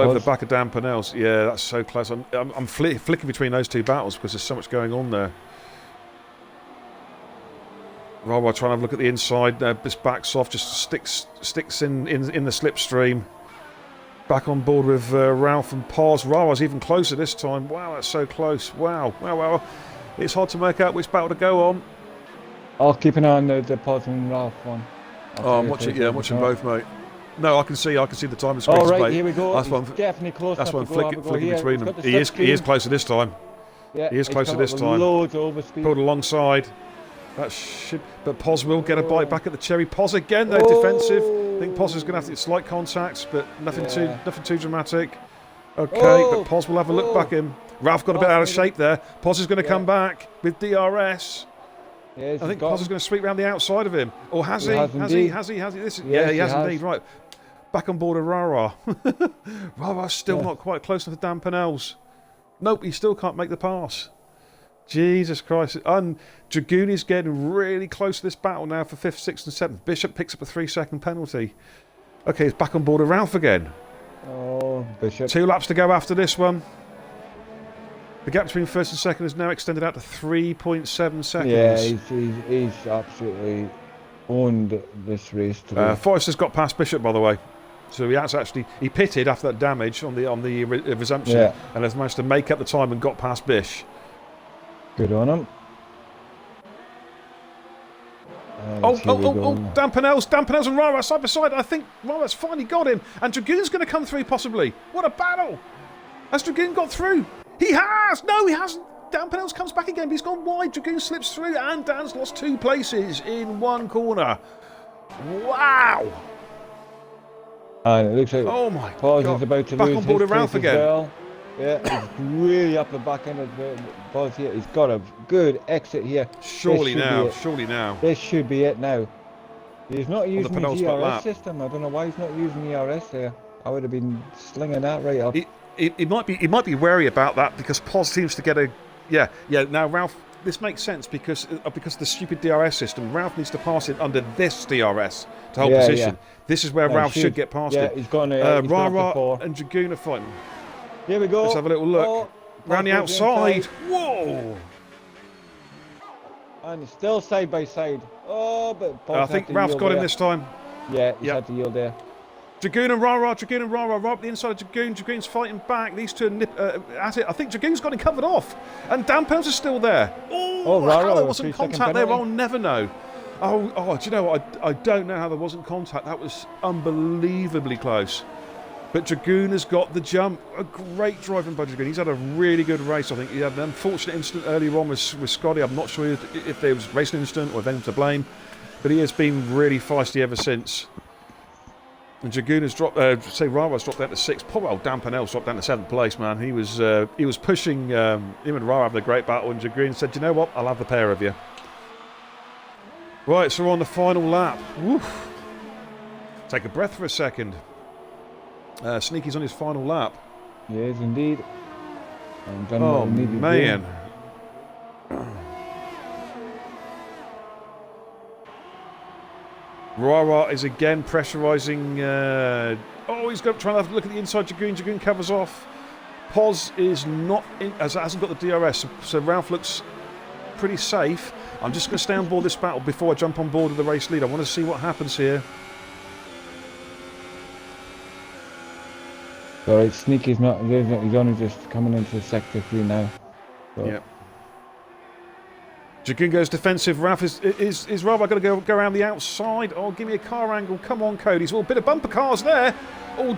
over the back of Dampenels. Yeah, that's so close. I'm flicking between those two battles because there's so much going on there. Rara trying to have a look at the inside. This backs off, just sticks in the slipstream. Back on board with Ralph and Paz. Rara's even closer this time. Wow, that's so close. Wow. It's hard to make out which battle to go on. I'll keep an eye on the Paz and Ralph one. I'm watching both, mate. No, I can see the time screen. Oh, right, here we go. That's He's definitely close. That's enough one flicking between them. He is closer this time. Yeah, he is closer this time. Loads of overspeed. Pulled alongside. But Paz will get a bite back at the cherry. Paz again, though, defensive. I think Paz is going to have to get slight contacts, but nothing too dramatic. Okay, but Paz will have a look back in. Ralph got a bit out of shape there. Paz is going to come back with DRS. I think Paz is going to sweep around the outside of him. Or has he? Has he? He has indeed. Right. Back on board of Rara. Rara's still not quite close enough to Dampenels. Nope, he still can't make the pass. Jesus Christ. And Dragoon is getting really close to this battle now for 5th, 6th and 7th. Bishop picks up a 3-second penalty. Okay, it's back on board of Ralph again. Oh, Bishop. 2 laps to go after this one. The gap between 1st and 2nd is now extended out to 3.7 seconds. Yeah, he's absolutely owned this race today. Forrester's got past Bishop, by the way. So he pitted after that damage on the resumption and has managed to make up the time and got past Bish. Good on him. Dampenels and Rara side by side. I think Rara's finally got him. And Dragoon's going to come through possibly. What a battle. Has Dragoon got through? He has! No, he hasn't. Dampenels comes back again, but he's gone wide. Dragoon slips through and Dan's lost 2 places in 1 corner. Wow. And it looks like Paz is about to back lose on board his of Ralph place again. as well. Yeah, he's really up the back end of the Paz here. He's got a good exit here. Surely now. This should be it now. He's not using the DRS system. I don't know why he's not using the ERS there. I would have been slinging that right up. He might be wary about that because Paz seems to get a now Ralph, this makes sense because of the stupid DRS system. Ralph needs to pass it under this DRS to hold position. This is where Ralph should get past it. He's gone Rara and Dragoon are fighting. Here we go. Let's have a little look. Round the outside. Whoa! And it's still side by side. Oh, but Paz I think Ralph's got him this time. Yeah, he's had to yield there. Dragoon and Rara right up the inside of Dragoon. Dragoon's fighting back. These two are at it. I think Dragoon's got him covered off. And Dampenels is still there. Rara, how there wasn't contact there, I'll never know. Do you know what? I don't know how there wasn't contact. That was unbelievably close. But Dragoon has got the jump. A great driving by Dragoon. He's had a really good race, I think. He had an unfortunate incident earlier on with Scotty. I'm not sure if there was a racing incident or anything to blame. But he has been really feisty ever since. And Dragoon has dropped, Rara's dropped down to 6th. Poor old Dampenels dropped down to 7th place, man. He was pushing him and Rara having a great battle. And Dragoon said, you know what? I'll have the pair of you. Right, so we're on the final lap. Woof. Take a breath for a second. Sneaky's on his final lap. Yes, indeed. Oh, man. Rara is again pressurising. He's trying to have a look at the inside. Dragoon covers off. Paz is not in, hasn't got the DRS, so Ralph looks pretty safe. I'm just going to stay on board this battle before I jump on board with the race lead. I want to see what happens here. Alright, Sneaky's not. He's only just coming into sector 3 now. So. Yeah. Dragoon goes defensive. Ralph is Rob. I've got to go around the outside. Oh, give me a car angle. Come on, Cody. Well, a bit of bumper cars there. Oh,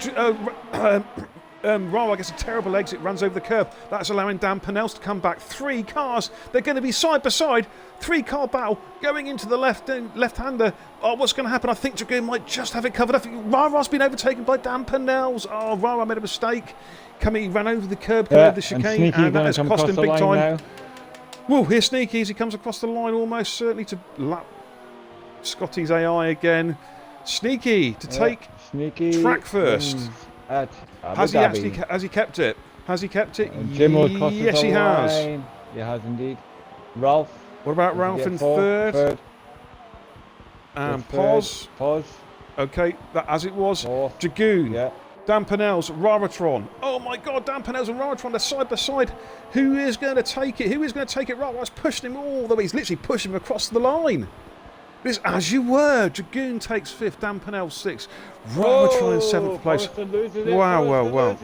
Rob, I guess a terrible exit. Runs over the curb. That's allowing Dan Pennells to come back. 3 cars. They're going to be side by side. 3-car battle going into the left-hander. Oh, what's going to happen? I think Dragoon might just have it covered. I think Rara's been overtaken by Dan Pennells. Oh, Rara made a mistake. He ran over the curb, cleared the chicane, and that has cost him big time. Now. Whoa, here's Sneaky as he comes across the line, almost certainly to lap Scotty's AI again. Sneaky to take track first. Has he kept it? Has he kept it? Yes, he has. He has indeed. Ralph. What about Ralph in third? And Pos. Okay, that as it was. Dragoon. Yeah. Dan Pennells, Raratron. Oh my God, Dan Pennells and Raratron, they're side by side. Who is going to take it? Who is going to take it? Rara's pushing him all the way. He's literally pushing him across the line. It's as you were. Dragoon takes 5th, Dan Pennells 6th. Raratron in 7th place. Wow.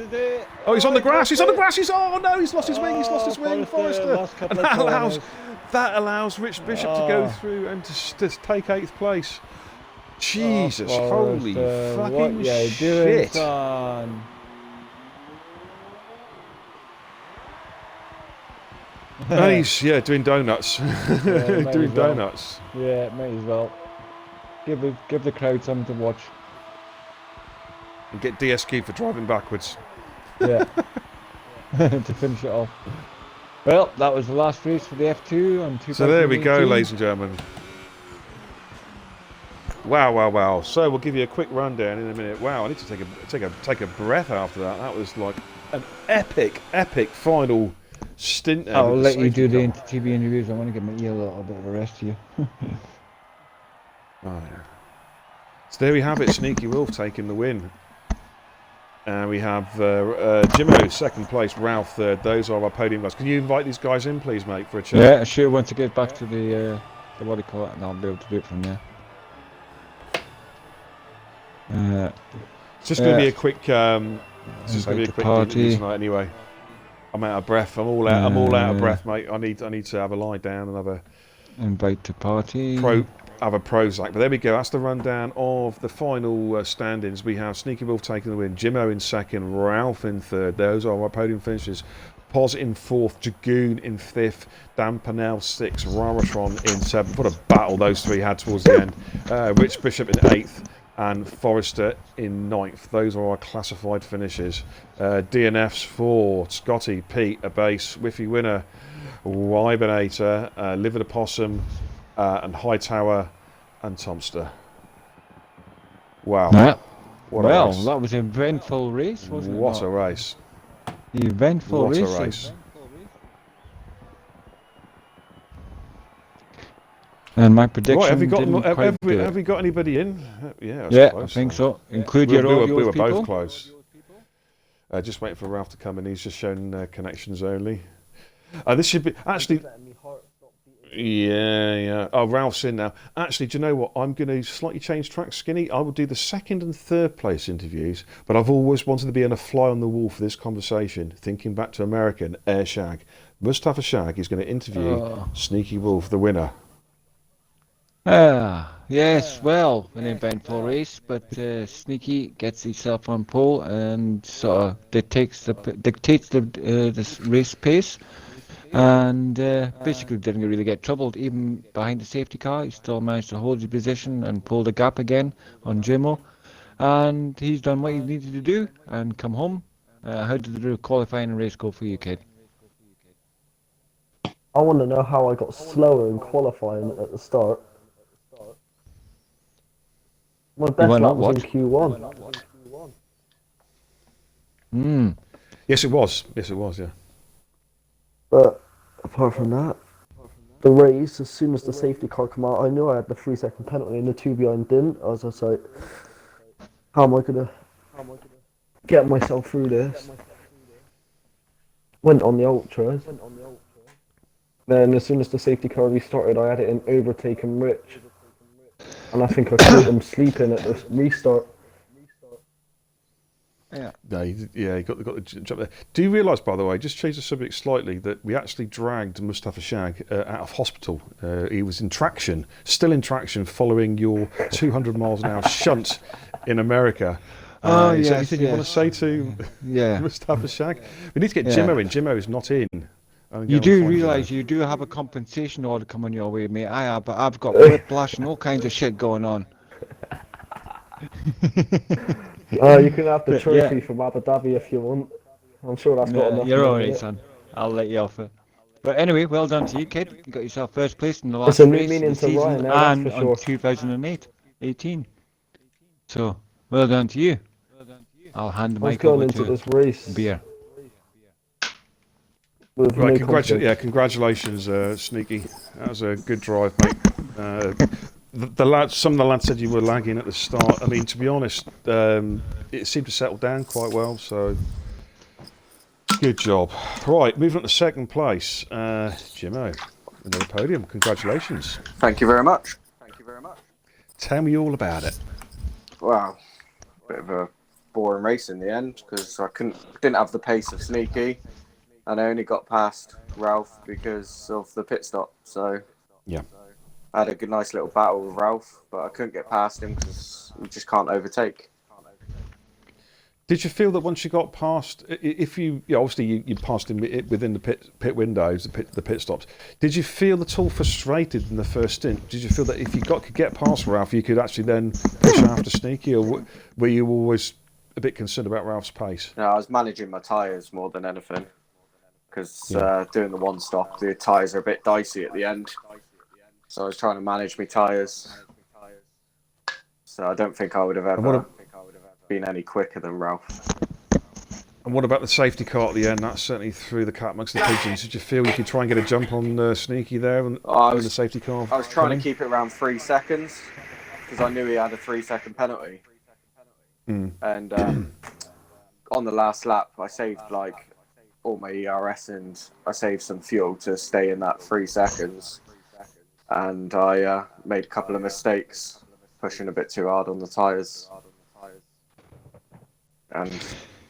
Oh, he's on the grass. He's on the grass. He's lost his wing. He's lost his wing, Forrester. And that allows Rich Bishop to go through and to take 8th place. Jesus, holy fucking shit. And he's, doing donuts. Doing donuts. Yeah, may as well. Give the crowd something to watch. And get DSQ for driving backwards. Yeah. To finish it off. Well, that was the last race for the F2 on 2018. So there we go, ladies and gentlemen. Wow. So we'll give you a quick rundown in a minute. Wow, I need to take a breath after that. That was like an epic final stint. I'll let you do the TV interviews. I want to give my ear a little bit of a rest here. Oh yeah. So there we have it. Sneaky Wolf taking the win. And we have Jimmo 2nd place, Ralph 3rd. Those are our podium guys. Can you invite these guys in, please, mate, for a chat? Yeah, sure. Once I get back to the what do you call it, and I'll be able to do it from there. It's just going to be a quick. It's just going to be a quick interview tonight, anyway. I'm out of breath. I'm all out of breath, mate. I need to have a lie down and have a invite to party. Have a Prozac. But there we go. That's the rundown of the final standings. We have Sneaky Wolf taking the win, Jimmo in 2nd, Ralph in 3rd. Those are our podium finishes. Pos in 4th, Dragoon in 5th, Dan Pennells 6th, Raratron in 7th. What a battle those 3 had towards the end. Rich Bishop in 8th. And Forrester in 9th. Those are our classified finishes. DNFs for Scotty, Pete, Abase, Whiffy Winner, Wybernator, Liver the Possum, and Hightower and Tomster. Wow. Well, that was an eventful race, wasn't it? What a race. Eventful race. What a race. And my prediction. Right, have we got anybody in? Yeah, I think so. Include your audio. We were both close. Just waiting for Ralph to come in. He's just shown connections only. This should be actually. Yeah. Oh, Ralph's in now. Actually, do you know what? I'm going to slightly change track, Skinny. I will do the 2nd and 3rd place interviews, but I've always wanted to be on a fly on the wall for this conversation. Thinking back to American Air Shag, Mustafa Shag is going to interview Sneaky Wolf, the winner. Yes, well, an eventful race, but Sneaky gets himself on pole and sort of dictates the race pace, and basically didn't really get troubled even behind the safety car. He still managed to hold his position and pull the gap again on Jimmo, and he's done what he needed to do and come home. How did the qualifying race go for you, kid? I want to know how I got slower in qualifying at the start. My best lap was in Q1. Yes, it was, yeah. But apart from that, the race, as soon as the safety car came out, I knew I had the 3-second penalty and the 2 behind didn't. I was just like, how am I going to get myself through this? Went on the ultras. Then as soon as the safety car restarted, I had it in overtaking Rich. And I think I caught him sleeping at the restart. Yeah. No, he got the jump there. Do you realise, by the way, just change the subject slightly, that we actually dragged Mustafa Shag out of hospital. He was still in traction, following your 200 miles an hour shunt in America. Is there anything you want to say to Mustafa Shag? We need to get Jimmo in. Jimmo is not in. You do realise you do have a compensation order coming your way, mate. But I've got whiplash and all kinds of shit going on. You can have the trophy from Abu Dhabi if you want. I'm sure that's got enough. You're alright, son. I'll let you off it. But anyway, well done to you, kid. You got yourself first place in the last It's a new race meaning of the to Ryan season now, that's and for sure. on 2018. So, well done to you. I'll hand the mic over into to this race. Beer. Right, congratulations, Sneaky. That was a good drive, mate. Some of the lads said you were lagging at the start. I mean, to be honest, it seemed to settle down quite well, so good job. Right, moving on to second place. Jimmo, another podium. Congratulations. Thank you very much. Tell me all about it. Wow, bit of a boring race in the end because I didn't have the pace of Sneaky, and I only got past Ralph because of the pit stop. So yeah. I had a nice little battle with Ralph, but I couldn't get past him because we just can't overtake. Did you feel that once you got past, obviously you passed him within the pit windows, the pit stops. Did you feel at all frustrated in the first stint? Did you feel that if you could get past Ralph, you could actually then push after Sneaky, or were you always a bit concerned about Ralph's pace? No, I was managing my tyres more than anything because doing the one stop, the tyres are a bit dicey at the end. So I was trying to manage my tyres. So I don't think I would have ever been any quicker than Ralph. And what about the safety car at the end? That certainly threw the cat amongst the pigeons. Did you feel you could try and get a jump on Sneaky there and the safety car? I was trying to keep it around 3 seconds because I knew he had a 3-second penalty. And on the last lap, I saved all my ERS and I saved some fuel to stay in that 3 seconds. And I made a couple of mistakes, pushing a bit too hard on the tyres. And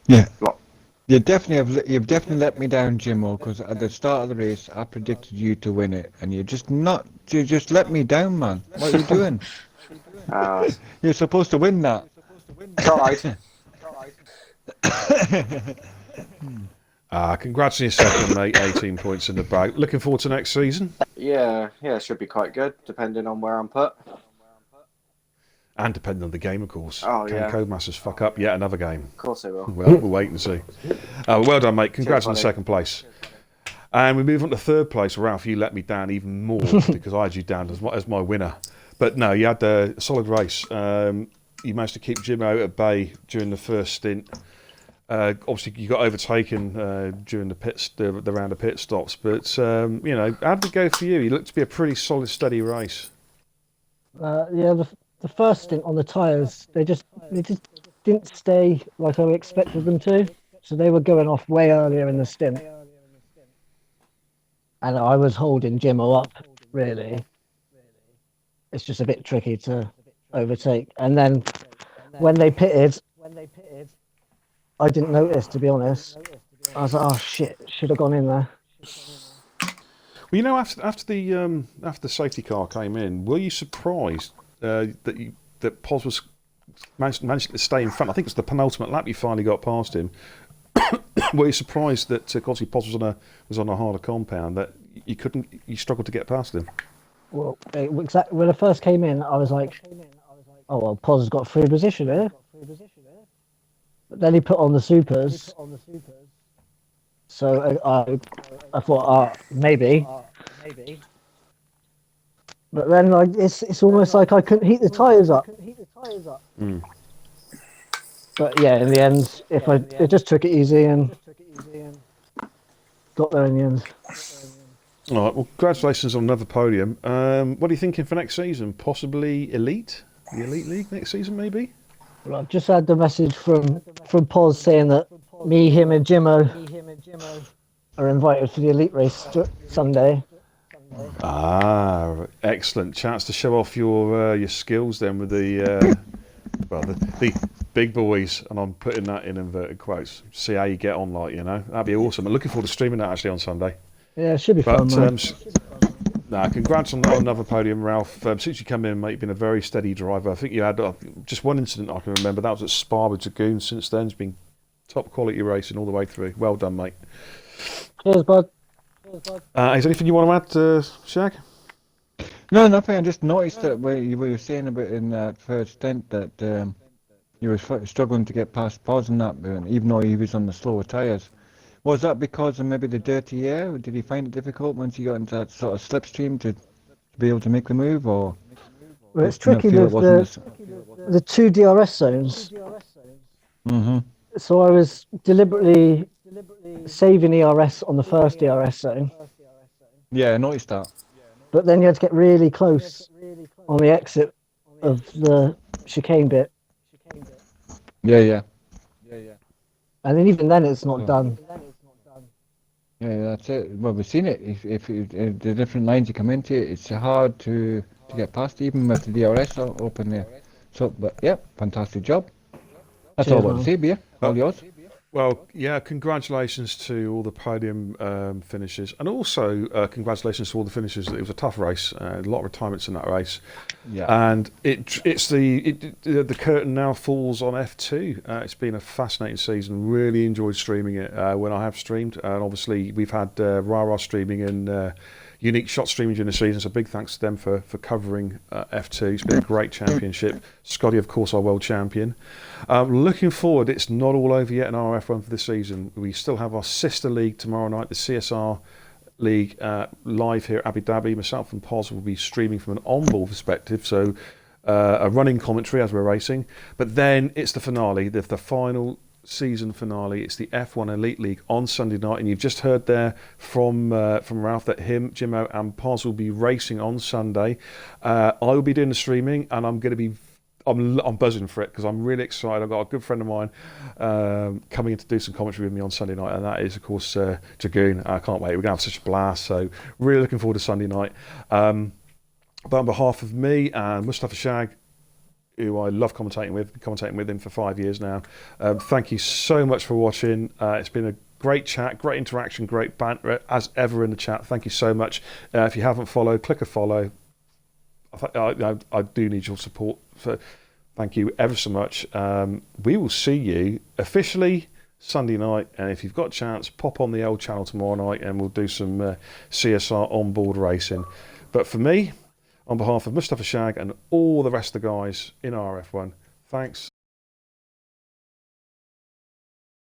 you've definitely let me down, Jimmo, because at the start of the race I predicted you to win it, and you just let me down, man. What are you doing? You're supposed to win that. Tried. Congrats on your second, mate. 18 points in the bag. Looking forward to next season? Yeah, it should be quite good, depending on where I'm put. And depending on the game, of course. Oh, Can Codemasters fuck up yet another game? Of course they will. Well, we'll wait and see. Well done, mate. Congrats on the second place. And we move on to third place. Ralph, you let me down even more because I had you down as my winner. But no, you had a solid race. You managed to keep Jim out at bay during the first stint. Obviously, you got overtaken during the round of pit stops. But, how did it go for you? You looked to be a pretty solid, steady race. The first stint on the tyres, they just didn't stay like I expected them to. So they were going off way earlier in the stint. And I was holding Jimmo up, really. It's just a bit tricky to overtake. And then when they pitted, I didn't notice, to be honest. I was like, oh shit, should have gone in there. Well, after the safety car came in, were you surprised that Pos was managed to stay in front? I think it's the penultimate lap you finally got past him. Were you surprised that obviously Pos was on a harder compound, that you struggled to get past him? Well, when I first came in, I was like, oh well, Pos has got free position here. But then he put on the supers. So I thought, maybe. But then it's almost like I couldn't heat the tyres up. But yeah, in the end, I just took it easy and got there in the end. All right, well, congratulations on another podium. What are you thinking for next season? Possibly Elite? The Elite League next season, maybe? Well, I've just had the message from Pos saying that me, him and Jimmo are invited for the Elite race Sunday. Excellent chance to show off your skills then with the well, the big boys, and I'm putting that in inverted quotes. See how you get on, like, you know, that'd be awesome. I'm looking forward to streaming that actually on Sunday. Yeah, it should be fun, But mate. congrats on another podium, Ralph. Since you come in, mate, you've been a very steady driver. I think you had just one incident I can remember. That was at Spa with Dragoon. Since then, it's been top quality racing all the way through. Well done, mate. Cheers, bud. Is there anything you want to add, Shag? No, nothing. I just noticed that where you were saying about in that first stint that you were struggling to get past Pos and that, even though he was on the slower tyres. Was that because of maybe the dirty air? Or did he find it difficult once he got into that sort of slipstream to be able to make the move? Or Well, it's did you not tricky feel with it wasn't the two DRS zones. Mm-hmm. So I was deliberately saving ERS on the first DRS zone, Yeah, I noticed that. but then you had to get really close on the exit of the chicane bit, Yeah. and then even then it's not done. Yeah, that's it. Well, we've seen it. If the different lines you come into, it's hard to get past, even with the DRS open there. So, but yeah, fantastic job. That's Cheers, all I want man. to say, Beer. All yours. Well, yeah, congratulations to all the podium finishes, and also congratulations to all the finishers. It was a tough race, a lot of retirements in that race, Yeah. and the curtain now falls on F2. It's been a fascinating season. Really enjoyed streaming it when I have streamed, and obviously we've had RRF streaming and Unique Shot streaming during the season. So big thanks to them for covering F2. It's been a great championship. Scotty, of course, our world champion. Looking forward, it's not all over yet in RRF1 for this season. We still have our sister league tomorrow night, the CSR League, live here at Abu Dhabi. Myself and Pos will be streaming from an on-board perspective, so a running commentary as we're racing. But then it's the finale, the final season finale. It's the F1 Elite League on Sunday night, and you've just heard there from Ralph that him, Jimmo, and Pos will be racing on Sunday. I will be doing the streaming, and I'm going to be. I'm buzzing for it because I'm really excited. I've got a good friend of mine coming in to do some commentary with me on Sunday night, and that is, of course, Dragoon. I can't wait. We're going to have such a blast. So really looking forward to Sunday night. But on behalf of me and Mustafa Shag, who I love commentating with him for 5 years now, thank you so much for watching. It's been a great chat, great interaction, great banter as ever in the chat. Thank you so much. If you haven't followed, click a follow. I do need your support. Thank you ever so much. We will see you officially Sunday night, and if you've got a chance, pop on the L channel tomorrow night and we'll do some CSR on-board racing. But for me, on behalf of Mustafa Shag and all the rest of the guys in RF1, thanks.